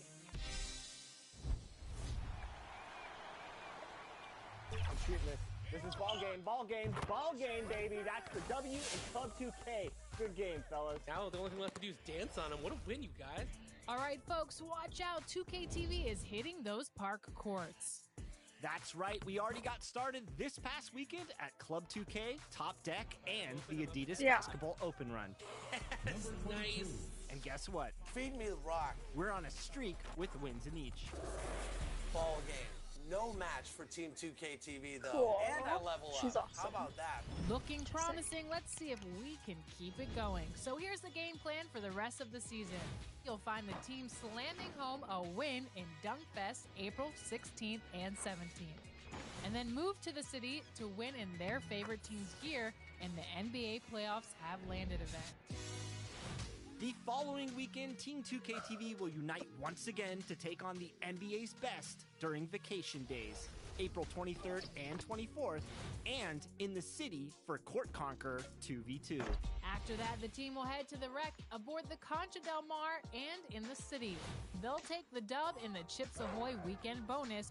Excuse me. This is ball game, baby. That's the W in Club 2K. Good game, fellas. Now the only thing left to do is dance on him. What a win, you guys. All right, folks, watch out. 2K TV is hitting those park courts. That's right. We already got started this past weekend at Club 2K, Top Deck, and the Adidas Basketball Open Run. Nice. And guess what? Feed me the rock. We're on a streak with wins in each. Ball game. No match for Team 2K TV, though. Cool. And I level She's up. awesome. How about that? Looking promising. Let's see if we can keep it going. So here's the game plan for the rest of the season. You'll find the team slamming home a win in Dunk Fest April 16th and 17th. And then move to the city to win in their favorite team's gear in the NBA Playoffs Have Landed event. The following weekend, Team 2K TV will unite once again to take on the NBA's best during vacation days, April 23rd and 24th, and in the city for Court Conquer 2v2. After that, the team will head to the Rec aboard the Concha Del Mar and in the city. They'll take the dub in the Chips Ahoy weekend bonus.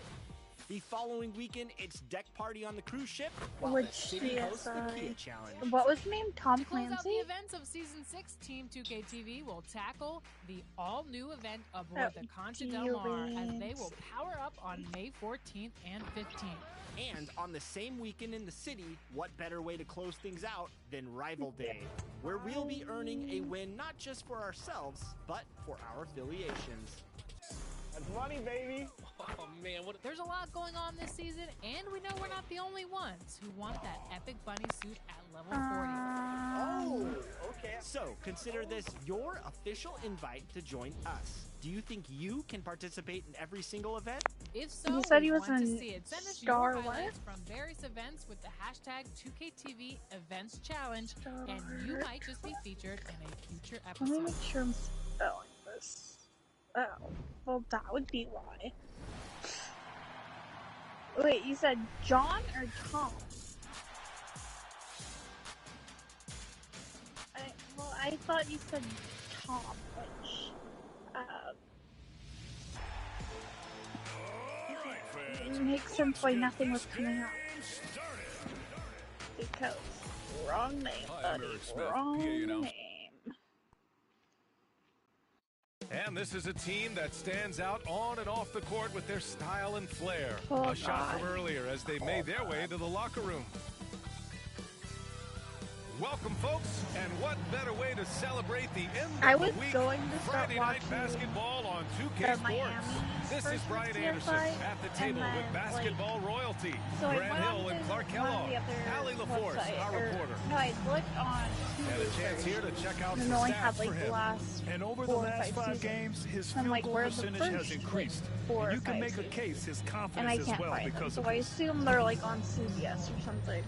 The following weekend, it's deck party on the cruise ship, while Which the city hosts the Kia Challenge. What was the name? Tom To close out the Clancy? events of Season 6, Team 2K TV will tackle the all-new event aboard the Concha Del Mar as they will power up on May 14th and 15th. And on the same weekend in the city, what better way to close things out than Rival Day, where we'll be earning a win not just for ourselves, but for our affiliations. That's money, baby. Oh, man. There's a lot going on this season, and we know we're not the only ones who want that epic bunny suit at level 40. Oh, okay. So consider this your official invite to join us. Do you think you can participate in every single event? If so, He said he we was want to in see it. Send us Star your what? highlights from various events with the hashtag 2KTV Events Challenge, and you might just be featured in a future Let me episode. make sure I'm spelling this. Oh, well, that would be why. Wait, you said John or Tom? I thought you said Tom, which, it makes sense why nothing was coming up. Because wrong name, buddy. Wrong name. And this is a team that stands out on and off the court with their style and flair. Oh, a shot from God. earlier as they made their way into the locker room. Welcome, folks, and what better way to celebrate the end I of was the week? going to start Friday night watching basketball on 2K the Sports. Miami This is versus Brian TFI, Anderson at the table and with then, basketball royalty. So I Grant went Hill on and to Clark one of Kellogg. the other Allie LaForce, website, our or- reporter. No, I looked on And a chance here to check out and some only stats had like for the him. last And over the 4 or last 5 5 seasons. games, his I'm field like, goal where's the percentage has first, increased. 4 And or you can 5 make a seasons? case his And I confidence as can't well find them, because so of I this. assume they're like on CBS or something.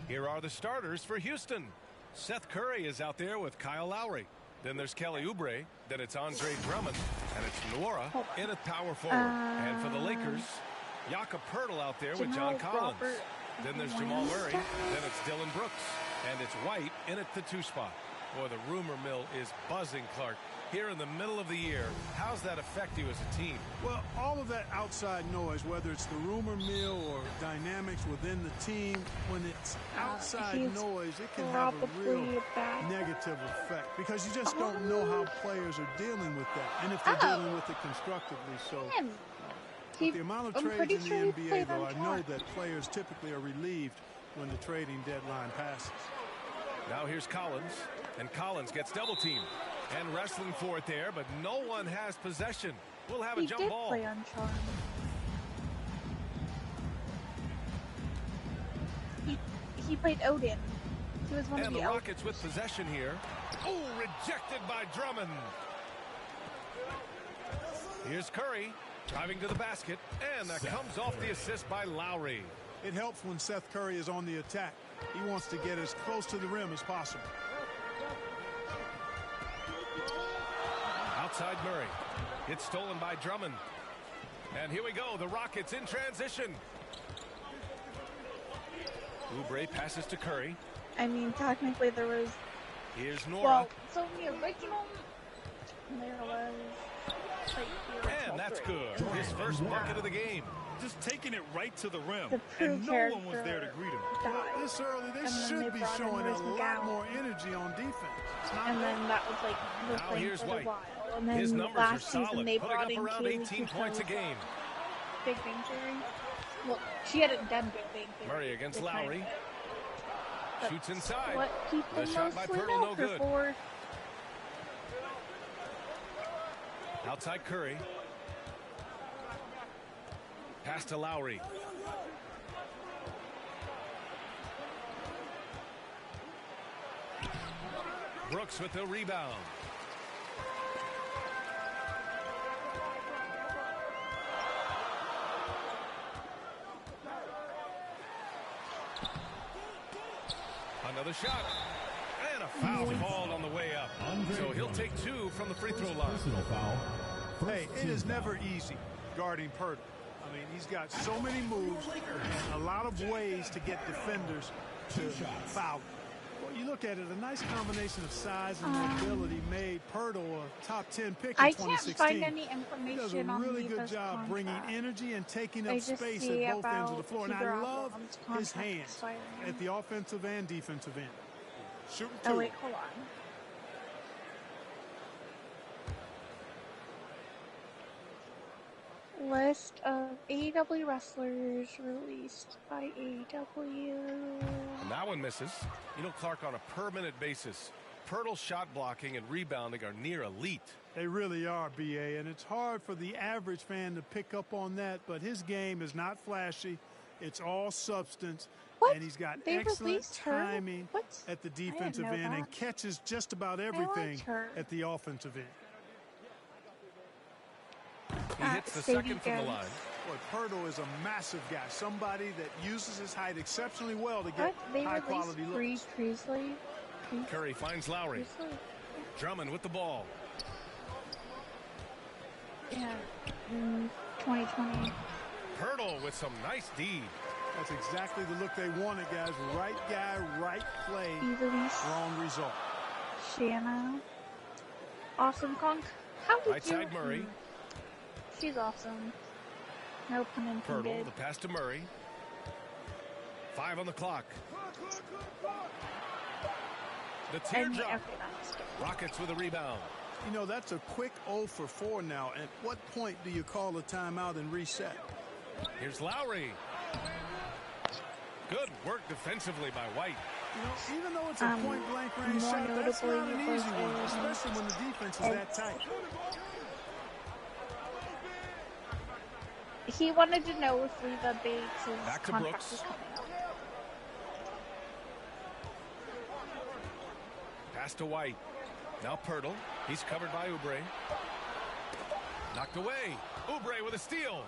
Here are the starters for Houston. Seth Curry is out there with Kyle Lowry. Then there's Kelly Oubre. Then it's Andre Drummond. And it's Nwora in at power forward. And for the Lakers, Jakob Poeltl out there with John Collins. Robert Then there's Jamal Murray. Then it's Dylan Brooks. And it's White in at the 2 spot. Boy, the rumor mill is buzzing, Clark. Here in the middle of the year, how's that affect you as a team? Well, all of that outside noise, whether it's the rumor mill or dynamics within the team, when it's outside he's noise, it can have a probably real bad. negative effect because you just don't know how players are dealing with that and if they're dealing with it constructively. So With the amount of trades in the NBA, though, I know that players typically are relieved when the trading deadline passes. Now here's Collins, and Collins gets double teamed and wrestling for it there, but no one has possession. We'll have a jump ball. He did play on charm. He played Odin. He was one of the Rockets with possession here. Oh, rejected by Drummond. Here's Curry driving to the basket, and that comes off the assist by Lowry. It helps when Seth Curry is on the attack. He wants to get as close to the rim as possible. Outside Murray. It's stolen by Drummond. And here we go. The Rockets in transition. Oubre passes to Curry. I mean, technically there was... Here's Nora. Well, so in the original, there was... And that's good. His first bucket of the game. Just taking it right to the rim. And no one was there to greet him. This early, they should be showing a lot more energy on defense. And then that was like the thing for a while. And then his numbers last are solid, season they brought putting in up around 18 points a game. Big Bang Theory. Well, she hadn't done Big Bang Theory. Murray against Lowry. Shoots inside. What people the shot by mostly Pirtle, know no her good. for. Outside Curry. Pass to Lowry. Brooks with the rebound. Another shot. And a foul called on the way up. So he'll take 2 from the free throw line. Hey, it is never easy guarding Pirtle. I mean, he's got so many moves and a lot of ways to get defenders to foul him. Well, you look at it, a nice combination of size and mobility made Pirtle a top 10 pick in 2016. I can't find any information he does a really good job contract. bringing energy and taking up space at both ends of the floor. And I love his hands at the offensive and defensive end. Shooting 2. Oh, wait, hold on. List of AEW wrestlers released by AEW. And that one misses. You know, Clark, on a per-minute basis, Pirtle's shot blocking and rebounding are near elite. They really are, BA, and it's hard for the average fan to pick up on that, but his game is not flashy. It's all substance, and he's got excellent timing at the defensive end and catches just about everything at the offensive end. He hits the second from the line. Boy, Pirtle is a massive guy, somebody that uses his height exceptionally well to get high-quality looks. Curry finds Lowry. Drummond with the ball. Yeah, 2020. Pirtle with some nice D. That's exactly the look they wanted, guys. Right guy, right play, wrong result. Shanna. Awesome Kong. How did right side Murray. She's awesome. No pun intended. Pirtle, the pass to Murray. 5 on the clock. The teardrop. Rockets with a rebound. You know, that's a quick 0 for 4 now. At what point do you call a timeout and reset? Here's Lowry. Good work defensively by White. You know, even though it's a point-blank range shot, that's not an easy one, especially when the defense is that tight. He wanted to know if Reva Bates' back to contract Brooks. was coming up. Pass to White. Now Pirtle. He's covered by Oubre. Knocked away. Oubre with a steal.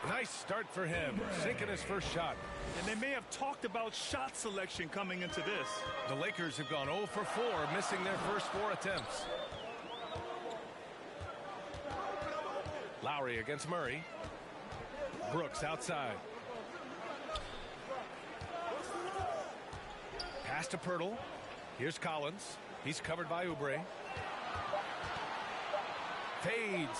Nice start for him, sinking his first shot. And they may have talked about shot selection coming into this. The Lakers have gone 0 for 4, missing their first 4 attempts. Lowry against Murray. Brooks outside. Pass to Pirtle. Here's Collins. He's covered by Oubre. Fades.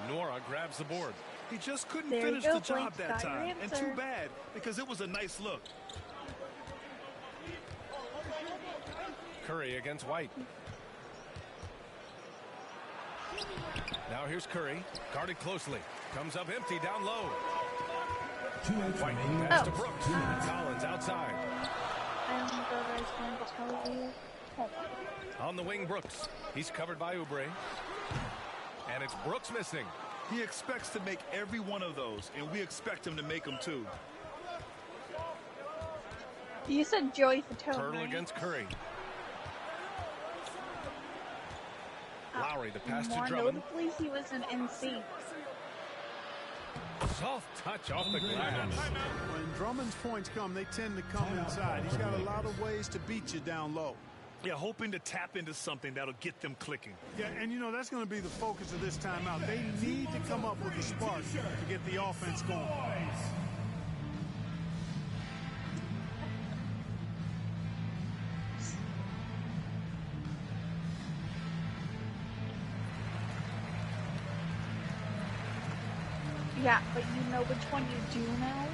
Nora grabs the board. He just couldn't finish the job that time. And too bad, because it was a nice look. Curry against White. Now here's Curry, guarded closely. Comes up empty down low. White pass to Brooks. Collins outside. I don't think I was going to tell you. Hold on. On the wing, Brooks. He's covered by Oubre. And it's Brooks missing. He expects to make every one of those, and we expect him to make them too. You said Joey Fatone, Turtle right? against Curry. Lowry, the pass to More Drummond. notably, he was an NC. Soft touch off the glass. When Drummond's points come, they tend to come inside. He's got a lot of ways to beat you down low. Yeah, hoping to tap into something that'll get them clicking. Yeah, and you know, that's going to be the focus of this timeout. They need to come up with a spark to get the offense going. Yeah, but you know which one you do now?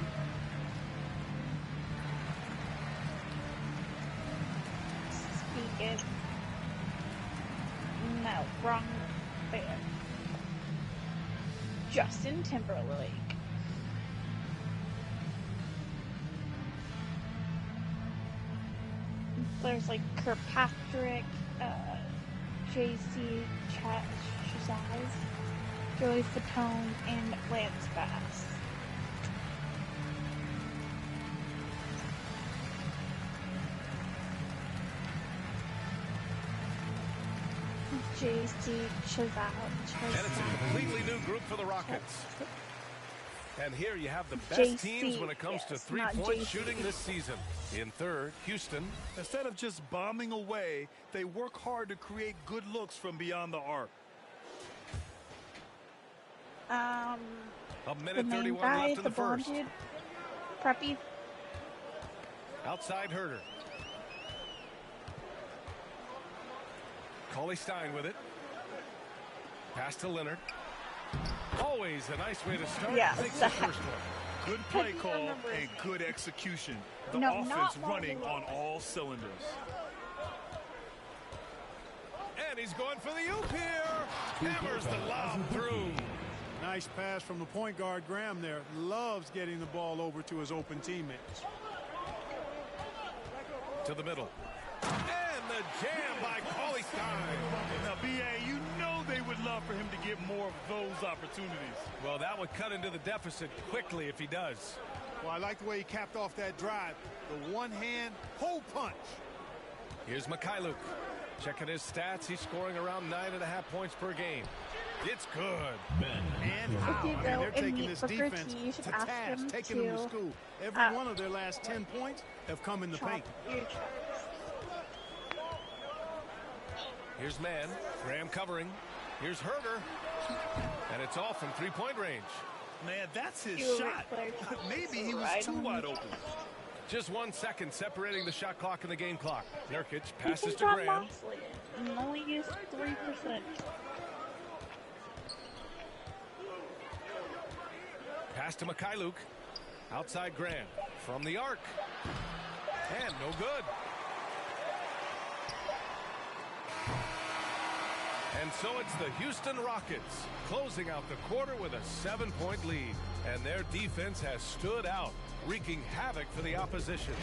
Speak it. No, wrong band. Justin Timberlake. There's like Kirkpatrick, JC Shazaz, Joey Fatone, and Lance Bass. JC Shazaz. And it's a completely new group for the Rockets. And here you have the best teams when it comes to three-point shooting this season. In third, Houston. Instead of just bombing away, they work hard to create good looks from beyond the arc. A minute the 31 guy, left in the first. Dude, Preppy. Outside Herter. Cauley Stein with it. Pass to Leonard. Always a nice way to start. Yeah, Takes the first one. Good play call and good execution. The offense running on all cylinders. And he's going for the oop here. Hammers the lob through. Nice pass from the point guard, Graham there. Loves getting the ball over to his open teammates. To the middle. And the jam by Cauley Stein. Now, B.A., you know they would love for him to get more of those opportunities. Well, that would cut into the deficit quickly if he does. Well, I like the way he capped off that drive. The one-hand hole punch. Here's Mikhailuk. Checking his stats, he's scoring around 9.5 points per game. It's good. And how? I mean, they're taking this defense to task, taking them to school. Every one of their last 10 points have come in the paint. Here's Mann. Graham covering. Here's Herter. And it's off from three-point range. Man, that's his shot. Maybe he was too wide open. Just 1 second separating the shot clock and the game clock. Nurkic passes to Graham. And only used 3%. Pass to Mikhailuk. Outside Graham. From the arc. And no good. And so it's the Houston Rockets closing out the quarter with a 7-point lead. And their defense has stood out, wreaking havoc for the opposition.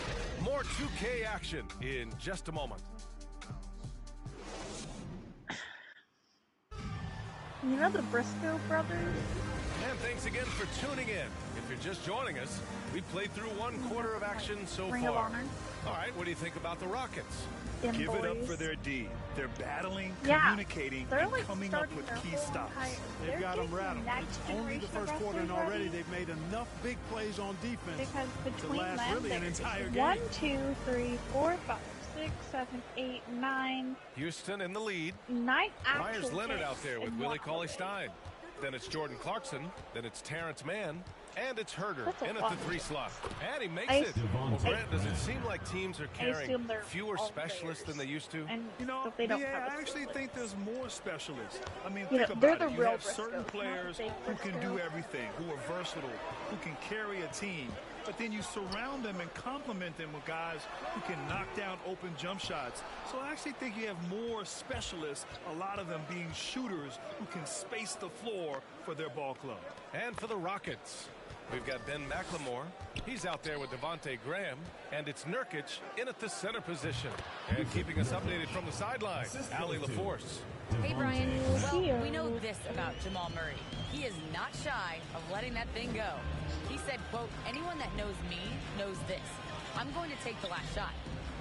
More 2K action in just a moment. You know the Briscoe brothers? And thanks again for tuning in. If you're just joining us, we've played through one quarter of action so Ring of far. Honor. All right, what do you think about the Rockets? Give it up for their D. They're battling, communicating, and like coming up with key stops. They've got them rattled. It's only the first quarter, and already they've made enough big plays on defense because between to last them, really an entire 1, game. 2, 3, 4, 5, 6, 7, 8, 9. Houston in the lead. 9 actual Myers Leonard hits out there with in Willie one Cauley play. Stein. Then it's Jordan Clarkson. Then it's Terrence Mann. And it's Herder in at the 3 slot. And he makes it. Well, Grant, does it seem like teams are carrying fewer specialists than they used to? You know, I actually think there's more specialists. I mean, You think know, about they're it. the You real have certain Briscoes, players not the who fake can do Briscoes. everything, who are versatile, who can carry a team. But then you surround them and complement them with guys who can knock down open jump shots. So I actually think you have more specialists, a lot of them being shooters who can space the floor for their ball club. And for the Rockets, we've got Ben McLemore. He's out there with Devontae Graham. And it's Nurkic in at the center position. And keeping us updated from the sideline, Allie LaForce. Hey, Brian. Well, we know this about Jamal Murray. He is not shy of letting that thing go. He said, quote, anyone that knows me knows this. I'm going to take the last shot.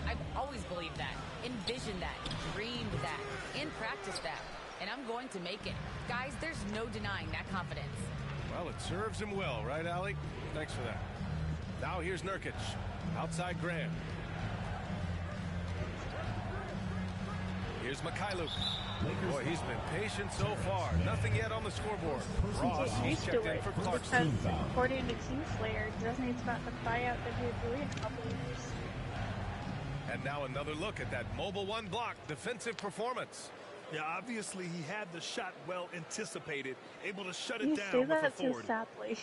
I've always believed that, envisioned that, dreamed that, and practiced that. And I'm going to make it. Guys, there's no denying that confidence. Well, it serves him well, right, Allie? Thanks for that. Now here's Nurkic. Outside Graham. Here's Mikhailuk. Boy, he's been patient so far. Nothing yet on the scoreboard. Ross, he's checked in for Clarkson. Because according to Kingslayer, Disney's about to buy out WWE in a couple of years. And now another look at that mobile 1 block defensive performance. Yeah, obviously he had the shot well anticipated, able to shut it You down say with that so authority. sadly.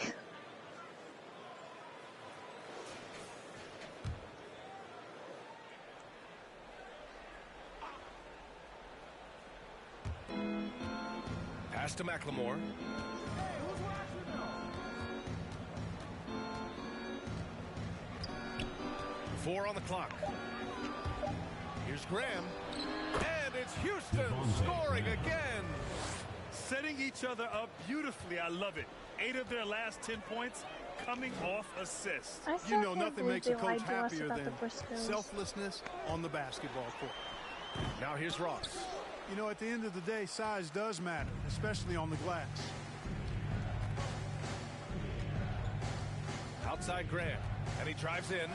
Pass to McLemore. Four on the clock. Here's Graham. And it's Houston scoring again. Setting each other up beautifully. I love it. 8 of their last 10 points coming off assists. You know, nothing makes a coach lied to us happier about than the Briscoes. selflessness on the basketball court. Now here's Ross. You know, at the end of the day, size does matter, especially on the glass. Outside Graham. And he drives in.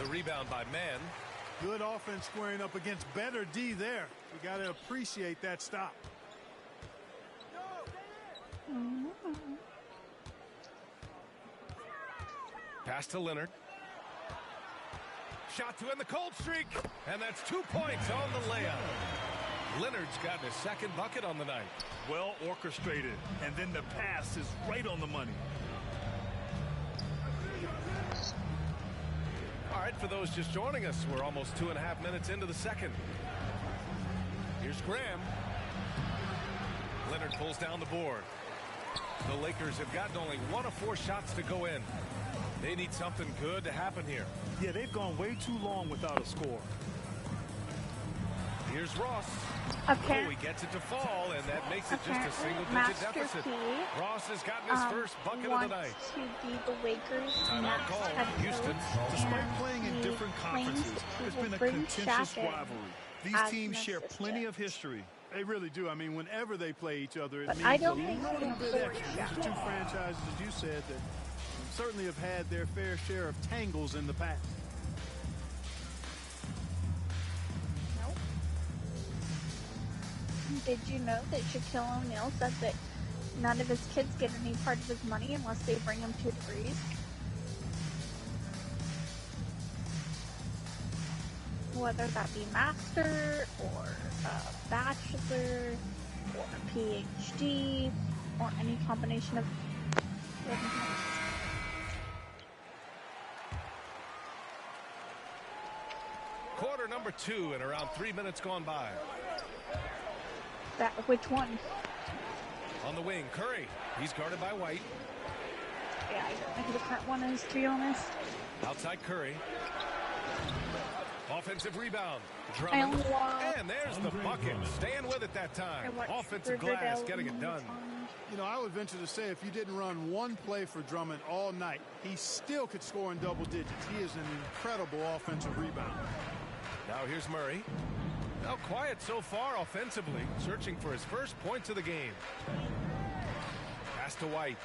The rebound by Mann. Good offense squaring up against better D there. You got to appreciate that stop. Pass to Leonard. Shot to end the cold streak. And that's 2 points on the layup. Leonard's gotten his second bucket on the night. Well orchestrated. And then the pass is right on the money. All right, for those just joining us, we're almost 2.5 minutes into the second. Here's Graham. Leonard pulls down the board. The Lakers have gotten only 1 of 4 shots to go in. They need something good to happen here. Yeah, they've gone way too long without a score. Here's Ross. Okay. Oh, he gets it to fall, and that makes it just a single-digit deficit. Ross has gotten his first bucket of the night. To be the Lakers Timeout call. Houston. Despite playing in different conferences, there's been a contentious rivalry. These teams share plenty of history. They really do. I mean, whenever they play each other, it But means I a don't think little he bit supports extra. These are two franchises, as you said, that certainly have had their fair share of tangles in the past. Nope. Did you know that Shaquille O'Neal said that none of his kids get any part of his money unless they bring him 2 degrees? Whether that be master or a bachelor or a PhD or any combination of Quarter number 2 and around 3 minutes gone by. which one? On the wing, Curry. He's guarded by White. Yeah, I don't know who the current one is, to be honest. Outside Curry. Offensive rebound. Drummond. And there's the bucket. Staying with it that time. Offensive glass getting it done. You know, I would venture to say if you didn't run one play for Drummond all night, he still could score in double digits. He is an incredible offensive rebounder. Now here's Murray. Now quiet so far offensively, searching for his first points of the game. Pass to White.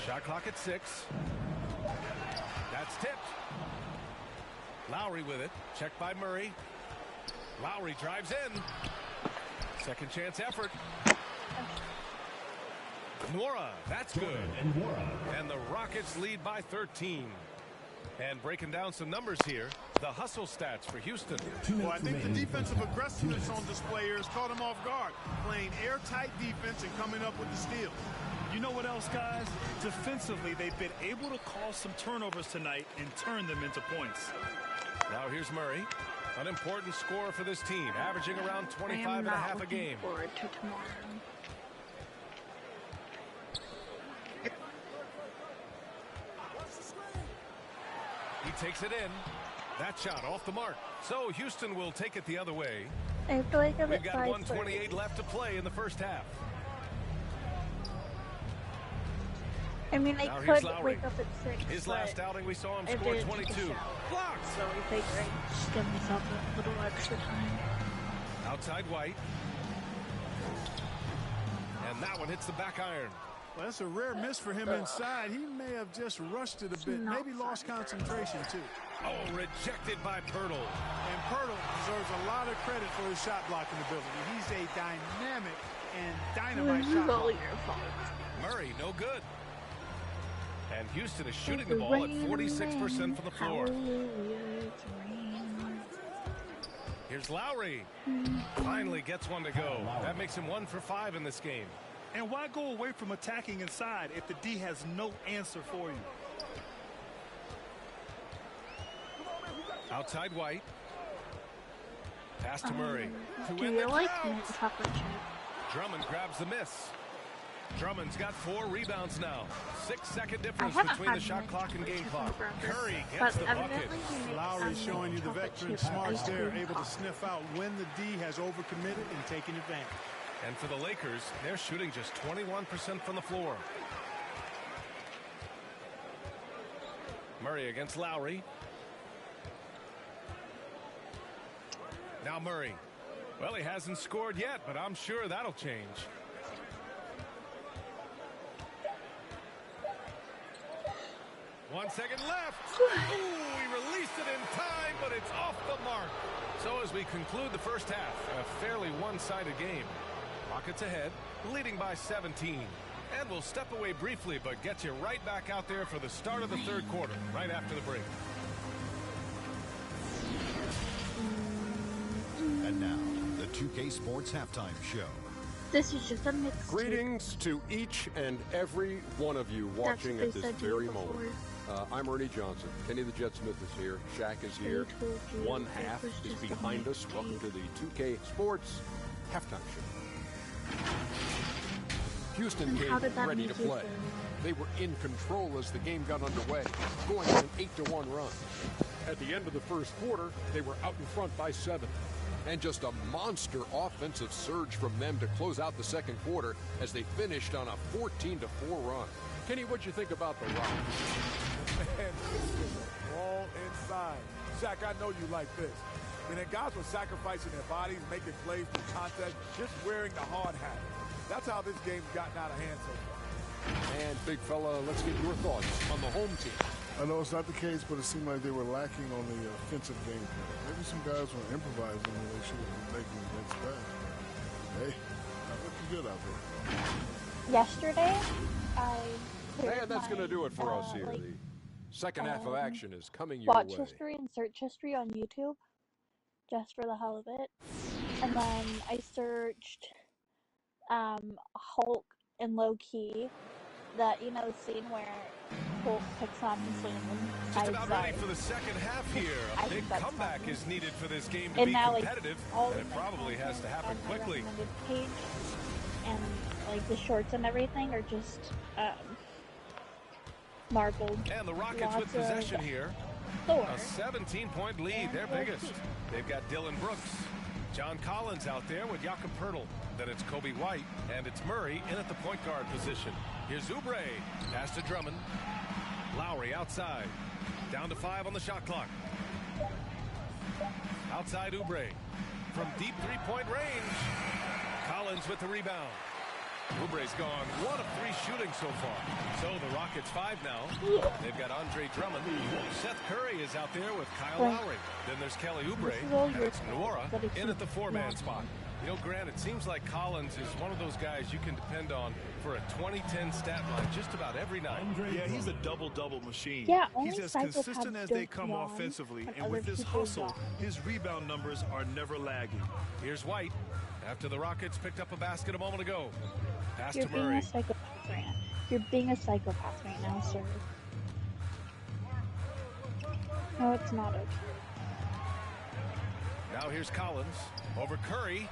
Shot clock at 6. That's tipped. Lowry with it. Checked by Murray. Lowry drives in. Second chance effort. Nwora, that's good. And the Rockets lead by 13. And breaking down some numbers here, the hustle stats for Houston. Well, I think the defensive aggressiveness on display here has caught them off guard. Playing airtight defense and coming up with the steal. You know what else, guys? Defensively, they've been able to cause some turnovers tonight and turn them into points. Now here's Murray. An important scorer for this team, averaging around 25 and a half a game. Forward to tomorrow. He takes it in. That shot off the mark. So Houston will take it the other way. I feel like We've got 1:28 left to play in the first half. I mean, I Now could here's Lowry. wake up at 6. His last outing, we saw him I score did 22. take a shower. Blocked. So I figured I'd just give myself a little extra time. Outside White. And that one hits the back iron. Well, that's a rare miss for him inside. He may have just rushed it a bit, maybe lost concentration too. Oh, rejected by Pirtle. And Pirtle deserves a lot of credit for his shot blocking ability. He's a dynamic and dynamite shot blocker. Murray, no good. And Houston is shooting the ball at 46% from the floor. Here's Lowry. Finally gets one to go. That makes him 1 for 5 in this game. And why go away from attacking inside if the D has no answer for you? Outside White. Pass to Murray. Do you like chocolate chip? Drummond grabs the miss. Drummond's got 4 rebounds now. 6-second difference haven't between the had shot many clock and game clock. Curry but gets the bucket. evidently he makes Lowry's showing you the chocolate veteran chip smarts ice there, cream able to pop. sniff out when the D has overcommitted and taken advantage. And for the Lakers, they're shooting just 21% from the floor. Murray against Lowry. Now Murray. Well, he hasn't scored yet, but I'm sure that'll change. One second left. Ooh, he released it in time, but it's off the mark. So as we conclude the first half, a fairly one-sided game. Rockets ahead, leading by 17. And we'll step away briefly, but get you right back out there for the start of the third quarter, right after the break. And now, the 2K Sports Halftime Show. This is just a mix. Greetings to each and every one of you watching at this very moment. I'm Ernie Johnson. Kenny the Jet Smith is here. Shaq is here. One half is behind us. Welcome to the 2K Sports Halftime Show. Houston came ready to play. They were in control as the game got underway, going on an 8-1 run. At the end of the first quarter, they were out in front by 7. And just a monster offensive surge from them to close out the second quarter as they finished on a 14-4 run. Kenny, what'd you think about the run? Man, this is a ball inside. Shaq, I know you like this. I mean, the guys were sacrificing their bodies, making plays through contact, just wearing the hard hat. That's how this game's gotten out of hand so far. And, big fella, let's get your thoughts on the home team. I know it's not the case, but it seemed like they were lacking on the offensive game plan. Maybe some guys were improvising when they should have been making the next pass. Hey, not looking good out there. Yesterday, I And that's going to do it for us here. The second half of action is coming your watch way. history and search history on YouTube, just for the hell of it. And then I searched Hulk and Low Key, that scene where Hulk picks on his Landon. Just about ready for the second half here. A big comeback funny. is needed for this game to And be now, competitive, all and of it my probably has to happen on my quickly. recommended page, and the shorts and everything are just marbled. And the Rockets Lots with possession of here. Thor. A 17-point lead, their biggest. They've got Dylan Brooks. John Collins out there with Jakob Poeltl. Then it's Kobe White, and it's Murray in at the point guard position. Here's Oubre. Pass to Drummond. Lowry outside. Down to 5 on the shot clock. Outside Oubre. From deep three-point range. Collins with the rebound. Oubre's gone 1 of 3 shooting so far. So the Rockets 5 now. They've got Andre Drummond. Seth Curry is out there with Kyle Lowry. Then there's Kelly Oubre. And it's Nora in at the 4-man spot. You know, Grant, it seems like Collins is one of those guys you can depend on for a 2010 stat line just about every night. Yeah, he's a double-double machine. Yeah, he's as consistent as they come offensively, and with his hustle, his rebound numbers are never lagging. Here's White after the Rockets picked up a basket a moment ago. Pass You're to being Murray. a psychopath, Grant. You're being a psychopath right now, sir. No, it's not okay. Now here's Collins over Curry.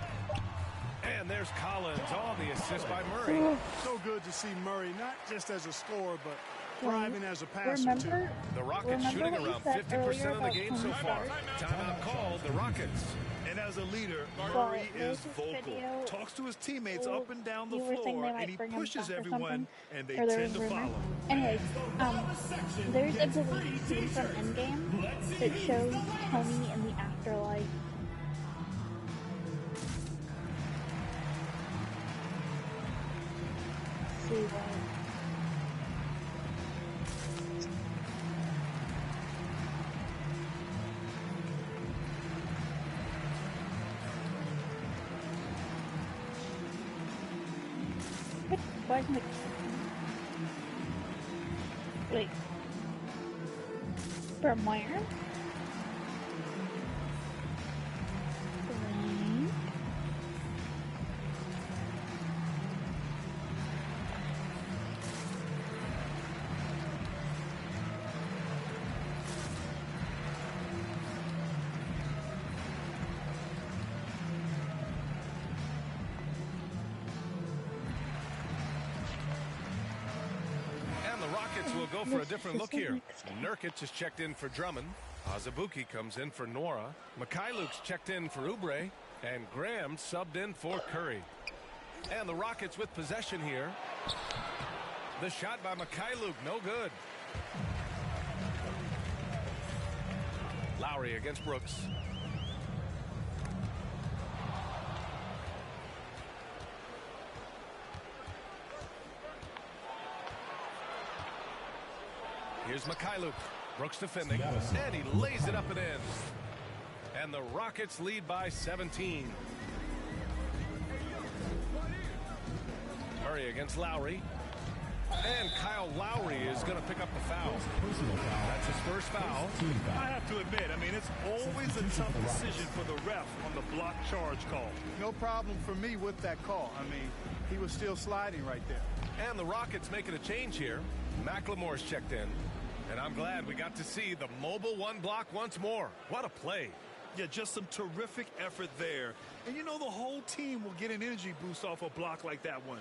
And there's Collins on the assist by Murray. So good to see Murray, not just as a scorer, but thriving as a passer, too. The Rockets shooting around 50% of the game so far. Timeout called, the Rockets. And as a leader, Murray is vocal. Talks to his teammates up and down the floor, and he pushes everyone, and they tend to follow. Anyways, there's a deleted scene from Endgame that shows Tony in the afterlife. See what? Where's my... Wait. From where? Will go for a different look here. Nurkic is checked in for Drummond. Azubuike comes in for Nora. Mikhailuk's checked in for Oubre. And Graham subbed in for Curry. And the Rockets with possession here. The shot by Mikhailuk, no good. Lowry against Brooks. Here's Mikhailuk. Brooks defending. And he lays it up and in. And the Rockets lead by 17. Murray against Lowry. And Kyle Lowry is going to pick up the foul. That's his first foul. I have to admit, it's always a tough decision for the ref on the block charge call. No problem for me with that call. He was still sliding right there. And the Rockets making a change here. McLemore's checked in. And I'm glad we got to see the mobile one block once more. What a play. Yeah, just some terrific effort there. And the whole team will get an energy boost off a block like that one.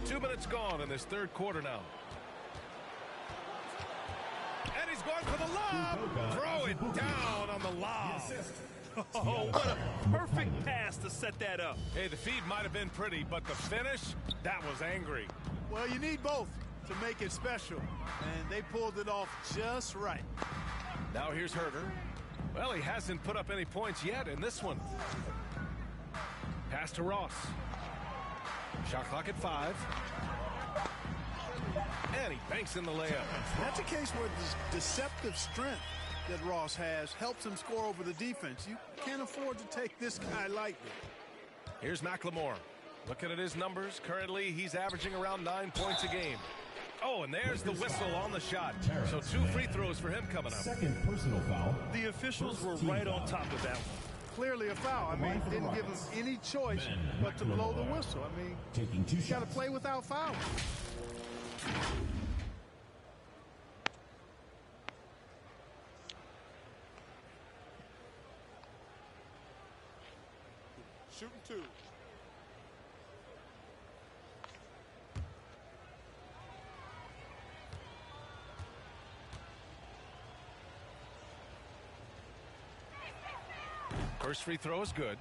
Two minutes gone in this third quarter now. And he's going for the lob. Throw it down on the lob. Oh, what a perfect pass to set that up. Hey, the feed might have been pretty, but the finish, that was angry. Well, you need both to make it special, and they pulled it off just right. Now here's Herter. Well, he hasn't put up any points yet in this one. Pass to Ross. Shot clock at 5. And he banks in the layup. That's a case where the deceptive strength that Ross has helps him score over the defense. You can't afford to take this guy lightly. Here's McLemore. Looking at his numbers, currently he's averaging around 9 points a game. Oh, and there's the whistle on the shot. So 2 free throws for him coming up. Second personal foul. The officials were right on top of that one. Clearly a foul. Didn't give him any choice but to blow the whistle. Taking 2 shots. You got to play without fouling. Shooting 2. First free throw is good.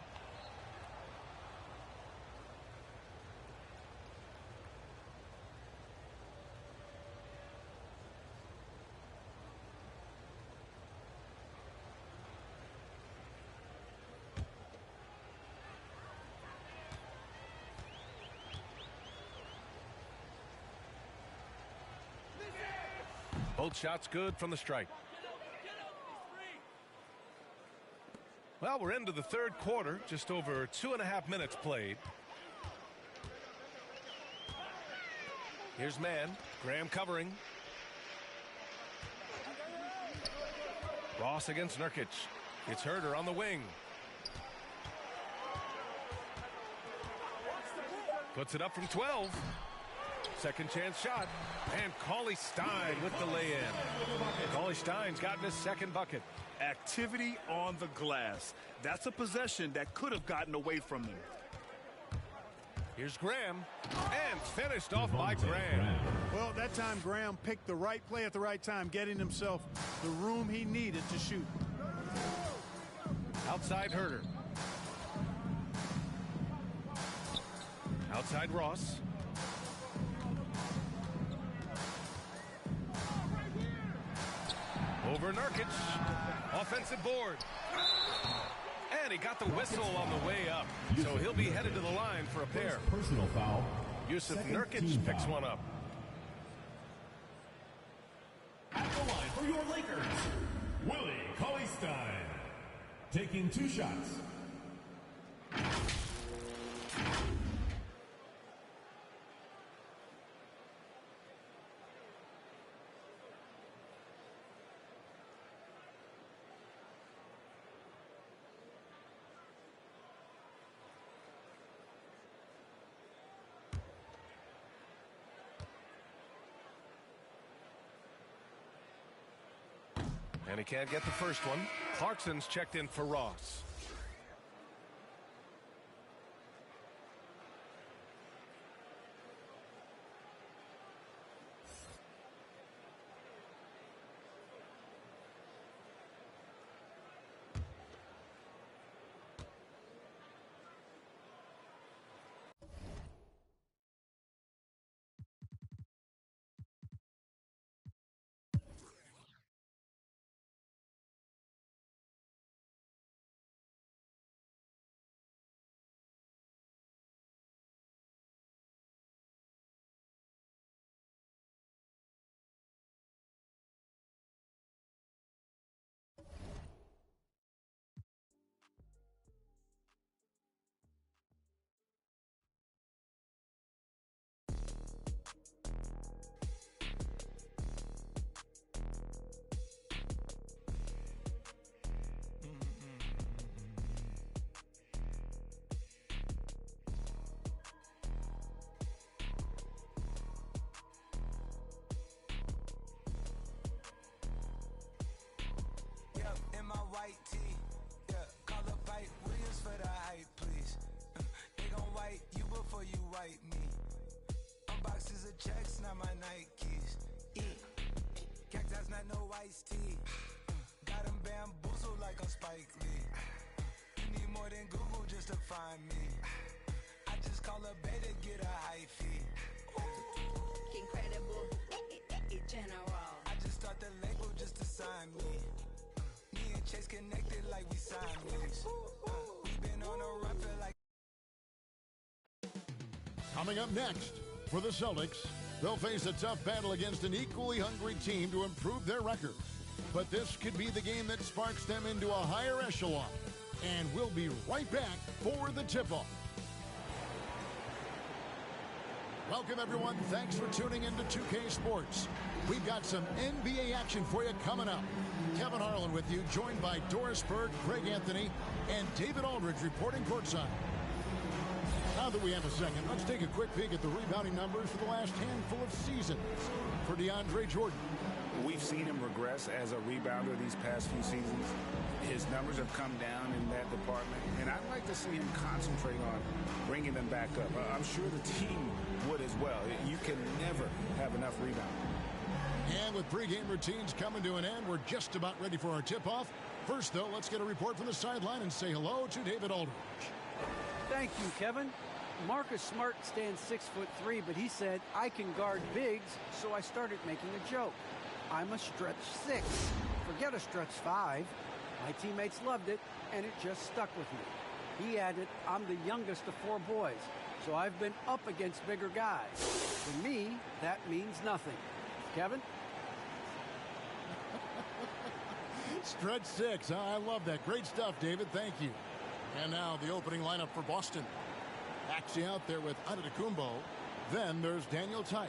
Both shots good from the strike. Well, we're into the third quarter, just over 2.5 minutes played. Here's man. Graham covering. Ross against Nurkic. It's Herder on the wing. Puts it up from 12. Second chance shot. And Cauley Stein with the lay-in. Cauley Stein's gotten his second bucket. Activity on the glass. That's a possession that could have gotten away from them. Here's Graham. And finished off by Graham. Well, that time Graham picked the right play at the right time, getting himself the room he needed to shoot. Outside Herder. Outside Ross. Over Nurkic. Offensive board. And he got the whistle on the way up. So he'll be headed to the line for a pair. Personal foul. Yusuf Nurkic picks one up. At the line for your Lakers, Willie Cauley-Stein. Taking 2 shots. And he can't get the first one. Clarkson's checked in for Ross. Checks, not my Nikes. Cactus, not no iced tea. Got them bamboozled like I'm Spike Lee. You need more than Google just to find me. I just call a bay to get a high fee. Incredible, general. I just start the label just to sign me. Me and Chase connected like we signed ways. We been on a run for like. Coming up next. For the Celtics, they'll face a tough battle against an equally hungry team to improve their record. But this could be the game that sparks them into a higher echelon. And we'll be right back for the tip-off. Welcome, everyone. Thanks for tuning into 2K Sports. We've got some NBA action for you coming up. Kevin Harlan with you, joined by Doris Berg, Greg Anthony, and David Aldridge reporting courtside. Now that we have a second, let's take a quick peek at the rebounding numbers for the last handful of seasons for DeAndre Jordan. We've seen him regress as a rebounder these past few seasons. His numbers have come down in that department, and I'd like to see him concentrate on bringing them back up. I'm sure the team would as well. You can never have enough rebounding. And with pregame routines coming to an end, we're just about ready for our tip-off. First, though, let's get a report from the sideline and say hello to David Aldridge. Thank you, Kevin. Marcus Smart stands 6'3", but he said, I can guard bigs, so I started making a joke. I'm a stretch 6. Forget a stretch 5. My teammates loved it, and it just stuck with me. He added, I'm the youngest of 4 boys, so I've been up against bigger guys. For me, that means nothing. Kevin? Stretch 6. I love that. Great stuff, David. Thank you. And now the opening lineup for Boston. Maxey out there with Antetokounmpo. Then there's Daniel Tice.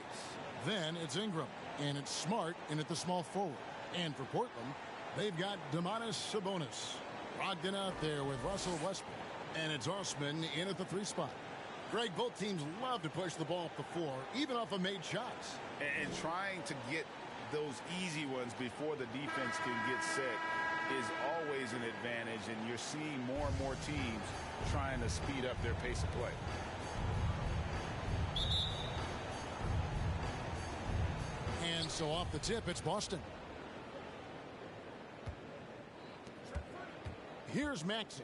Then it's Ingram. And it's Smart in at the small forward. And for Portland, they've got Domantas Sabonis. Brogdon out there with Russell Westbrook. And it's Osman in at the 3 spot. Greg, both teams love to push the ball up the floor, even off of made shots. And trying to get those easy ones before the defense can get set is always an advantage, and you're seeing more and more teams trying to speed up their pace of play. And so off the tip, it's Boston. Here's Maxey.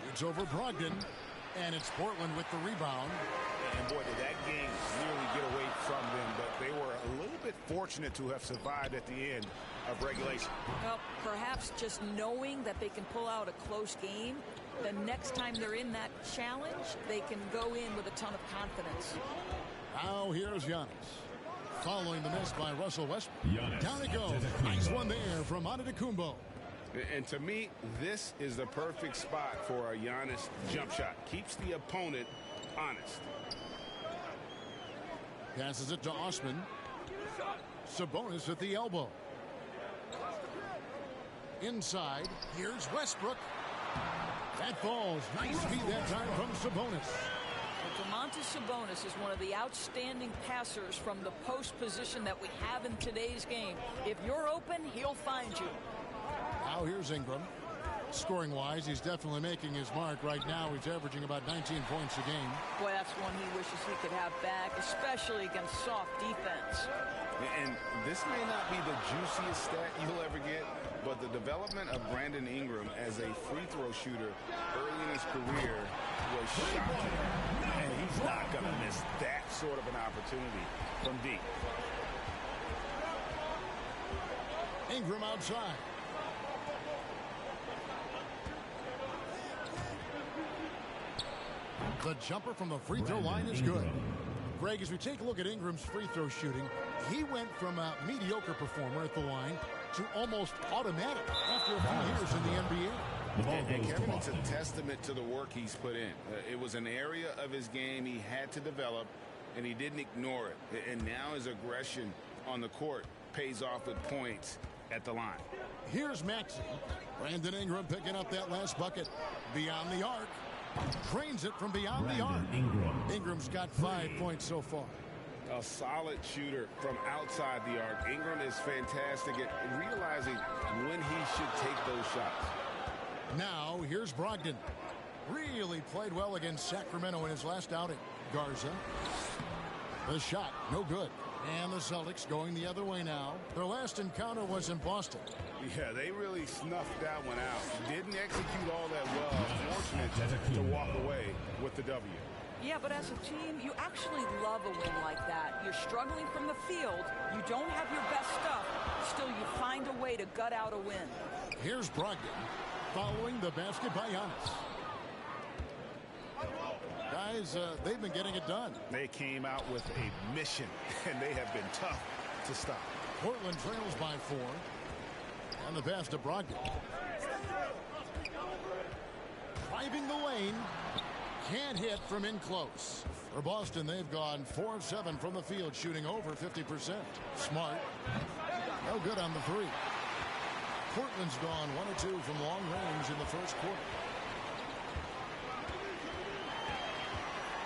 Shoots over Brogdon, and it's Portland with the rebound. And boy, did that game nearly get away from them, but they were a little bit fortunate to have survived at the end of regulation. Well, perhaps just knowing that they can pull out a close game, the next time they're in that challenge, they can go in with a ton of confidence. Now here's Giannis. Following the miss by Russell Westbrook. Down it goes. Nice one there from Antetokounmpo. And to me, this is the perfect spot for a Giannis jump shot. Keeps the opponent honest. Passes it to Osman. Sabonis at the elbow. Inside, here's Westbrook. That falls. Nice feed that time from Sabonis. Domantas Sabonis is one of the outstanding passers from the post position that we have in today's game. If you're open, he'll find you. Now here's Ingram. Scoring-wise, he's definitely making his mark. Right now, he's averaging about 19 points a game. Boy, that's one he wishes he could have back, especially against soft defense. And this may not be the juiciest stat you'll ever get, but the development of Brandon Ingram as a free throw shooter early in his career was shocking. And he's not going to miss that sort of an opportunity from deep. Ingram outside. The jumper from the free throw line is good. Greg, as we take a look at Ingram's free throw shooting, he went from a mediocre performer at the line to almost automatic after a few years in the NBA. And Kevin, it's a testament to the work he's put in. It was an area of his game he had to develop, and he didn't ignore it. And now his aggression on the court pays off with points at the line. Here's Maxey. Brandon Ingram picking up that last bucket. Beyond the arc. Drains it from beyond the arc. Ingram's got 5 points so far. A solid shooter from outside the arc. Ingram is fantastic at realizing when he should take those shots. Now, here's Brogdon. Really played well against Sacramento in his last outing. Garza. The shot, no good. And the Celtics going the other way now. Their last encounter was in Boston. Yeah, they really snuffed that one out. Didn't execute all that well. Fortunate to walk away with the W. Yeah, but as a team, you actually love a win like that. You're struggling from the field. You don't have your best stuff. Still, you find a way to gut out a win. Here's Brogdon following the basket by Giannis. Guys, they've been getting it done. They came out with a mission, and they have been tough to stop. Portland trails by 4. And the pass to Brogdon. Driving the lane. Can't hit from in close. For Boston, they've gone 4 of 7 from the field, shooting over 50%. Smart. No good on the 3. Portland's gone 1 of 2 from long range in the first quarter.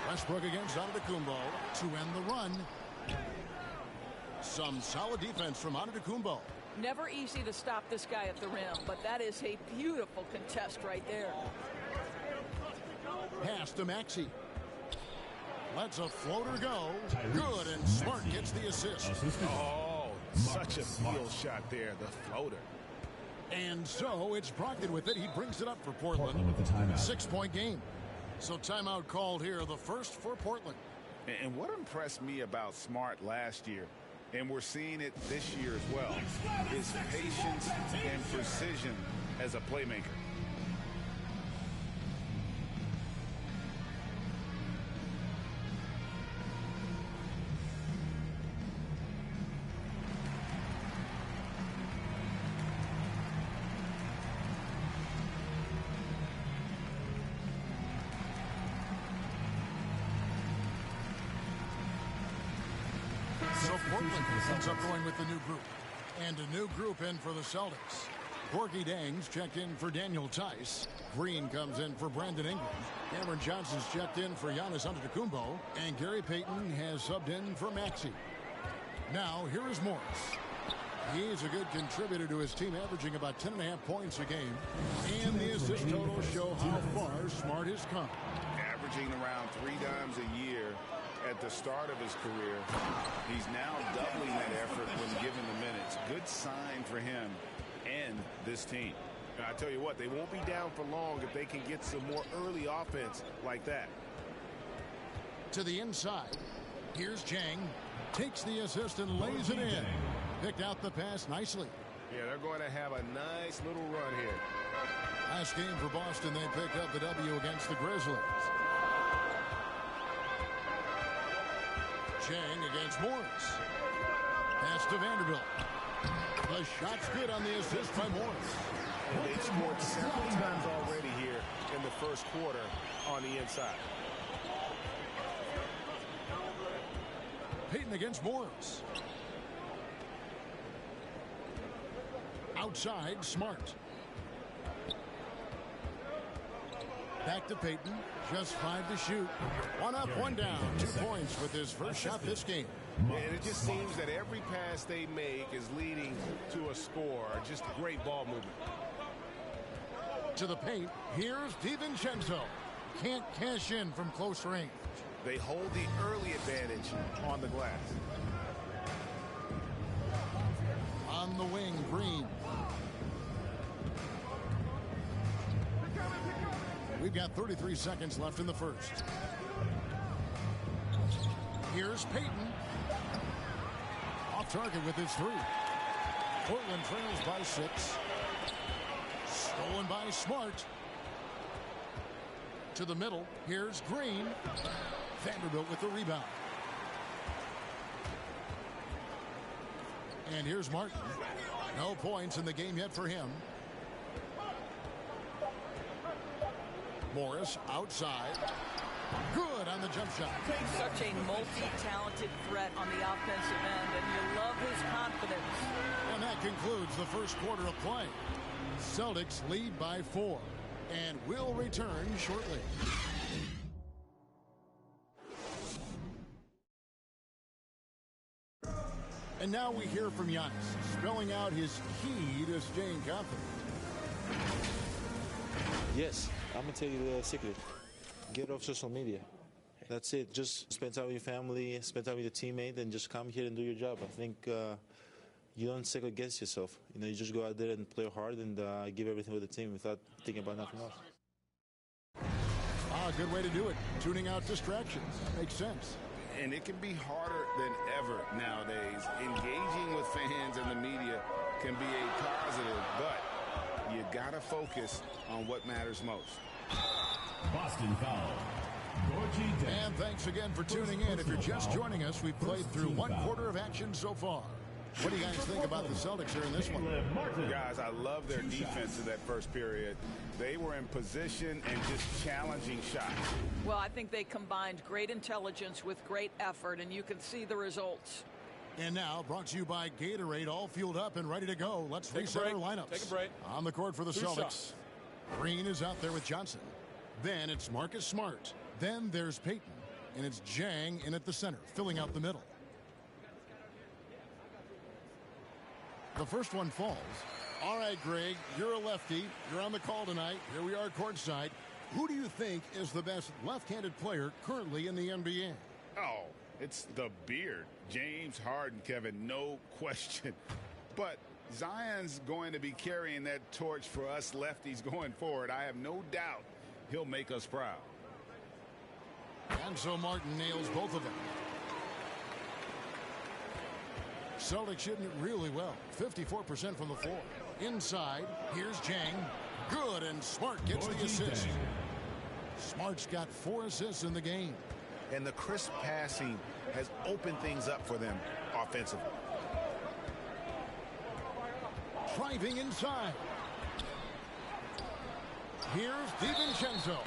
Westbrook against Antetokounmpo to end the run. Some solid defense from Antetokounmpo. Never easy to stop this guy at the rim, but that is a beautiful contest right there. Pass to Maxey. Lets a floater go. Good, and Smart gets the assist. Oh, such a steal shot there, the floater. And so it's Brogdon with it. He brings it up for Portland. 6-point game. So timeout called here, the first for Portland. And what impressed me about Smart last year, and we're seeing it this year as well, is patience and precision as a playmaker. So Portland ends up going with the new group. And a new group in for the Celtics. Corky Dangs checked in for Daniel Tice. Green comes in for Brandon Ingram. Cameron Johnson's checked in for Giannis Antetokounmpo. And Gary Payton has subbed in for Maxey. Now, here is Morris. He's a good contributor to his team, averaging about 10.5 points a game. And the assist totals show how far Smart has come. Averaging around 3 times a year at the start of his career. He's now doubling that effort when given the minutes. Good sign for him and this team. And I tell you what, they won't be down for long if they can get some more early offense like that. To the inside. Here's Jang. Takes the assist and lays it in. Picked out the pass nicely. Yeah, they're going to have a nice little run here. Last game for Boston, they picked up the W against the Grizzlies. Jang against Morris. Pass to Vanderbilt. The shot's good on the assist by Morris. And they've scored several times already here in the first quarter on the inside. Payton against Morris. Outside, Smart. Back to Payton. Just 5 to shoot. 1 up, 1 down. 2 points with his first shot this game. And it just seems that every pass they make is leading to a score. Just great ball movement. To the paint. Here's DiVincenzo. Can't cash in from close range. They hold the early advantage on the glass. On the wing, Green. We've got 33 seconds left in the first. Here's Payton. Off target with his 3. Portland trails by 6. Stolen by Smart. To the middle. Here's Green. Vanderbilt with the rebound. And here's Martin. No points in the game yet for him. Morris outside. Good on the jump shot. Such a multi-talented threat on the offensive end, and you love his confidence. And that concludes the first quarter of play. Celtics lead by 4 and will return shortly. And now we hear from Giannis, spelling out his key to staying confident. Yes, I'm going to tell you the secret. Get off social media. That's it. Just spend time with your family, spend time with your teammate, and just come here and do your job. I think you don't second guess yourself. You know, you just go out there and play hard and give everything with the team without thinking about nothing else. Good way to do it. Tuning out distractions. Makes sense. And it can be harder than ever nowadays. Engaging with fans and the media can be a positive, but you got to focus on what matters most. Boston foul. And thanks again for tuning in. If you're just joining us, we've played through 1 quarter of action so far. What do you guys think about the Celtics here in this one? Guys, I love their defense in that first period. They were in position and just challenging shots. Well, I think they combined great intelligence with great effort, and you can see the results. And now, brought to you by Gatorade, all fueled up and ready to go. Let's reset our lineups. Take a break. On the court for the 2 Celtics. shots. Green is out there with Johnson. Then it's Marcus Smart. Then there's Payton. And it's Jang in at the center, filling out the middle. The first one falls. All right, Greg, you're a lefty. You're on the call tonight. Here we are courtside. Who do you think is the best left-handed player currently in the NBA? Oh, it's the beard. James Harden, Kevin, no question. But Zion's going to be carrying that torch for us lefties going forward. I have no doubt he'll make us proud. And so Martin nails both of them. Celtics shooting it really well. 54% from the floor. Inside, here's Jang. Good, and Smart gets the assist. Smart's got 4 assists in the game. And the crisp passing has opened things up for them offensively. Driving inside. Here's DiVincenzo.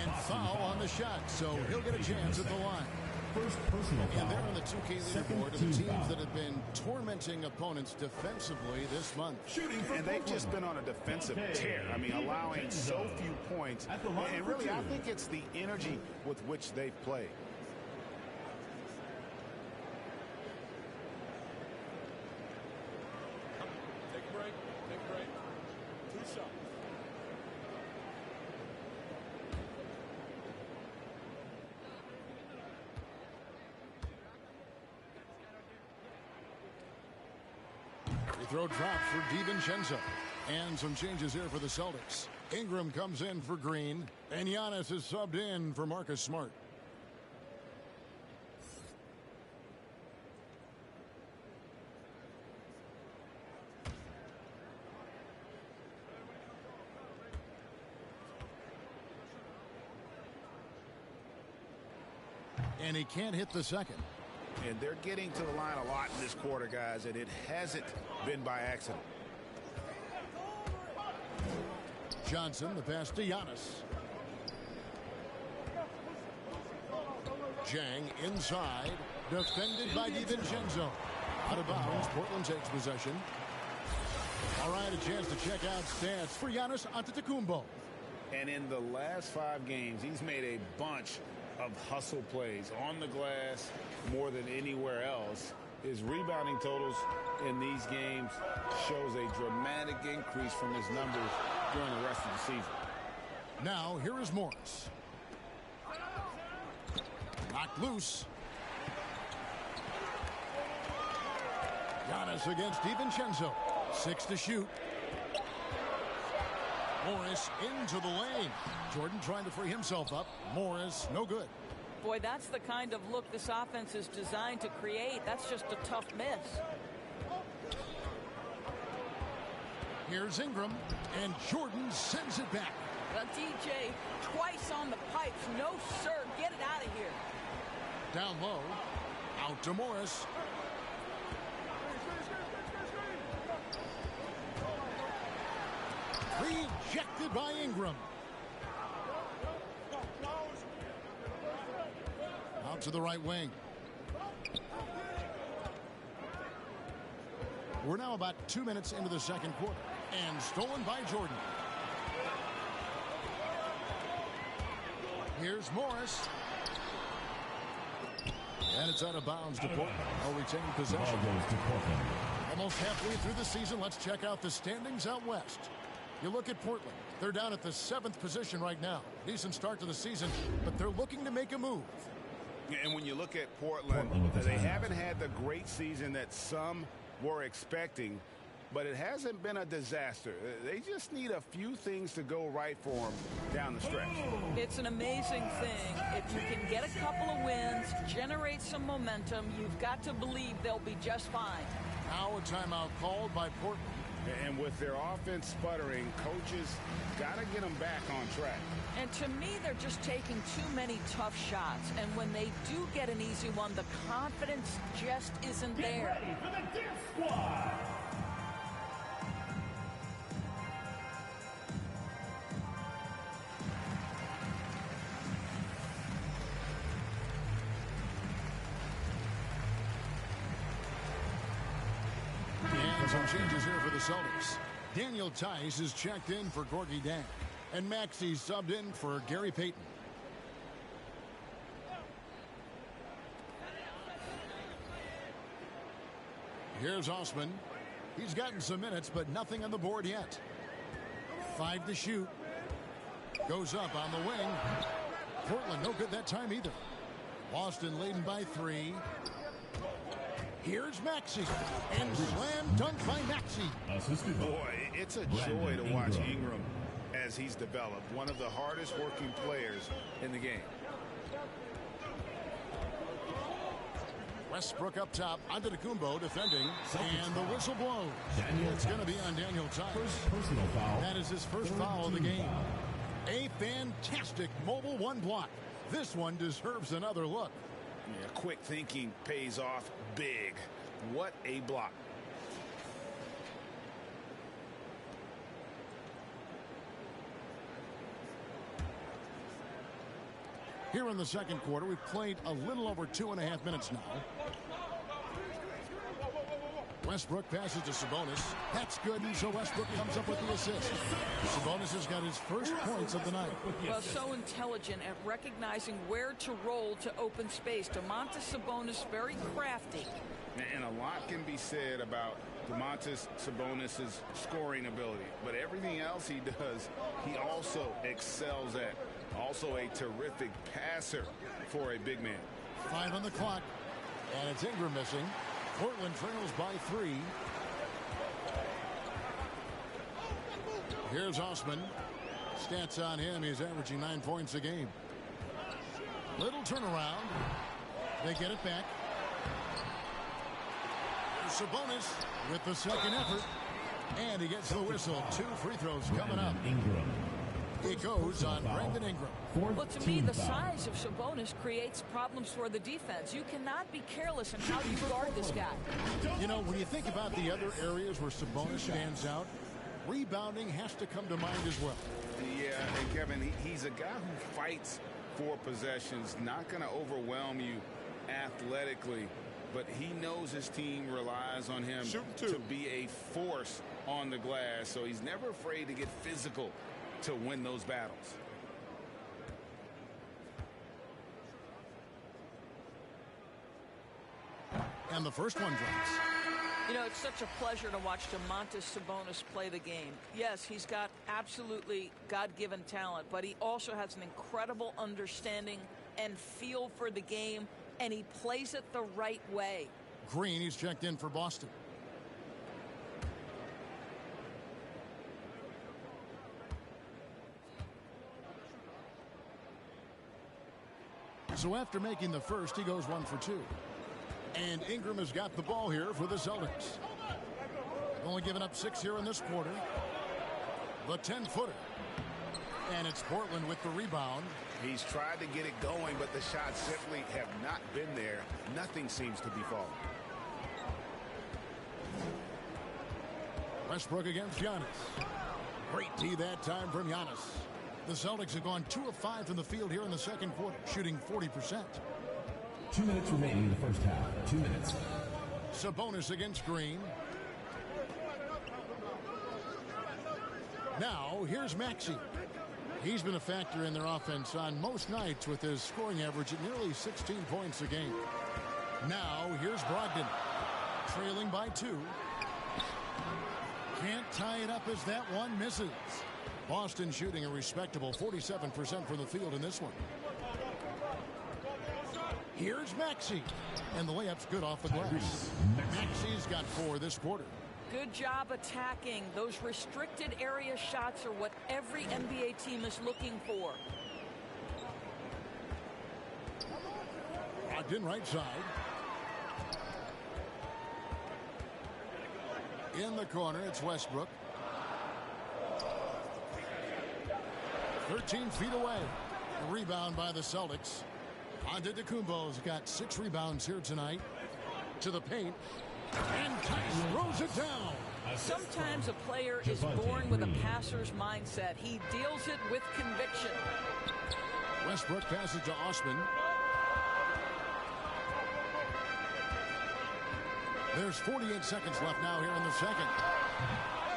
And foul on the shot, so he'll get a chance at the line. First personal foul. And they're on the 2K leaderboard of the teams that have been tormenting opponents defensively this month. And they've just been on a defensive tear. I mean, allowing so few points. And really, I think it's the energy with which they've played. Take a break. Take a break. 2 shots. Free throw drops for DiVincenzo. And some changes here for the Celtics. Ingram comes in for Green. And Giannis is subbed in for Marcus Smart. And he can't hit the second. And they're getting to the line a lot in this quarter, guys, and it hasn't been by accident. Johnson, the pass to Giannis. Jang inside, defended by DiVincenzo. Out of bounds, Portland takes possession. All right, a chance to check out stats for Giannis Antetokounmpo. And in the last 5 games, he's made a bunch of hustle plays on the glass more than anywhere else. His rebounding totals in these games shows a dramatic increase from his numbers during the rest of the season. Now, here is Morris. Knocked loose. Giannis against DiVincenzo. 6 to shoot. Morris into the lane. Jordan trying to free himself up. Morris, no good. Boy, that's the kind of look this offense is designed to create. That's just a tough miss. Here's Ingram, and Jordan sends it back. DJ, twice on the pipes. No, sir. Get it out of here. Down low. Out to Morris. Rejected by Ingram. Out to the right wing. We're now about 2 minutes into the second quarter. And stolen by Jordan. Here's Morris. And it's out of bounds to Portland. I'll retain possession. Almost halfway through the season, let's check out the standings out west. You look at Portland. They're down at the 7th position right now. Decent start to the season, but they're looking to make a move. And when you look at Portland they haven't had the great season that some were expecting, but it hasn't been a disaster. They just need a few things to go right for them down the stretch. It's an amazing thing. If you can get a couple of wins, generate some momentum, you've got to believe they'll be just fine. Now a timeout called by Portland. And with their offense sputtering, coaches got to get them back on track. And to me, they're just taking too many tough shots. And when they do get an easy one, the confidence just isn't there. Get ready for the dance squad. And some changes here for the Celtics. Daniel Tice is checked in for Gorgie Dang. And Maxey subbed in for Gary Payton. Here's Osman. He's gotten some minutes, but nothing on the board yet. 5 to shoot. Goes up on the wing. Portland no good that time either. Boston leading by 3. Here's Maxey. And slam dunk by Maxey. Boy, it's a joy to watch Ingram as he's developed. One of the hardest working players in the game. Westbrook up top. Antetokounmpo defending. And the whistle blows. It's going to be on Daniel Tice. That is his first foul of the game. A fantastic mobile 1 block. This one deserves another look. Yeah, quick thinking pays off big. What a block. Here in the second quarter, we've played a little over 2.5 minutes now. Westbrook passes to Sabonis. That's good, and so Westbrook comes up with the assist. Sabonis has got his first points of the night. Well, so intelligent at recognizing where to roll to open space. Domantas Sabonis, very crafty. And a lot can be said about Domantas Sabonis' scoring ability. But everything else he does, he also excels at. Also a terrific passer for a big man. 5 on the clock, and it's Ingram missing. Portland trails by 3. Here's Osman. Stats on him, he's averaging 9 points a game. Little turnaround. They get it back. Sabonis with the second effort. And he gets the whistle. 2 free throws coming up. It goes on Brandon Ingram. Well, to me, the size of Sabonis creates problems for the defense. You cannot be careless in how you guard this guy. You know, when you think about the other areas where Sabonis stands out, rebounding has to come to mind as well. Yeah, and Kevin, he's a guy who fights for possessions, not going to overwhelm you athletically, but he knows his team relies on him to be a force on the glass, so he's never afraid to get physical to win those battles. And the first one drops. You know, it's such a pleasure to watch Domantas Sabonis play the game. Yes, he's got absolutely God-given talent, but he also has an incredible understanding and feel for the game, and he plays it the right way. Green, he's checked in for Boston. So after making the first, he goes 1 for 2. And Ingram has got the ball here for the Celtics. Only given up 6 here in this quarter. The 10-footer. And it's Portland with the rebound. He's tried to get it going, but the shots simply have not been there. Nothing seems to be falling. Westbrook against Giannis. Great D that time from Giannis. The Celtics have gone 2 of 5 from the field here in the second quarter, shooting 40%. 2 minutes remaining in the first half. 2 minutes. Sabonis against Green. Now, here's Maxey. He's been a factor in their offense on most nights with his scoring average at nearly 16 points a game. Now, here's Brogdon. Trailing by 2. Can't tie it up as that one misses. Boston shooting a respectable 47% from the field in this one. Here's Maxey. And the layup's good off the glass. Maxey's got 4 this quarter. Good job attacking. Those restricted area shots are what every NBA team is looking for. Brogdon right side. In the corner, it's Westbrook. 13 feet away. A rebound by the Celtics. Antetokounmpo's got 6 rebounds here tonight. To the paint. And Tice throws it down. Sometimes a player is born with a passer's mindset. He deals it with conviction. Westbrook passes to Osman. There's 48 seconds left now here in the second.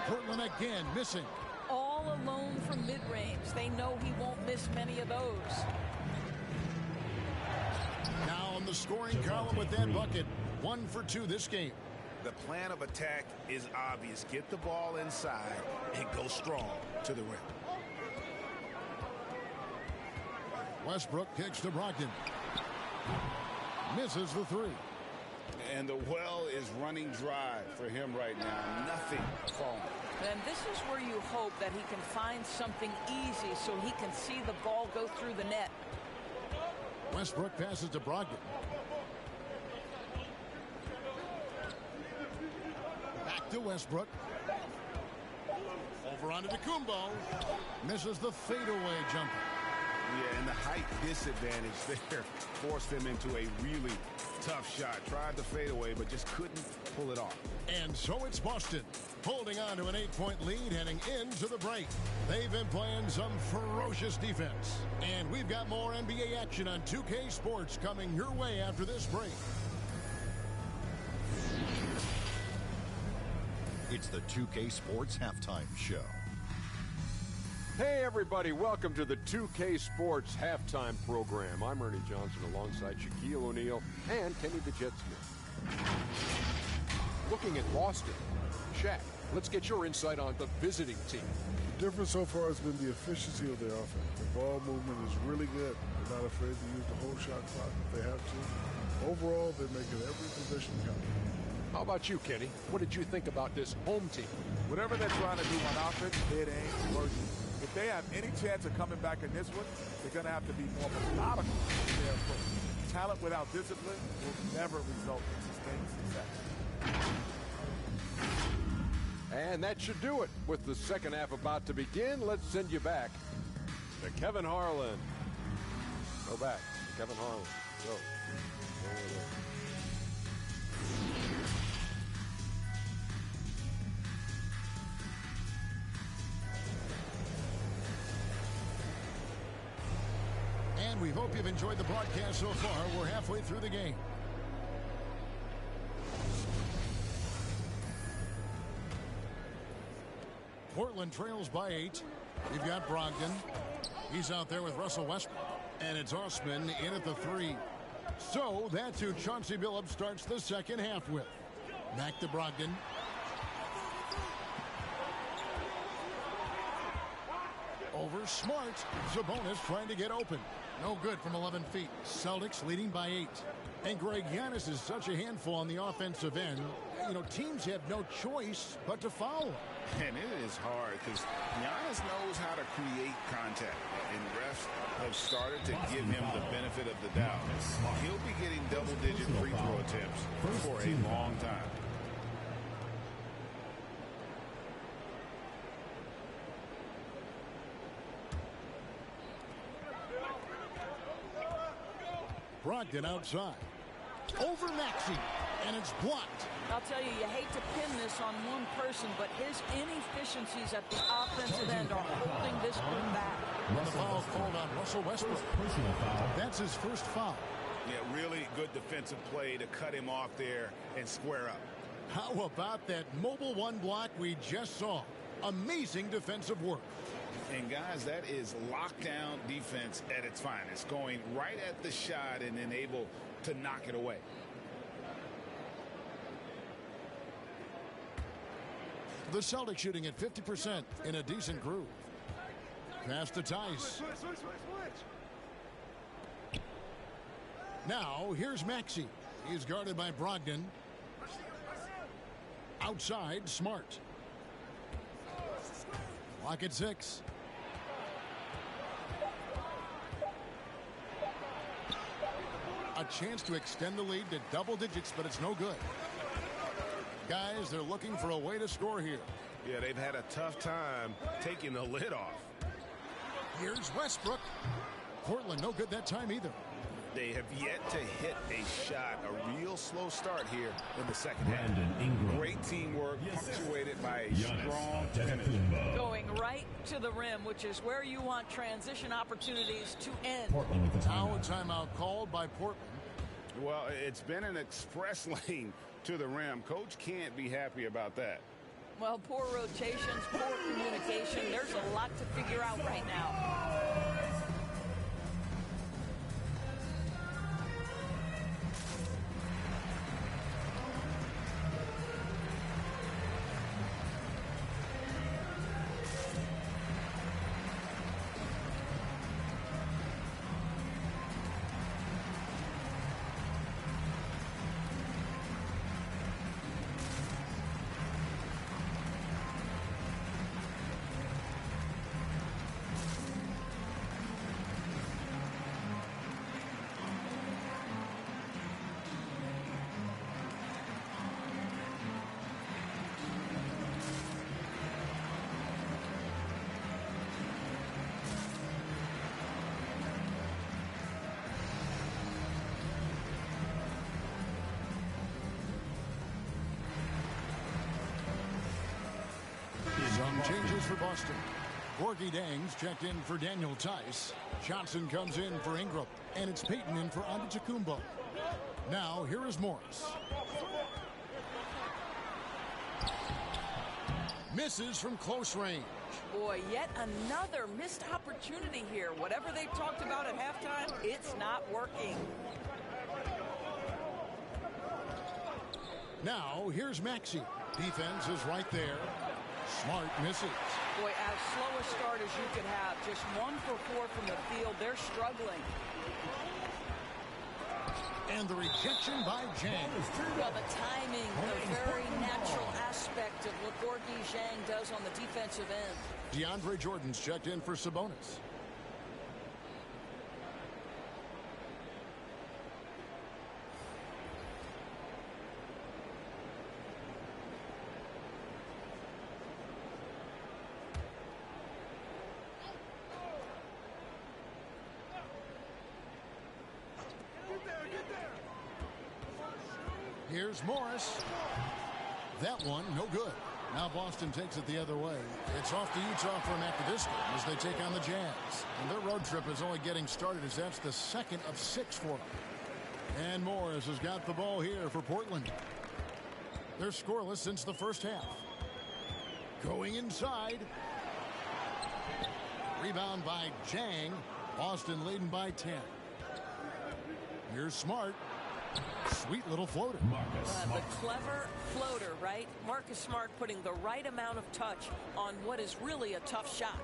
Portland again missing. All alone from mid-range. They know he won't miss many of those. Now on the scoring column with that bucket. 1 for 2 this game. The plan of attack is obvious. Get the ball inside and go strong to the rim. Westbrook kicks to Brogdon. Misses the 3. And the well is running dry for him right now. Nothing falling. And this is where you hope that he can find something easy so he can see the ball go through the net. Westbrook passes to Brogdon. Back to Westbrook. Over onto Antetokounmpo. Misses the fadeaway jumper. Yeah, and the height disadvantage there forced him into a really tough shot. Tried to fade away, but just couldn't pull it off. And so it's Boston holding on to an 8-point lead heading into the break. They've been playing some ferocious defense. And we've got more NBA action on 2K Sports coming your way after this break. It's the 2K Sports Halftime Show. Hey, everybody. Welcome to the 2K Sports Halftime Program. I'm Ernie Johnson alongside Shaquille O'Neal and Kenny the Jet Smith. Looking at Boston. Shaq, let's get your insight on the visiting team. The difference so far has been the efficiency of their offense. The ball movement is really good. They're not afraid to use the whole shot clock if they have to. Overall, they're making every possession count. How about you, Kenny? What did you think about this home team? Whatever they're trying to do on offense, it ain't working. If they have any chance of coming back in this one, they're going to have to be more methodical in their approach. Talent without discipline will never result in sustained success. And that should do it. With the second half about to begin, let's send you back to Kevin Harlan. Go back to Kevin Harlan. Go. Over there. And we hope you've enjoyed the broadcast so far. We're halfway through the game. Portland trails by 8. We've got Brogdon. He's out there with Russell Westbrook. And it's Osman in at the 3. So that's who Chauncey Billups starts the second half with. Back to Brogdon. Over Smart. Sabonis trying to get open. No good from 11 feet. Celtics leading by 8. And Greg Giannis is such a handful on the offensive end. You know, teams have no choice but to foul him. And it is hard because Giannis knows how to create contact. And refs have started to give him the benefit of the doubt. He'll be getting double-digit free throw attempts for a long time. Brogdon outside. Over Maxey. And it's blocked. I'll tell you, you hate to pin this on one person, but his inefficiencies at the offensive end are holding this group back. And the foul called on Russell Westbrook. That's his first foul. Yeah, really good defensive play to cut him off there and square up. How about that mobile one block we just saw? Amazing defensive work. And guys, that is lockdown defense at its finest. Going right at the shot and then able to knock it away. The Celtics shooting at 50% in a decent groove. Pass to Tice. Now, here's Maxey. He's guarded by Brogdon. Outside, Smart. Clock at 6. A chance to extend the lead to double digits, but it's no good. Guys, they're looking for a way to score here. Yeah, they've had a tough time taking the lid off. Here's Westbrook. Portland no good that time either. They have yet to hit a shot, a real slow start here in the second half. Great teamwork, punctuated by a strong finish. Going right to the rim, which is where you want transition opportunities to end. Now a timeout called by Portland. Well, it's been an express lane to the rim. Coach can't be happy about that. Well, poor rotations, poor communication. There's a lot to figure out right now. changes for Boston. Gorgie Dangs checked in for Daniel Tice. Johnson comes in for Ingram. And it's Peyton in for Antetokounmpo. Now, here is Morris. Misses from close range. Boy, yet another missed opportunity here. Whatever they talked about at halftime, it's not working. Now, here's Maxey. Defense is right there. Smart misses. Boy, as slow a start as you could have. Just 1 for 4 from the field. They're struggling. And the rejection by Zhang. Well, the timing, the very natural aspect of what Gorgie Zhang does on the defensive end. DeAndre Jordan's checked in for Sabonis. Here's Morris. That one, no good. Now Boston takes it the other way. It's off to Utah for an after this game as they take on the Jazz. And their road trip is only getting started as that's the second of 6 for them. And Morris has got the ball here for Portland. They're scoreless since the first half. Going inside. Rebound by Zhang. Boston leading by 10. Here's Smart. Sweet little floater. The clever floater, right? Marcus Smart putting the right amount of touch on what is really a tough shot.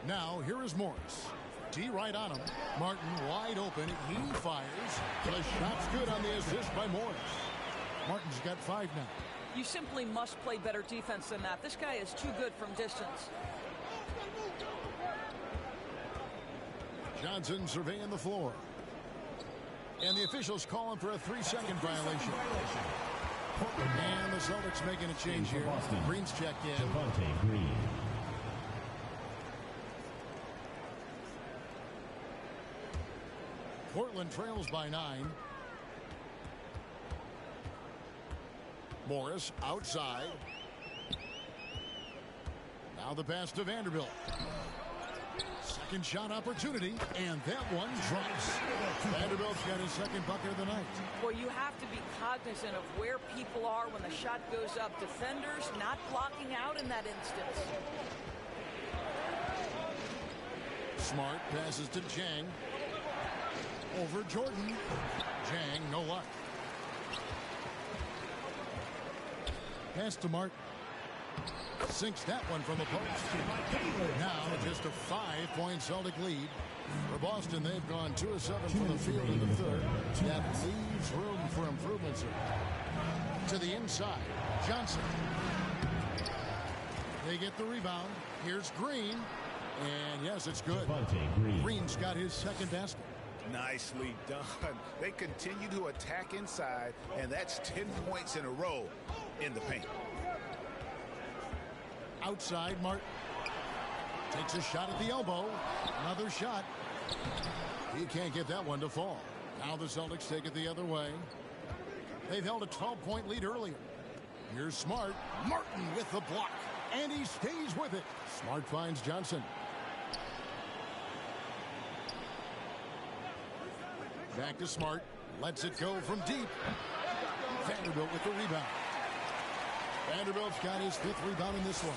Now, here is Morris. D right on him. Martin wide open. He fires. The shot's good on the assist by Morris. Martin's got 5 now. You simply must play better defense than that. This guy is too good from distance. Johnson surveying the floor. And the officials calling for a 3-second violation. And the Celtics making a change here. Green's checked in. Green. Portland trails by 9. Morris outside. Now the pass to Vanderbilt. Second shot opportunity, and that one drops. Vanderbilt's got his second bucket of the night. Well, you have to be cognizant of where people are when the shot goes up. Defenders not blocking out in that instance. Smart passes to Zhang. Over Jordan. Zhang, no luck. Pass to Martin. Sinks that one from the post. Now just a 5-point Celtic lead. For Boston, they've gone 2 of 7 from the field in the third. That leaves room for improvements. To the inside, Johnson. They get the rebound. Here's Green. And yes, it's good. Green's got his second basket. Nicely done. They continue to attack inside, and that's 10 points in a row in the paint. Outside, Martin takes a shot at the elbow. Another shot. He can't get that one to fall. Now the Celtics take it the other way. They've held a 12-point lead earlier. Here's Smart. Martin with the block. And he stays with it. Smart finds Johnson. Back to Smart. Lets it go from deep. Vanderbilt with the rebound. Vanderbilt's got his 5th rebound in this one.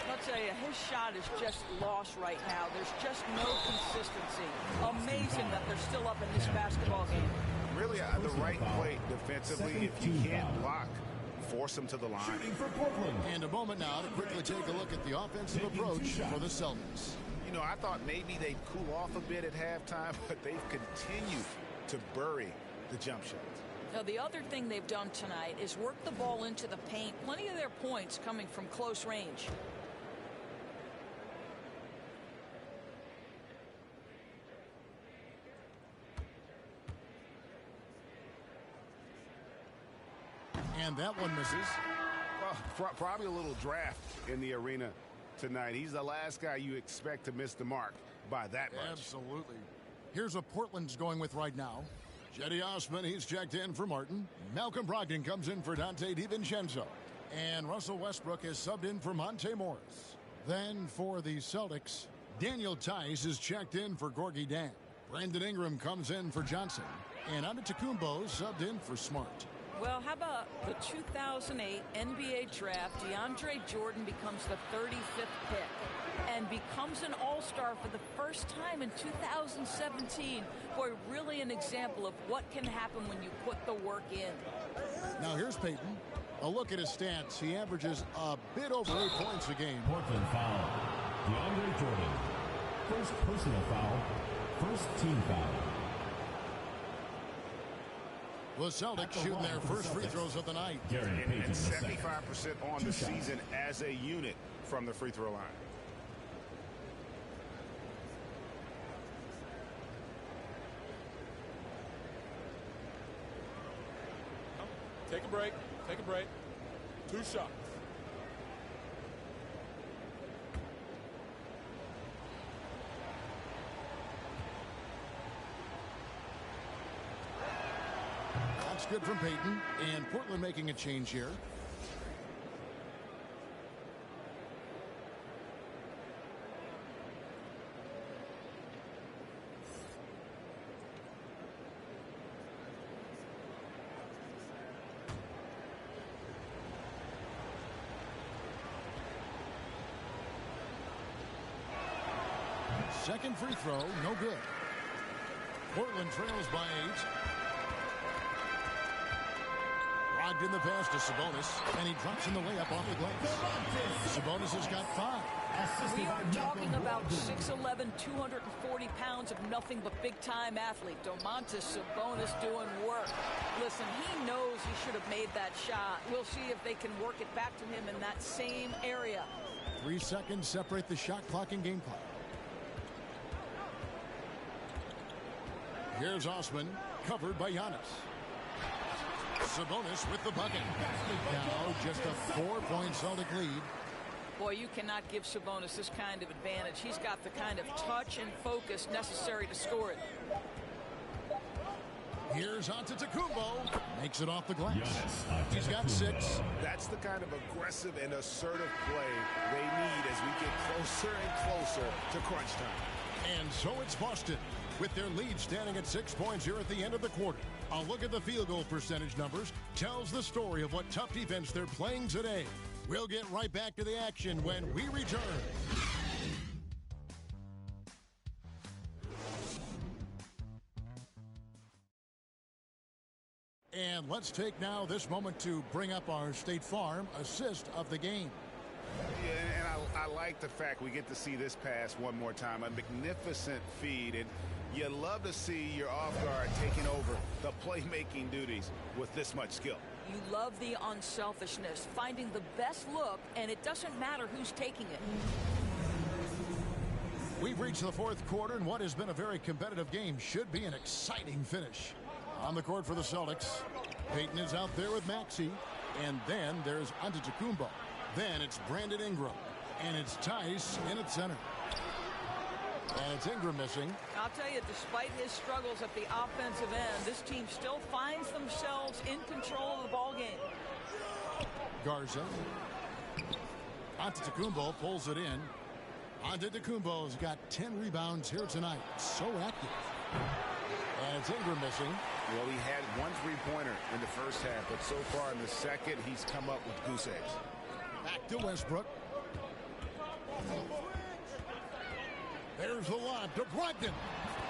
I'll tell you, his shot is just lost right now. There's just no consistency. Amazing that they're still up in this basketball game. Really the right play defensively. If you can't block, force them to the line. And a moment now to quickly take a look at the offensive approach for the Celtics. You know, I thought maybe they'd cool off a bit at halftime, but they've continued to bury the jump shots. Now, the other thing they've done tonight is work the ball into the paint. Plenty of their points coming from close range. And that one misses. Well, probably a little draft in the arena tonight. He's the last guy you expect to miss the mark by that much. Absolutely. Here's what Portland's going with right now. Cedi Osman, he's checked in for Martin. Malcolm Brogdon comes in for Dante DiVincenzo. And Russell Westbrook is subbed in for Monte Morris. Then for the Celtics, Daniel Tice is checked in for Gorgie Dan. Brandon Ingram comes in for Johnson. And Antetokounmpo subbed in for Smart. Well, how about the 2008 NBA draft? DeAndre Jordan becomes the 35th pick and becomes an all-star for the first time in 2017. Boy, really an example of what can happen when you put the work in. Now here's Peyton. A look at his stats. He averages a bit over 8 points a game. Portland foul. DeAndre Jordan. First personal foul. First team foul. The Celtics shooting their first free throws of the night. And 75% on the season as a unit from the free throw line. Take a break. Take a break. 2 shots. That's good from Peyton. And Portland making a change here. Second free throw, no good. Portland trails by 8. Logged in the pass to Sabonis, and he drops in the layup off the glass. Sabonis has got 5. We are talking about 6'11", 240 pounds of nothing but big-time athlete. Domantas Sabonis doing work. Listen, he knows he should have made that shot. We'll see if they can work it back to him in that same area. 3 seconds separate the shot clock and game clock. Here's Osman, covered by Giannis. Sabonis with the bucket. Now just a 4-point Celtic lead. Boy, you cannot give Sabonis this kind of advantage. He's got the kind of touch and focus necessary to score it. Here's Antetokounmpo. Makes it off the glass. He's got 6. That's the kind of aggressive and assertive play they need as we get closer and closer to crunch time. And so it's Boston, with their lead standing at 6 points here at the end of the quarter. A look at the field goal percentage numbers tells the story of what tough defense they're playing today. We'll get right back to the action when we return. And let's take now this moment to bring up our State Farm assist of the game. Yeah, and I like the fact we get to see this pass one more time. A magnificent feed, and you love to see your off guard taking over the playmaking duties with this much skill. You love the unselfishness, finding the best look, and it doesn't matter who's taking it. We've reached the 4th quarter, and what has been a very competitive game should be an exciting finish. On the court for the Celtics, Peyton is out there with Maxey, and then there's Antetokounmpo. Then it's Brandon Ingram, and it's Tice in at center. And it's Ingram missing. I'll tell you, despite his struggles at the offensive end, this team still finds themselves in control of the ball game. Garza. Antetokounmpo pulls it in. Antetokounmpo's got 10 rebounds here tonight. So active. And it's Ingram missing. Well, he had 1 3-pointer in the first half, but so far in the second, he's come up with goose eggs. Back to Westbrook. There's the lob to Brogdon.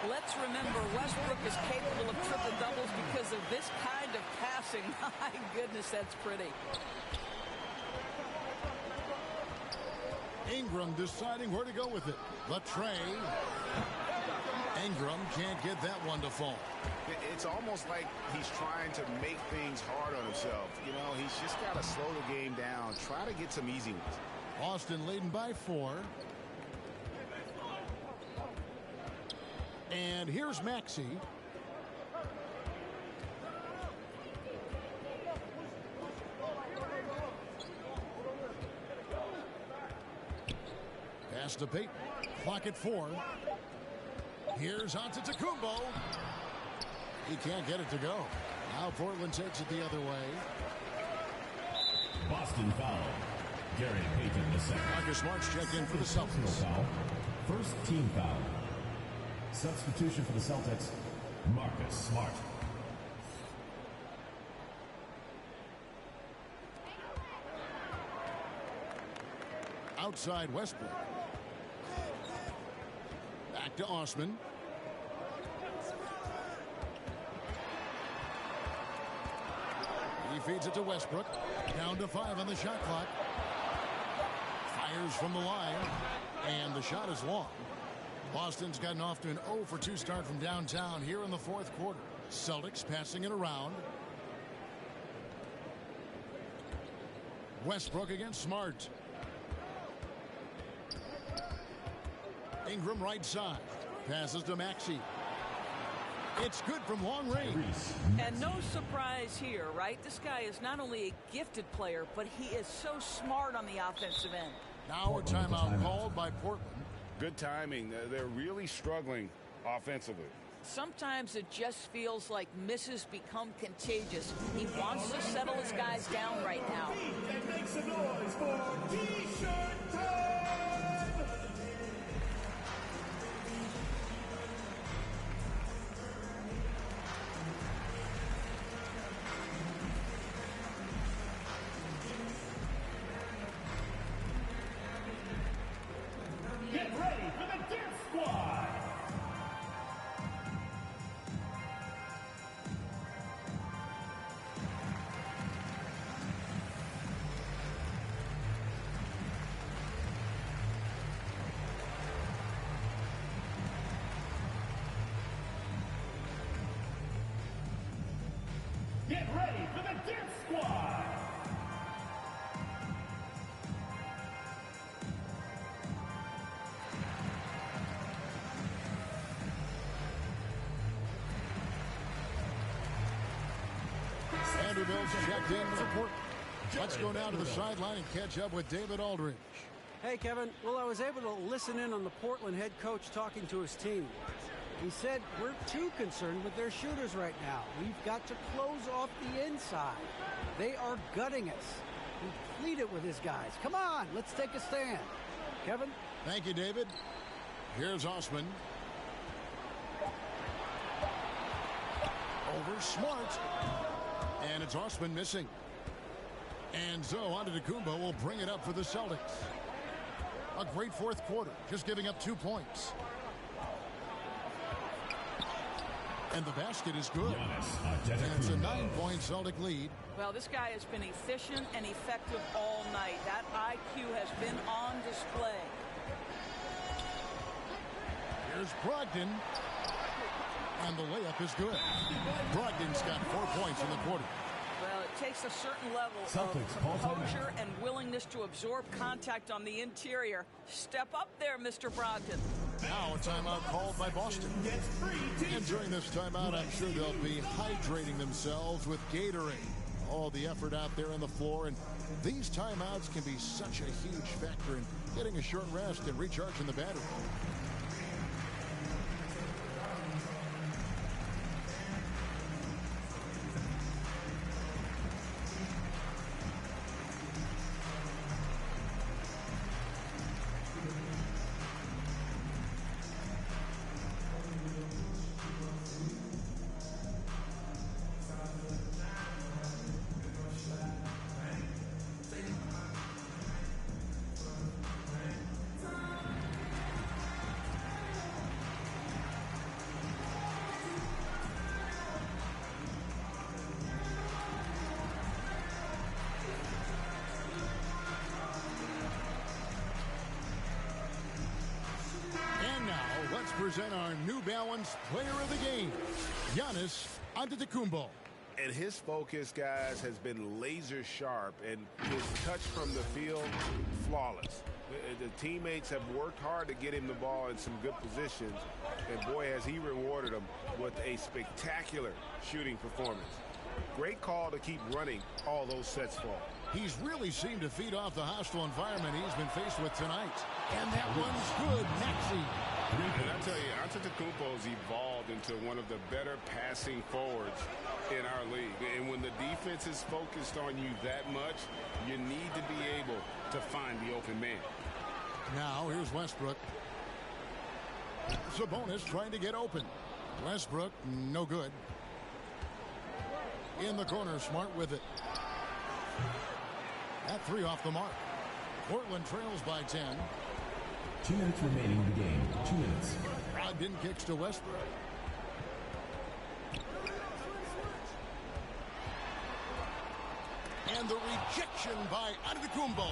Let's remember, Westbrook is capable of triple-doubles because of this kind of passing. My goodness, that's pretty. Ingram deciding where to go with it. The tray. Ingram can't get that one to fall. It's almost like he's trying to make things hard on himself. You know, he's just got to slow the game down. Try to get some easy ones. Boston leading by 4. And here's Maxey. Pass to Peyton. Clock at 4. Here's Antetokounmpo. He can't get it to go. Now Portland takes it the other way. Boston foul. Gary Payton II. Marcus Smart's checked in for the Celtics. Foul. First team foul. Substitution for the Celtics, Marcus Smart. Outside Westbrook. Back to Osman. He feeds it to Westbrook. Down to 5 on the shot clock. Fires from the line. And the shot is long. Boston's gotten off to an 0 for 2 start from downtown here in the fourth quarter. Celtics passing it around. Westbrook against Smart. Ingram right side. Passes to Maxey. It's good from long range. And no surprise here, right? This guy is not only a gifted player, but he is so smart on the offensive end. Now a timeout called by Portland. Good timing. They're really struggling offensively. Sometimes it just feels like misses become contagious. He wants to settle his guys down right now. And make some noise for T-shirt time! Get ready for the Dance Squad! Get ready for the Dance Squad! Vanderbilt's checked in for Portland. Let's go now to the sideline and catch up with David Aldridge. Hey, Kevin. Well, I was able to listen in on the Portland head coach talking to his team. He said, we're too concerned with their shooters right now. We've got to close off the inside. They are gutting us. He pleaded with his guys. Come on, let's take a stand. Kevin? Thank you, David. Here's Osman. Over Smart. And it's Osman missing. And so Antetokounmpo will bring it up for the Celtics. A great fourth quarter, just giving up 2 points. And the basket is good. And it's a 9-point Celtic lead. Well, this guy has been efficient and effective all night. That IQ has been on display. Here's Brogdon. And the layup is good. Brogdon's got 4 points in the quarter. Well, it takes a certain level Celtics, of composure and willingness to absorb contact on the interior. Step up there, Mr. Brogdon. Now a timeout called by Boston. And during this timeout, I'm sure they'll be hydrating themselves with Gatorade. All the effort out there on the floor, and these timeouts can be such a huge factor in getting a short rest and recharging the battery. Present our New Balance player of the game, Giannis Antetokounmpo. And his focus, guys, has been laser sharp, and his touch from the field, flawless. The teammates have worked hard to get him the ball in some good positions, and boy, has he rewarded them with a spectacular shooting performance. Great call to keep running all those sets for him. He's really seemed to feed off the hostile environment he's been faced with tonight. And that one's good, Maxey. And I tell you, Antetokounmpo's evolved into one of the better passing forwards in our league. And when the defense is focused on you that much, you need to be able to find the open man. Now here's Westbrook. Sabonis trying to get open. Westbrook, no good. In the corner, Smart with it. That three off the mark. Portland trails by 10. 2 minutes remaining in the game. 2 minutes. Brogdon kicks to Westbrook. And the rejection by Antetokounmpo.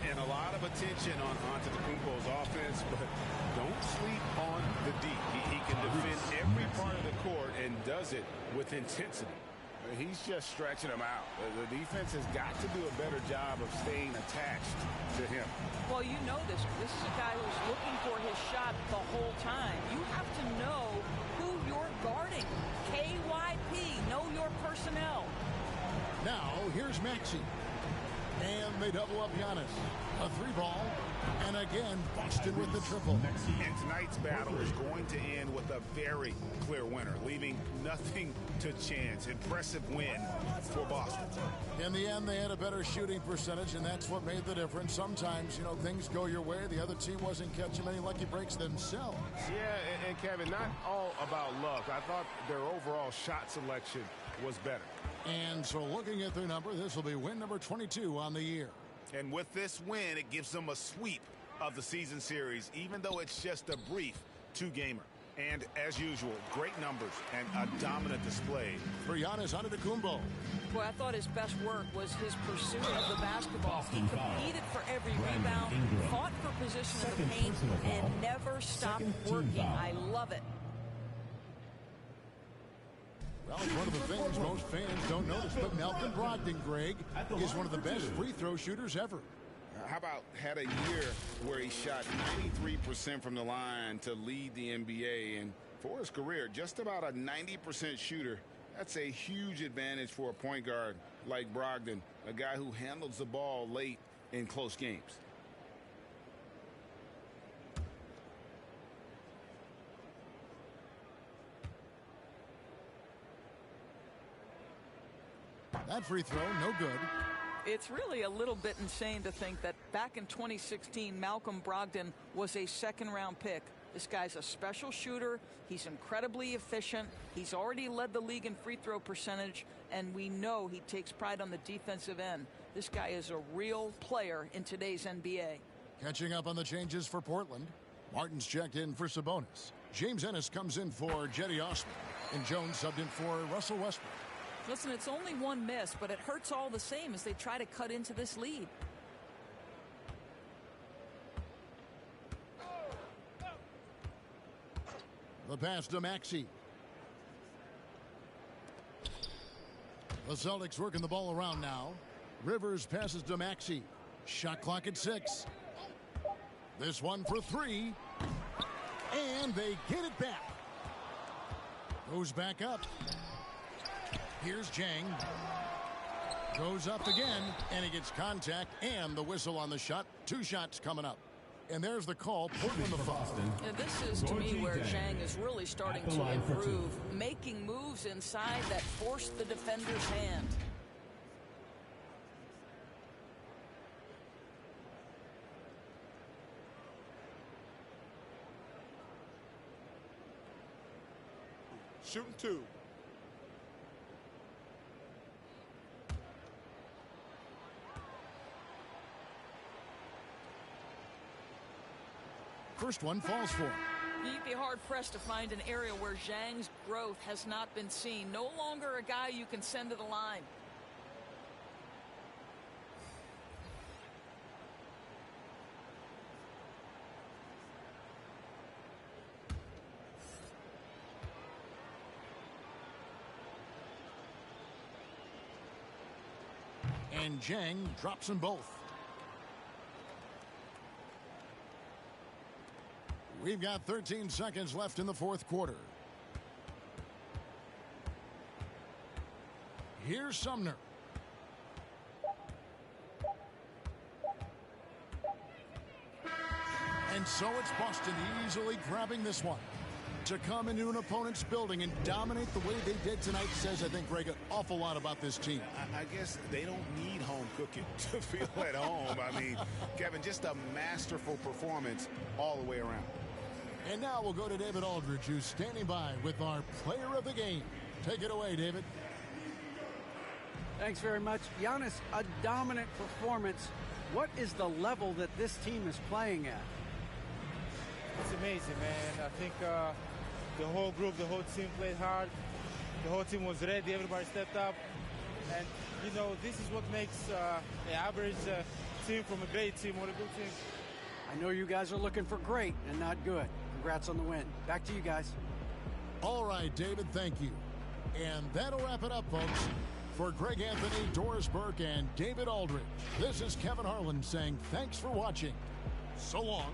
And a lot of attention on Antetokounmpo's offense, but don't sleep on the D. He can defend every part of the court and does it with intensity. He's just stretching them out. The defense has got to do a better job of staying attached to him. Well, you know this. This is a guy who's looking for his shot the whole time. You have to know who you're guarding. KYP, know your personnel. Now, here's Maxey. And they double up Giannis. A three ball. And again, Boston with the triple. And tonight's battle is going to end with a very clear winner, leaving nothing to chance. Impressive win for Boston. In the end, they had a better shooting percentage, and that's what made the difference. Sometimes, things go your way. The other team wasn't catching many lucky breaks themselves. Yeah, and Kevin, not all about luck. I thought their overall shot selection was better. And so looking at their number, this will be win number 22 on the year. And with this win, it gives them a sweep of the season series, even though it's just a brief two-gamer. And as usual, great numbers and a dominant display for Giannis Antetokounmpo. Boy, I thought his best work was his pursuit of the basketball. He competed for every rebound, fought for position in the paint, and never stopped working. I love it. Well, it's one of the things most fans don't notice, but Malcolm Brogdon, Greg, is one of the best free throw shooters ever. How about had a year where he shot 93% from the line to lead the NBA, and for his career, just about a 90% shooter. That's a huge advantage for a point guard like Brogdon, a guy who handles the ball late in close games. That free throw, no good. It's really a little bit insane to think that back in 2016, Malcolm Brogdon was a second-round pick. This guy's a special shooter. He's incredibly efficient. He's already led the league in free throw percentage, and we know he takes pride on the defensive end. This guy is a real player in today's NBA. Catching up on the changes for Portland. Martin's checked in for Sabonis. James Ennis comes in for Jetty Osman. And Jones subbed in for Russell Westbrook. Listen, it's only one miss, but it hurts all the same as they try to cut into this lead. The pass to Maxey. The Celtics working the ball around now. Rivers passes to Maxey. Shot clock at 6. This one for 3. And they get it back. Goes back up. Here's Jang. Goes up again, and he gets contact and the whistle on the shot. 2 shots coming up. And there's the call. Portland the foul. And this is, to me, where Zhang is really starting to improve. Making moves inside that force the defender's hand. Shooting 2. First one falls for him. You'd be hard-pressed to find an area where Zhang's growth has not been seen. No longer a guy you can send to the line. And Zhang drops them both. We've got 13 seconds left in the fourth quarter. Here's Sumner. And And so it's Boston easily grabbing this one. To come into an opponent's building and dominate the way they did tonight says, I think, Greg, an awful lot about this team. I guess they don't need home cooking to feel at home. I mean, Kevin, just a masterful performance all the way around. And now we'll go to David Aldridge, who's standing by with our player of the game. Take it away, David. Thanks very much. Giannis, a dominant performance. What is the level that this team is playing at? It's amazing, man. I think the whole group, the whole team played hard. The whole team was ready. Everybody stepped up. And, you know, this is what makes an average team from a great team or a good team. I know you guys are looking for great and not good. Congrats on the win. Back to you guys. All right, David, thank you. And that'll wrap it up, folks. For Greg Anthony, Doris Burke, and David Aldridge, this is Kevin Harlan saying thanks for watching. So long.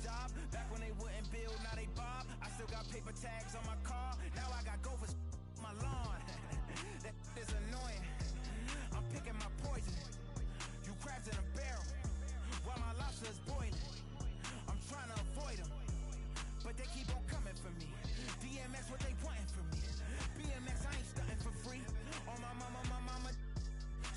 job. Back when they wouldn't build, now they bob. I still got paper tags on my car. Now I got gophers my lawn. That is annoying. I'm picking my poison. You crabs in a barrel while my lobster is boiling. I'm trying to avoid them, but they keep on coming for me. DMX, what they wanting from me? BMX, I ain't stunting for free. On my mama,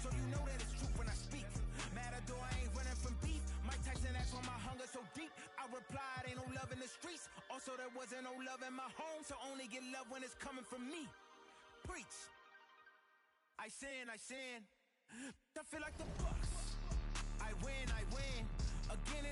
so you know that it's truth when I speak. Matador, I ain't running from beef. Mike Tyson asked why my hunger so deep. I replied, ain't no love in the streets. Also, there wasn't no love in my home, so only get love when it's coming from me. Preach. I sin. I feel like the Bucks. I win. Again